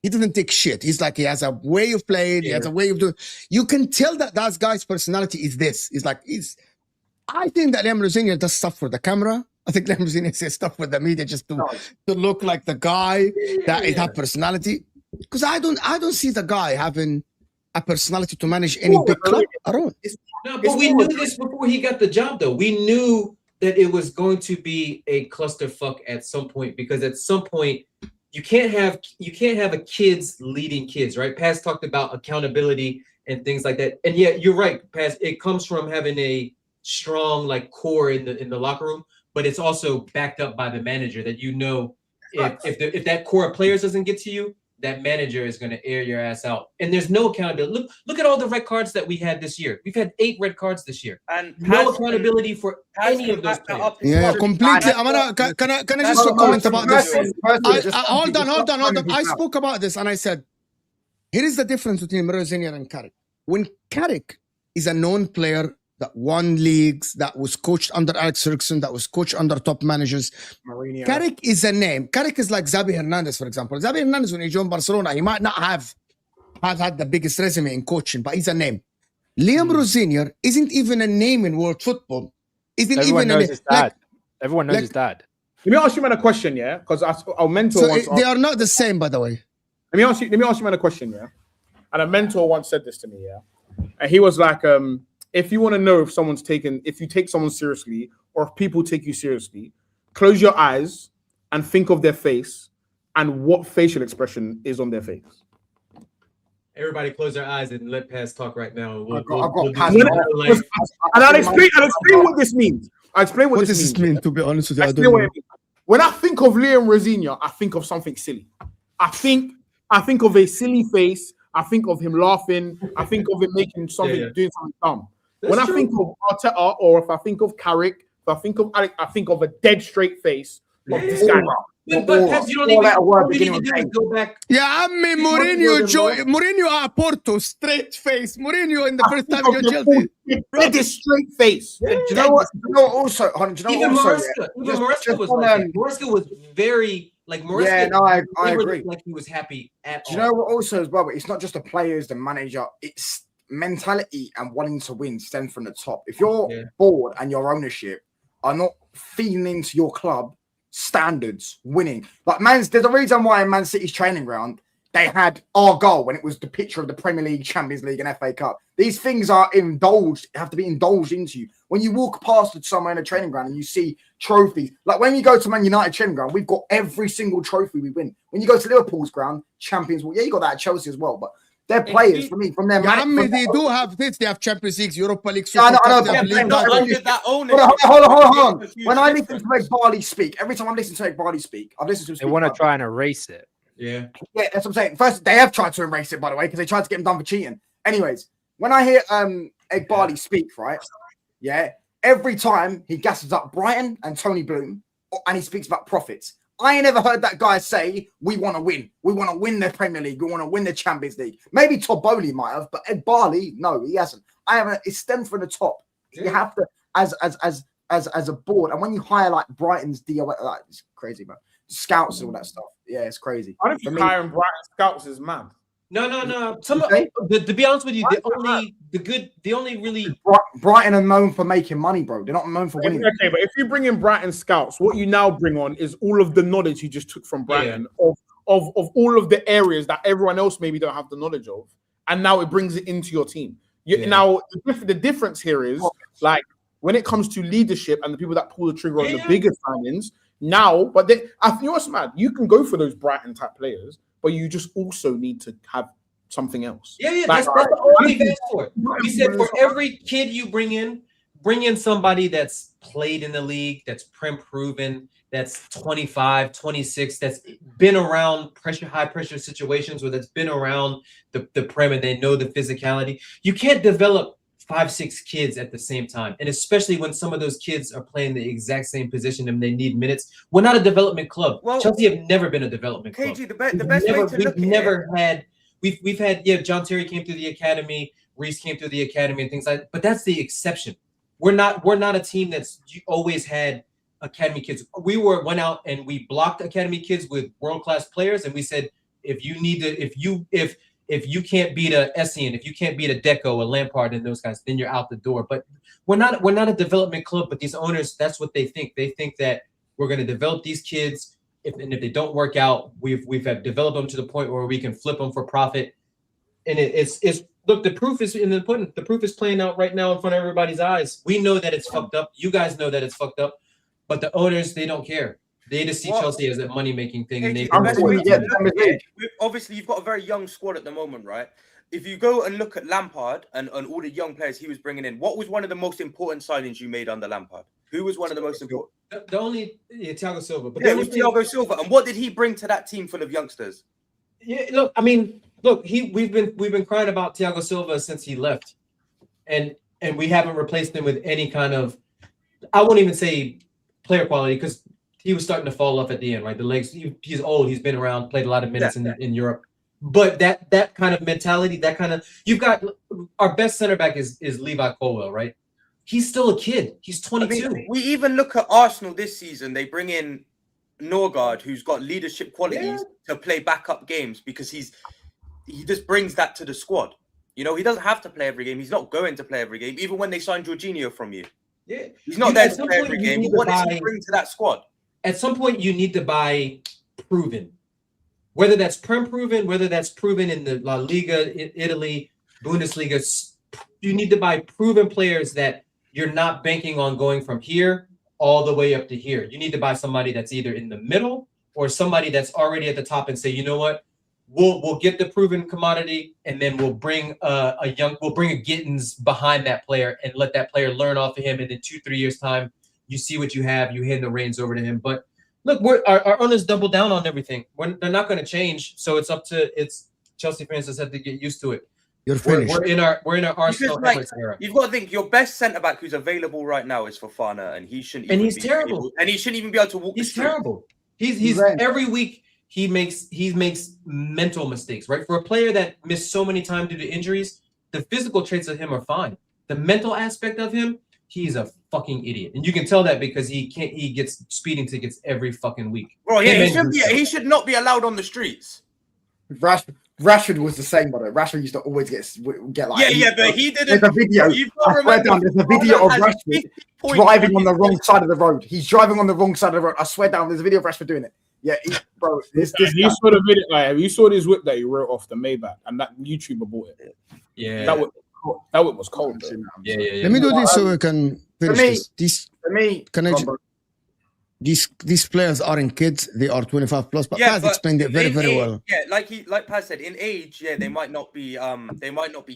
he doesn't take shit. He's like, he has a way of playing. He has a way of doing. You can tell that guy's personality is this. I think that Liam Rosenior does stuff for the camera. I think Liam Rosenior says stuff for the media just to look like the guy that is that personality. Because I don't see the guy having a personality to manage any big club at all. No, but we knew this before he got the job, though. We knew that it was going to be a clusterfuck at some point, because at some point you can't have a kids leading kids, right? Paz talked about accountability and things like that, and yeah, you're right, Paz. It comes from having a strong like core in the locker room, but it's also backed up by the manager. That if that core of players doesn't get to you, that manager is going to air your ass out. And there's no accountability. Look at all the red cards that we had this year. We've had 8 red cards this year. And no accountability for any of those players. Yeah, completely. Can I just comment about this? Hold on. I spoke about this and I said, here is the difference between Rosenior and Carrick. When Carrick is a known player that won leagues, that was coached under Alex Ferguson, that was coached under top managers. Mourinho. Carrick is a name. Carrick is like Xabi Hernandez, for example. Xabi Hernandez, when he joined Barcelona, he might not have had the biggest resume in coaching, but he's a name. Liam Rosenior isn't even a name in world football. Everyone knows his dad. Everyone knows his dad. Let me ask you man a question, yeah? Because our mentor once they are not the same, by the way. Let me ask you man a question, yeah? And a mentor once said this to me, yeah? And he was like, if you want to know if you take someone seriously or if people take you seriously, close your eyes and think of their face and what facial expression is on their face. Everybody close their eyes and let Paz talk right now. And I'll explain what this means. I'll explain what this means. What does this mean, to be honest with you? I don't know. When I think of Liam Rosenior, I think of something silly. I think of a silly face. I think of him laughing. I think of him making something, doing something dumb. That's when I think of Arteta, or if I think of Carrick, if I think of Alex, I think of a dead straight face of this guy. Pep, you don't even all you need to do is go back. Yeah, عمي Mourinho at Porto, straight face. Mourinho in the first time he got Chelsea. Red is straight face. Do you know what? Also, Even Maresca was like that. Maresca was very like Maresca. Yeah, no, I agree. Like he was happy at all. Do you know what? Also, as well, but it's not just the players, the manager. It's mentality and wanting to win stem from the top. If your board and your ownership are not feeding into your club standards, winning, like there's a reason why in Man City's training ground they had our goal when it was the picture of the Premier League, Champions League, and FA Cup. These things are have to be indulged into you. When you walk past it somewhere in a training ground and you see trophies, like when you go to Man United training ground, we've got every single trophy we win. When you go to Liverpool's ground, Champions, well, yeah, you got that at Chelsea as well, but they're players for me from their they do have this. They have Champions League, Europa League. Hold on. When I listen to Ed Barley speak, every time I listen to Ed Barley speak, I've listened to him speak. They want to try and erase it. Yeah, that's what I'm saying. First, they have tried to erase it, by the way, because they tried to get him done for cheating. Anyways, when I hear Ed Barley speak, right? Yeah, every time he gasses up Brighton and Tony Bloom, and he speaks about profits. I ain't ever heard that guy say, we want to win. We want to win the Premier League. We want to win the Champions League. Maybe Todd Bowley might have, but Ed Barley, no, he hasn't. It stems from the top. Yeah. You have to, as a board, and when you hire like Brighton's DO, like, it's crazy, man. Scouts and all that stuff. Yeah, it's crazy. I don't think hiring Brighton scouts is mad. No. To be honest with you, the only really Brighton are known for making money, bro. They're not known for winning. Okay, but if you bring in Brighton scouts, what you now bring on is all of the knowledge you just took from Brighton of all of the areas that everyone else maybe don't have the knowledge of, and now it brings it into your team. Now the difference here is like when it comes to leadership and the people that pull the trigger on the bigger signings. Now, but I think what's mad, you can go for those Brighton type players, but you just also need to have something else. Yeah, that's all we've asked for. We said for every kid you bring in somebody that's played in the league, that's proven, that's 25, 26, that's been around high pressure situations, or that's been around the Prem and they know the physicality. You can't develop 5-6 kids at the same time, and especially when some of those kids are playing the exact same position and they need minutes. We're not a development club. Well, Chelsea have never been a development club. KG, the best way to look at it. We've had John Terry came through the academy, Reece came through the academy, and things like that. But that's the exception. We're not a team that's always had academy kids. We went out and we blocked academy kids with world-class players, and we said if you can't beat a Essien, if you can't beat a Deco, a Lampard, and those guys, then you're out the door. But we're not a development club. But these owners, that's what they think. They think that we're going to develop these kids, if they don't work out, we've developed them to the point where we can flip them for profit. And it's look, the proof is in the pudding. The proof is playing out right now in front of everybody's eyes. We know that it's fucked up. You guys know that it's fucked up. But the owners, they don't care. They just see Chelsea as a money-making thing. And obviously, you've got a very young squad at the moment, right? If you go and look at Lampard and all the young players he was bringing in, what was one of the most important signings you made under Lampard? Who was one of the most important? The only Thiago Silva. But it was Thiago Silva. And what did he bring to that team full of youngsters? Yeah, we've been crying about Thiago Silva since he left, and we haven't replaced him with any kind of, I won't even say player quality, because he was starting to fall off at the end, right? The legs, he's old, he's been around, played a lot of minutes in Europe. But that kind of mentality, you've got our best center back is Levi Colwill, right? He's still a kid. He's 22. I mean, we even look at Arsenal this season. They bring in Norgard, who's got leadership qualities to play backup games, because he just brings that to the squad. You know, he doesn't have to play every game. He's not going to play every game, even when they sign Jorginho from you. Yeah, he's not there to play every game. But what does he bring to that squad? At some point, you need to buy proven. Whether that's proven, whether that's proven in the La Liga, in Italy, Bundesliga, you need to buy proven players that you're not banking on going from here all the way up to here. You need to buy somebody that's either in the middle or somebody that's already at the top and say, you know what, we'll get the proven commodity, and then we'll bring a Gittins behind that player and let that player learn off of him. And in 2-3 years' time, you see what you have, you hand the reins over to him. But look, our owners double down on everything. They're not going to change, so it's Chelsea fans just have to get used to it. You're finished. We're in our Arsenal era. You've got to think your best centre back who's available right now is Fofana, and he shouldn't. And he's terrible. And he shouldn't even be able to walk. He's terrible. He's every week he makes mental mistakes, right? For a player that missed so many times due to injuries, the physical traits of him are fine. The mental aspect of him, he's a fucking idiot, and you can tell that because he gets speeding tickets every fucking week. Bro, yeah, he should not be allowed on the streets. Rashford was the same, brother. Rashford used to always get like. Yeah, but he didn't. There's a video. There's a video of Rashford driving on the wrong side of the road. He's driving on the wrong side of the road. I swear down. There's a video of Rashford doing it. Yeah, bro. Have you saw the video? Like, have you saw this whip that he wrote off the Maybach, and that YouTuber bought it? Yeah, that whip was cold. Yeah. Let me do this so we can finish this. These players aren't kids; they are 25 plus. But Paz explained it very well. Yeah, like Paz said, in age, they might not be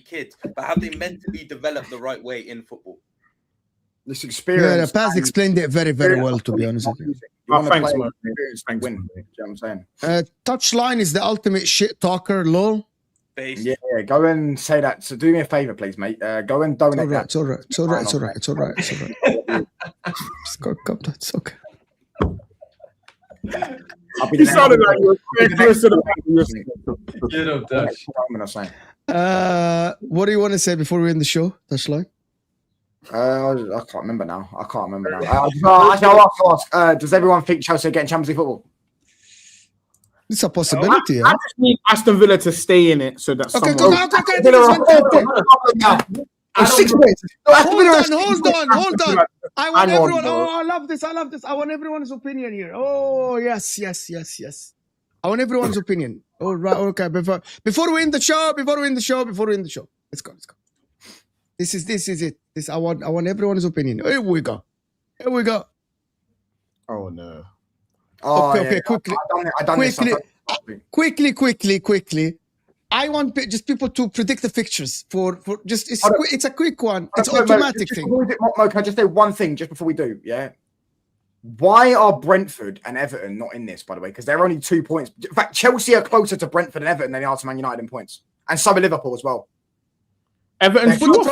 kids, but have they mentally developed the right way in football? This experience. Yeah, Paz explained it very well. To be honest with you. Thanks, man. Win. You know what I'm saying? Touchline is the ultimate shit talker. Lol. Yeah, go and say that. So do me a favor, please, mate. Go and donate that. It's all right. Just go, it's okay. You sounded like you were close to the Get up, Dutch. What do you want to say before we end the show, Touchline? I can't remember now. I'll ask, does everyone think Chelsea are getting Champions League football? It's a possibility. I just need Aston Villa to stay in it so that someone... Hold on. I want everyone. I love this. I want everyone's opinion here. Oh, yes. I want everyone's opinion. All right. Okay. Before we end the show. Let's go. This is it. I want everyone's opinion. Here we go. Oh no. Okay. Quickly. I want just people to predict the fixtures for just it's a quick one. It's automatic thing. Mo, can I just say one thing just before we do? Yeah. Why are Brentford and Everton not in this, by the way? Because they're only 2 points. In fact, Chelsea are closer to Brentford and Everton than they are to Man United in points, and so are Liverpool as well. Everton's 2 off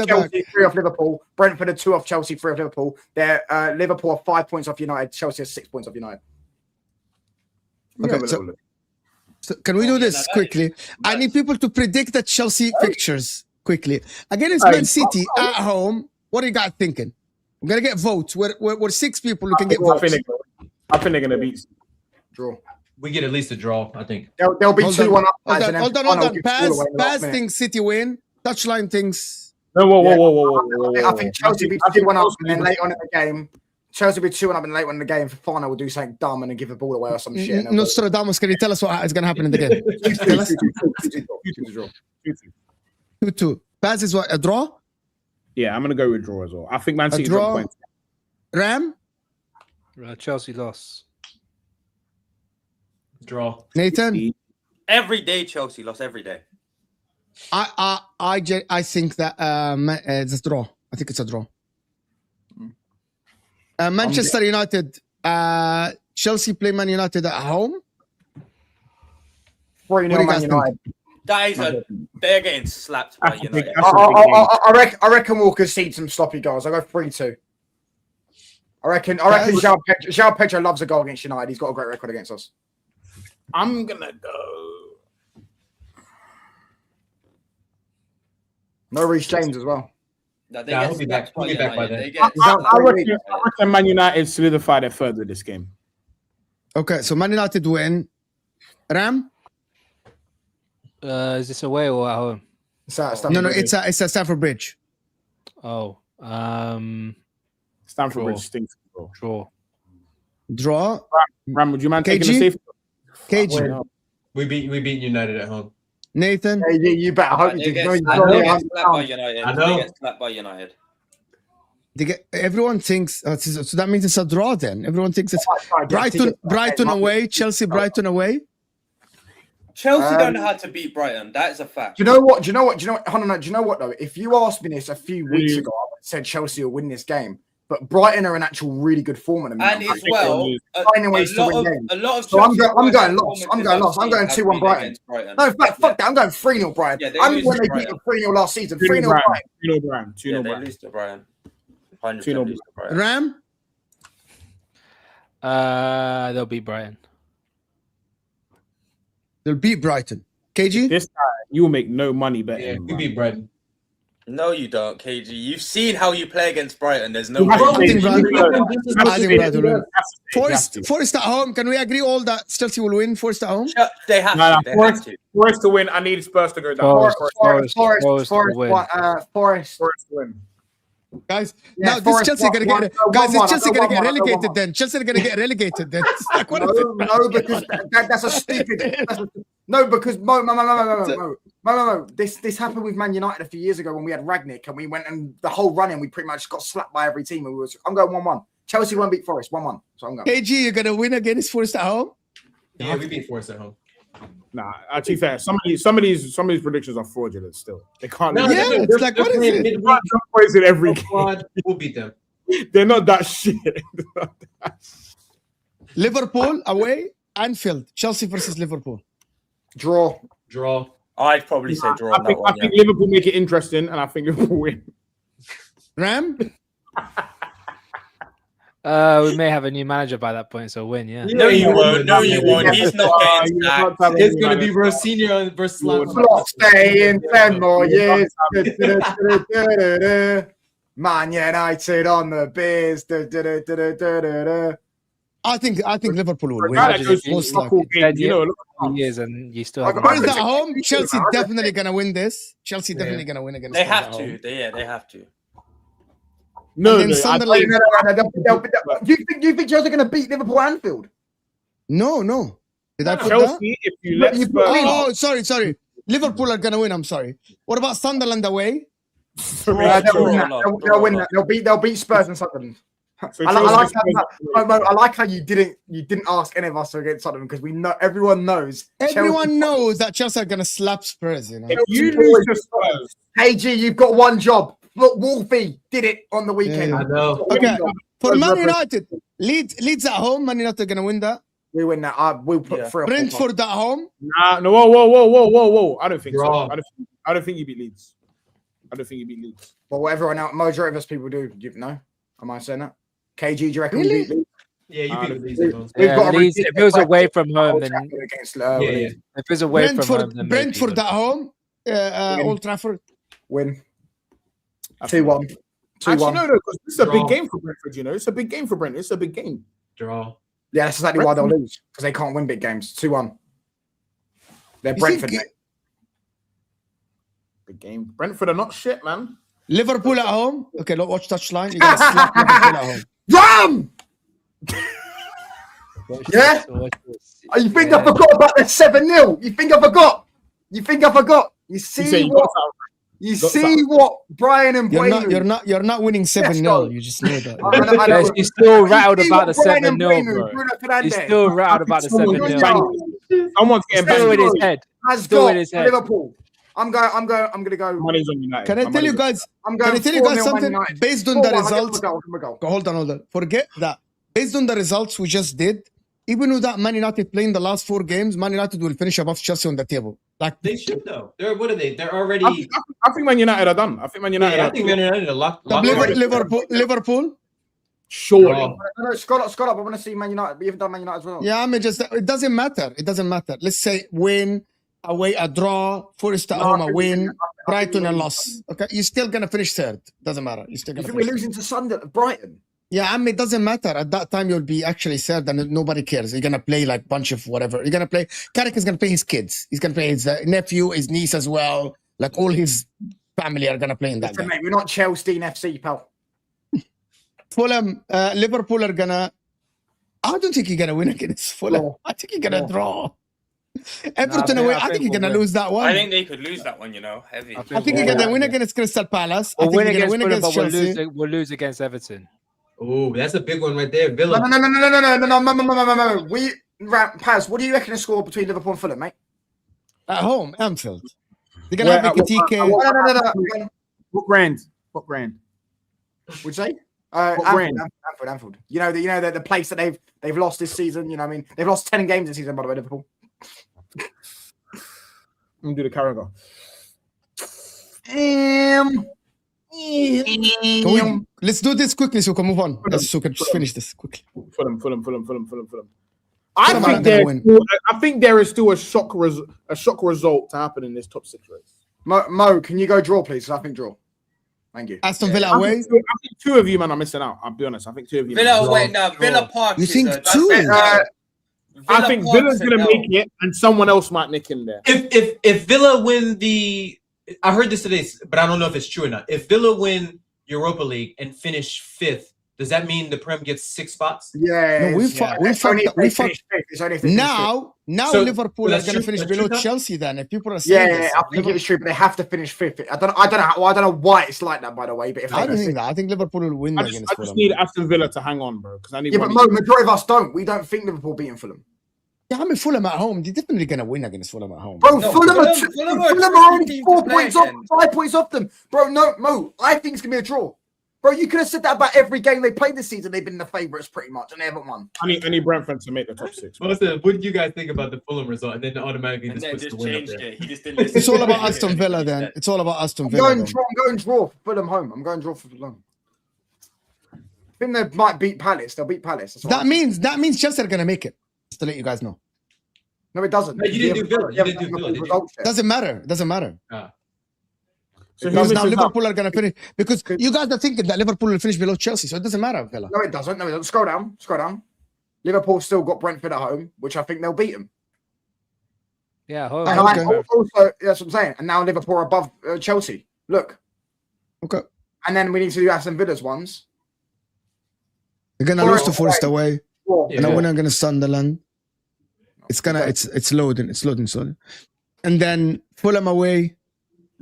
Chelsea, 3 off Liverpool. Brentford are 2 off Chelsea, 3 off Liverpool. They're Liverpool are 5 points off United. Chelsea are 6 points off United. Okay, so can we do this quickly? I need people to predict the Chelsea fixtures quickly. Against Man City at home, what are you guys thinking? We're going to get votes. We're 6 people who can get votes. I think they're going to beat draw. We get at least a draw, I think. There'll be 2-1 up. Hold on. Paz thinks City win. Touchline thinks... Whoa. I think Chelsea will be 2-1 up and then late on in the game. Chelsea will be 2-1 up and late on in the game. Fana will do something dumb and then give the ball away or some shit. Nostradamus, can you tell us what is going to happen in the game? 2-2. Paz is what? A draw? Yeah, I'm going to go with draw as well. I think Man City draw. Points. Ram? Chelsea loss. Draw. Nathan? Every day Chelsea lost every day. I think that it's a draw. I think it's a draw. Manchester United, Chelsea play Man United at home. 3-0 Man United. They're getting slapped by United. I reckon we'll concede some sloppy goals. I'll go 3-2. I reckon João Pedro loves a goal against United. He's got a great record against us. I'm gonna go. No Reece James as well. No, he'll be back by then. I reckon Man United solidify their third with this game. Okay, so Man United win. Ram? Is this away or at home? No, it's a Stamford Bridge. Oh, Stamford Bridge stinks. Draw. Ram, would you mind taking a safe? KG. We beat United at home. Nathan? You better hope you do. They get slapped by United. Everyone thinks so. That means it's a draw. Then everyone thinks it's Brighton away, Chelsea, Brighton away. Chelsea don't know how to beat Brighton. That is a fact. Do you know what? Hold on, do you know what though? If you asked me this a few weeks ago, I would have said Chelsea will win this game. But Brighton are in actual really good form at the moment. And as well, finding ways to win games. So I'm going lost. I'm going 2-1 Brighton. No, fuck that. I'm going 3-0 Brighton. Yeah, I'm when they beat them 3-0 last season. 3-0 Brighton. 2-0 Brighton. 2-0 Brighton. They lose to Brighton. 2-0 Brighton. Ram? They'll beat Brighton. They'll beat Brighton. KG? This guy, you will make no money betting. Yeah, him, we bro. beat Brighton. No, you don't, KG. You've seen how you play against Brighton. There's no You way. have to I think say- Brighton- Have I to think say- Brighton will win. have to. Forest at home. Can we agree all that Chelsea will win? Forest at home? They have Nah, to. They have Forest, to. Forest to win. I need Spurs to go down. Forest. Forest will win. Forest. Forest to win. Guys, Yeah, now this Forest Chelsea gonna get guys. Is Chelsea gonna get relegated 1-1. then? Chelsea are gonna get relegated then. It's like, what is it? No, because that's a stupid. No, because Mo. This happened with Man United a few years ago when we had Ragnick and we went and the whole run-in we pretty much got slapped by every team. I'm going 1-1. Chelsea won't beat Forest 1-1. So I'm going. KG, you're gonna win against Forest at home? Yeah, we beat Forest at home. Nah, to be fair, some of these predictions are fraudulent still. They can't. No, Yeah, they're- it's like, they're what is playing it? midweek Can't jump boys in every game. squad. We'll beat them. They're not that shit. Liverpool away, Anfield. Chelsea versus Liverpool. Draw. Draw. I'd probably say draw on that one. I think Liverpool make it interesting, and I think Liverpool win. Ram? We may have a new manager by that point, so win, yeah. No, you won't. No, you won't. He's not getting sacked. It's gonna be Rosenior versus Slumped. Flop stay in 10 more years. Man United on the beers. I think Liverpool will win. Guy that goes Most to a likely. cool game, you know, look at Years and you still Like have a Forest man- at home. Chelsea definitely gonna win this. Chelsea definitely gonna win against. They Forest have at home. to. They have to. No, And then no, Sunderland- Do you think Chelsea are going to beat Liverpool Anfield? No. Did I put that? Chelsea, if you let You Spurs, Oh, sorry. Liverpool are gonna win. I'm sorry. What about Sunderland away? They'll win that. They'll beat Spurs and Sunderland. So I Chelsea- like how you didn't ask any of us to against Sunderland because we know everyone knows. Everyone knows that Chelsea are gonna slap Spurs. You know. if you lose to Spurs, KG, you've got one job. Look, Wolfie did it on the weekend. Yeah. I know. Okay. For Spurs Man represent- United, Leeds at home. Man United are gonna win that. We win that. We'll put Yeah. 3 or 4. Brentford at home. nah, no, whoa. I don't think Draw. so. I don't think you beat Leeds. I don't think you beat Leeds. Well, what everyone else, majority of us people do. You know, am I saying that? KG, do you reckon Really? we beat Leeds? Yeah, you beat Leeds we- at home. We've Yeah, got a Leeds, if it was away from home, Old then Trafford against Yeah. Leeds. if it was away from home, then Brentford maybe, at home. Old Trafford. Win 2-1. Actually, 2-1. no, because this is a Draw. big game for Brentford. You know, it's a big game for Brentford. It's a big game. Draw. Yeah, that's exactly why they'll lose because they can't win big games. 2-1. They're You Brentford. think mate. Big game. Brentford are not shit, man. Liverpool at home. Okay, look, watch touchline. You gotta slap Liverpool at home. Ram! Yeah? You think I forgot about the 7-0? You think I forgot? You You say see you what? got that. You got see that. what Brian and You're not winning 7-0. go. You just know that. I know. Yes, he's still rattled You see about the what Brian and 7-0, Bruno, bro. Bruno He's Fernandes still rattled about the Someone's 7-0. banged. Someone's getting Still in banged. his head. has Still got in his head. Liverpool. I'm gonna go. Money's on United. Can I My tell you money's on- guys? I'm Can going I tell you guys 4-0 Man something? United. Based on the 4-1, results. I'll give them a goal. Hold on. Forget that. Based on the results we just did, even with that Man United playing the last 4 games, Man United will finish above Chelsea on the table. Like They should though. What are they? They're already. I think Man United are done. I think Man United Yeah, I are think Man United are locked. Liverpool. surely. Draw. No, Scott up. I want to see Man United. We haven't done Man United as well. Yeah, I mean, just it doesn't matter. Let's say win, away, a draw, Forest at home, a win, Brighton a loss. Okay, you're still gonna finish third. Doesn't matter. You're still You gonna. think we're Finish. losing to Sunderland, Brighton? Yeah, I mean, it doesn't matter. At that time, you'll be actually third, and nobody cares. You're gonna play like bunch of whatever. You're gonna play. Carrick is gonna play his kids. He's gonna play his nephew, his niece as well. Like all his family are gonna play in that Listen, game. mate, we're not Chelsea FC, pal. Fulham, Liverpool are gonna. I don't think you're gonna win against Fulham. Draw. I think you're gonna Draw. draw. Everton away. I think you're gonna lose that one. I think they could lose that one. You know, heavy. I think you're gonna win against Crystal Palace. I We'll think win you're against gonna win Fulham, against but Chelsea. we'll lose against Everton. Oh, that's a big one right there. Villa. No. Paz, what do you reckon the score between Liverpool and Fulham, mate? At home, Anfield. They're gonna have Ekitike. No. What brand? What brand? Would you say? What brand? Anfield. You know the place that they've lost this season. You know, what I mean, they've lost 10 games this season. By the way, Liverpool. I'm gonna do the Carragher. Let's do this quickly so we can move on. So we can just finish this quickly. Fulham. Fulham aren't gonna win. I think there is still a shock result to happen in this top 6 race. Mo, can you go draw, please? I think draw. Thank you. Aston Villa away. I think 2 of you, man, are missing out. I'll be honest. I think 2 of you. Villa away now. Villa Park. You think that's 2? it. I think Villa's going to make it, and someone else might nick in there. If Villa win I heard this today, but I don't know if it's true or not. If Villa win Europa League and finish 5th, does that mean the Prem gets 6 spots? Yeah. No, we fucked. Now So, Liverpool are that's going to true- finish that's below true, Chelsea. Then, if people are saying this, I think it's true, but they have to finish 5th. I don't know why it's like that, by the way. But if I don't they think that. I think Liverpool will win I against just Fulham. need Aston Villa to hang on, bro. Because I need. but Mo, majority of us don't. We don't think Liverpool beating Fulham. Yeah, I mean Fulham at home. They're definitely going to win against Fulham at home. Bro, No, Fulham are Fulham only team 4 to play points off, against. 5 points off them. Bro, no, Mo, I think it's going to be a draw. Bro, you could have said that about every game they played this season. They've been the favourites pretty much, and they haven't won. I need Brentford to make the top 6. What did you guys think about the Fulham result? And then automatically And just then puts just the win up changed there. it. He just didn't listen. It's all about Aston Villa. Then it's all about Aston Villa. I'm going draw for Fulham home. I'm going draw for Fulham. I think they might beat Palace. They'll beat Palace. That's what I think. That means Chelsea are going to make it. Just to let you guys know. No, it doesn't. No, you didn't do Villa. You didn't do Villa, did you? Results yet. Doesn't matter. So Because who now misses out? Liverpool are going to finish. Because you guys are thinking that Liverpool will finish below Chelsea, so it doesn't matter, Villa. No, it doesn't. Scroll down. Liverpool still got Brentford at home, which I think they'll beat them. Yeah, Oh, And okay. also, that's what I'm saying. And now Liverpool are above Chelsea. Look. Okay. And then we need to do Aston Villa's ones. They're going to lose to Forest away. Draw. And then we're not going to Sunderland. It's loading. And then Fulham away.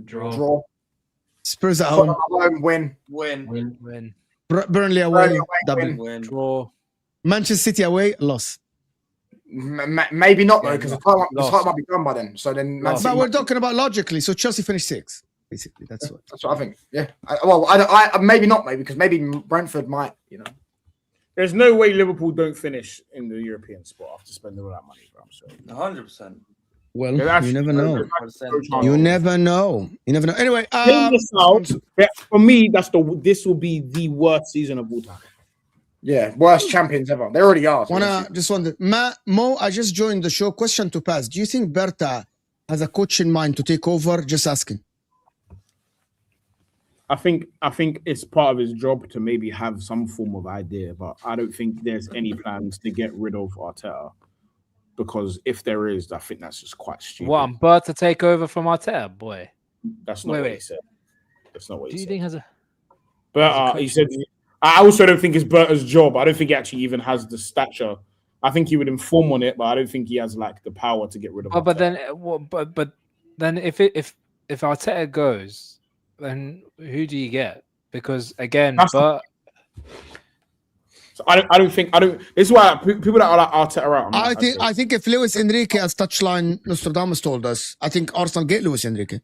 Draw. Spurs at Fulham home. at home, win. win. Burnley away. Burnley away, Double. Win. Draw. Manchester City away. Loss. Maybe not though, because the Lost. time might be done by then. So then, Man Lost. City But we're might- talking about logically. So Chelsea finished 6th. Basically, that's what. that's what I think. Yeah. I maybe not, because maybe Brentford might. There's no way Liverpool don't finish in the European spot after spending all that money, bro. I'm sorry. 100%. Well, There's you never know. 100%. You never know. Anyway, Playing this out, for me, this will be the worst season of all time. Yeah, worst champions ever. They already are. Mo, I just joined the show. Question to pass. Do you think Berta has a coach in mind to take over? Just asking. I think it's part of his job to maybe have some form of idea, but I don't think there's any plans to get rid of Arteta, because if there is, I think that's just quite stupid. What, I'm Bert to take over from Arteta, boy? That's not what he said. That's not what Do he you said. think has a? But he said, I also don't think it's Berta's job. I don't think he actually even has the stature. I think he would inform on it, but I don't think he has like the power to get rid of. Oh, but Arteta. then if Arteta goes, then who do you get? Because again, So I don't think. This is why people that are like Arteta out. I think if Luis Enrique, as touchline Nostradamus told us, I think Arsenal get Luis Enrique.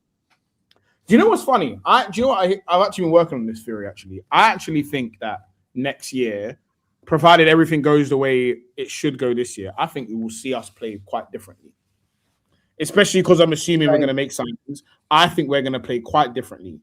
Do you know what's funny? I've actually been working on this theory. Actually, I actually think that next year, provided everything goes the way it should go this year, I think we will see us play quite differently. Especially because I'm assuming we're going to make signings. I think we're going to play quite differently.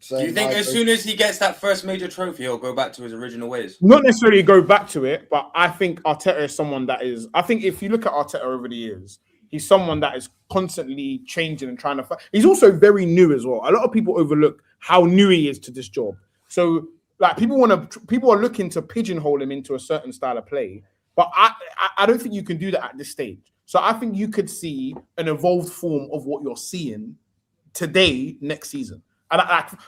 Do you think as soon as he gets that first major trophy, he'll go back to his original ways? Not necessarily go back to it, but I think Arteta is someone that is. I think if you look at Arteta over the years, he's someone that is constantly changing and trying to fight. He's also very new as well. A lot of people overlook how new he is to this job. So, like, people are looking to pigeonhole him into a certain style of play, but I don't think you can do that at this stage. So I think you could see an evolved form of what you're seeing today next season. And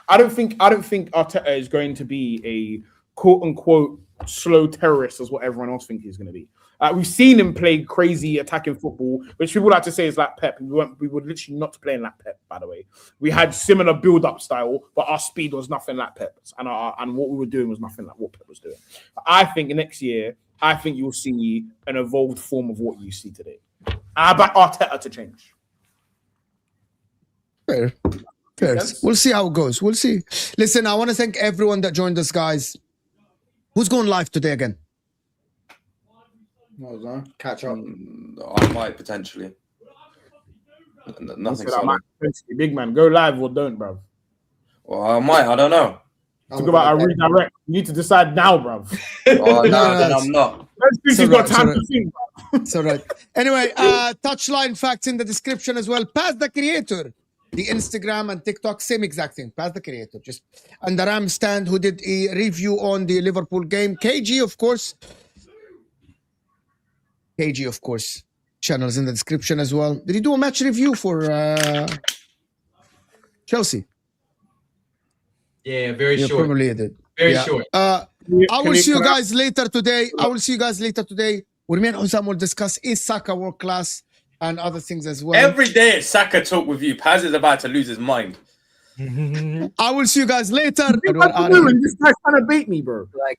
I don't think Arteta is going to be a quote unquote slow terrorist, as what everyone else thinks he's going to be. We've seen him play crazy attacking football, which people like to say is like Pep. We were literally not playing like Pep, by the way. We had similar build-up style, but our speed was nothing like Pep's, and what we were doing was nothing like what Pep was doing. I think next year, you'll see an evolved form of what you see today. I back Arteta to change. Fair. We'll see how it goes. We'll see. Listen, I want to thank everyone that joined us, guys. Who's going live today again? Catch up. I might potentially. Nothing. Big man, go live or don't, bro. Well, I might. I don't know. Talk about a redirect. You need to decide now, bro. Oh, no, then I'm not. He's got time to think. It's all right. Anyway, touchline facts in the description as well. Pass the creator. The Instagram and TikTok, same exact thing. Pass the creator. Just and the Ram stand who did a review on the Liverpool game. KG, of course. KG, of course. Channels in the description as well. Did he do a match review for Chelsea? Yeah, very short. Probably he did. Very short. I will see you guys later today. With me and Hussam will discuss is Saka world class and other things as well. Every day at Saka Talk with you, Paz is about to lose his mind. I will see you guys later. This guy's trying to beat me, bro. Like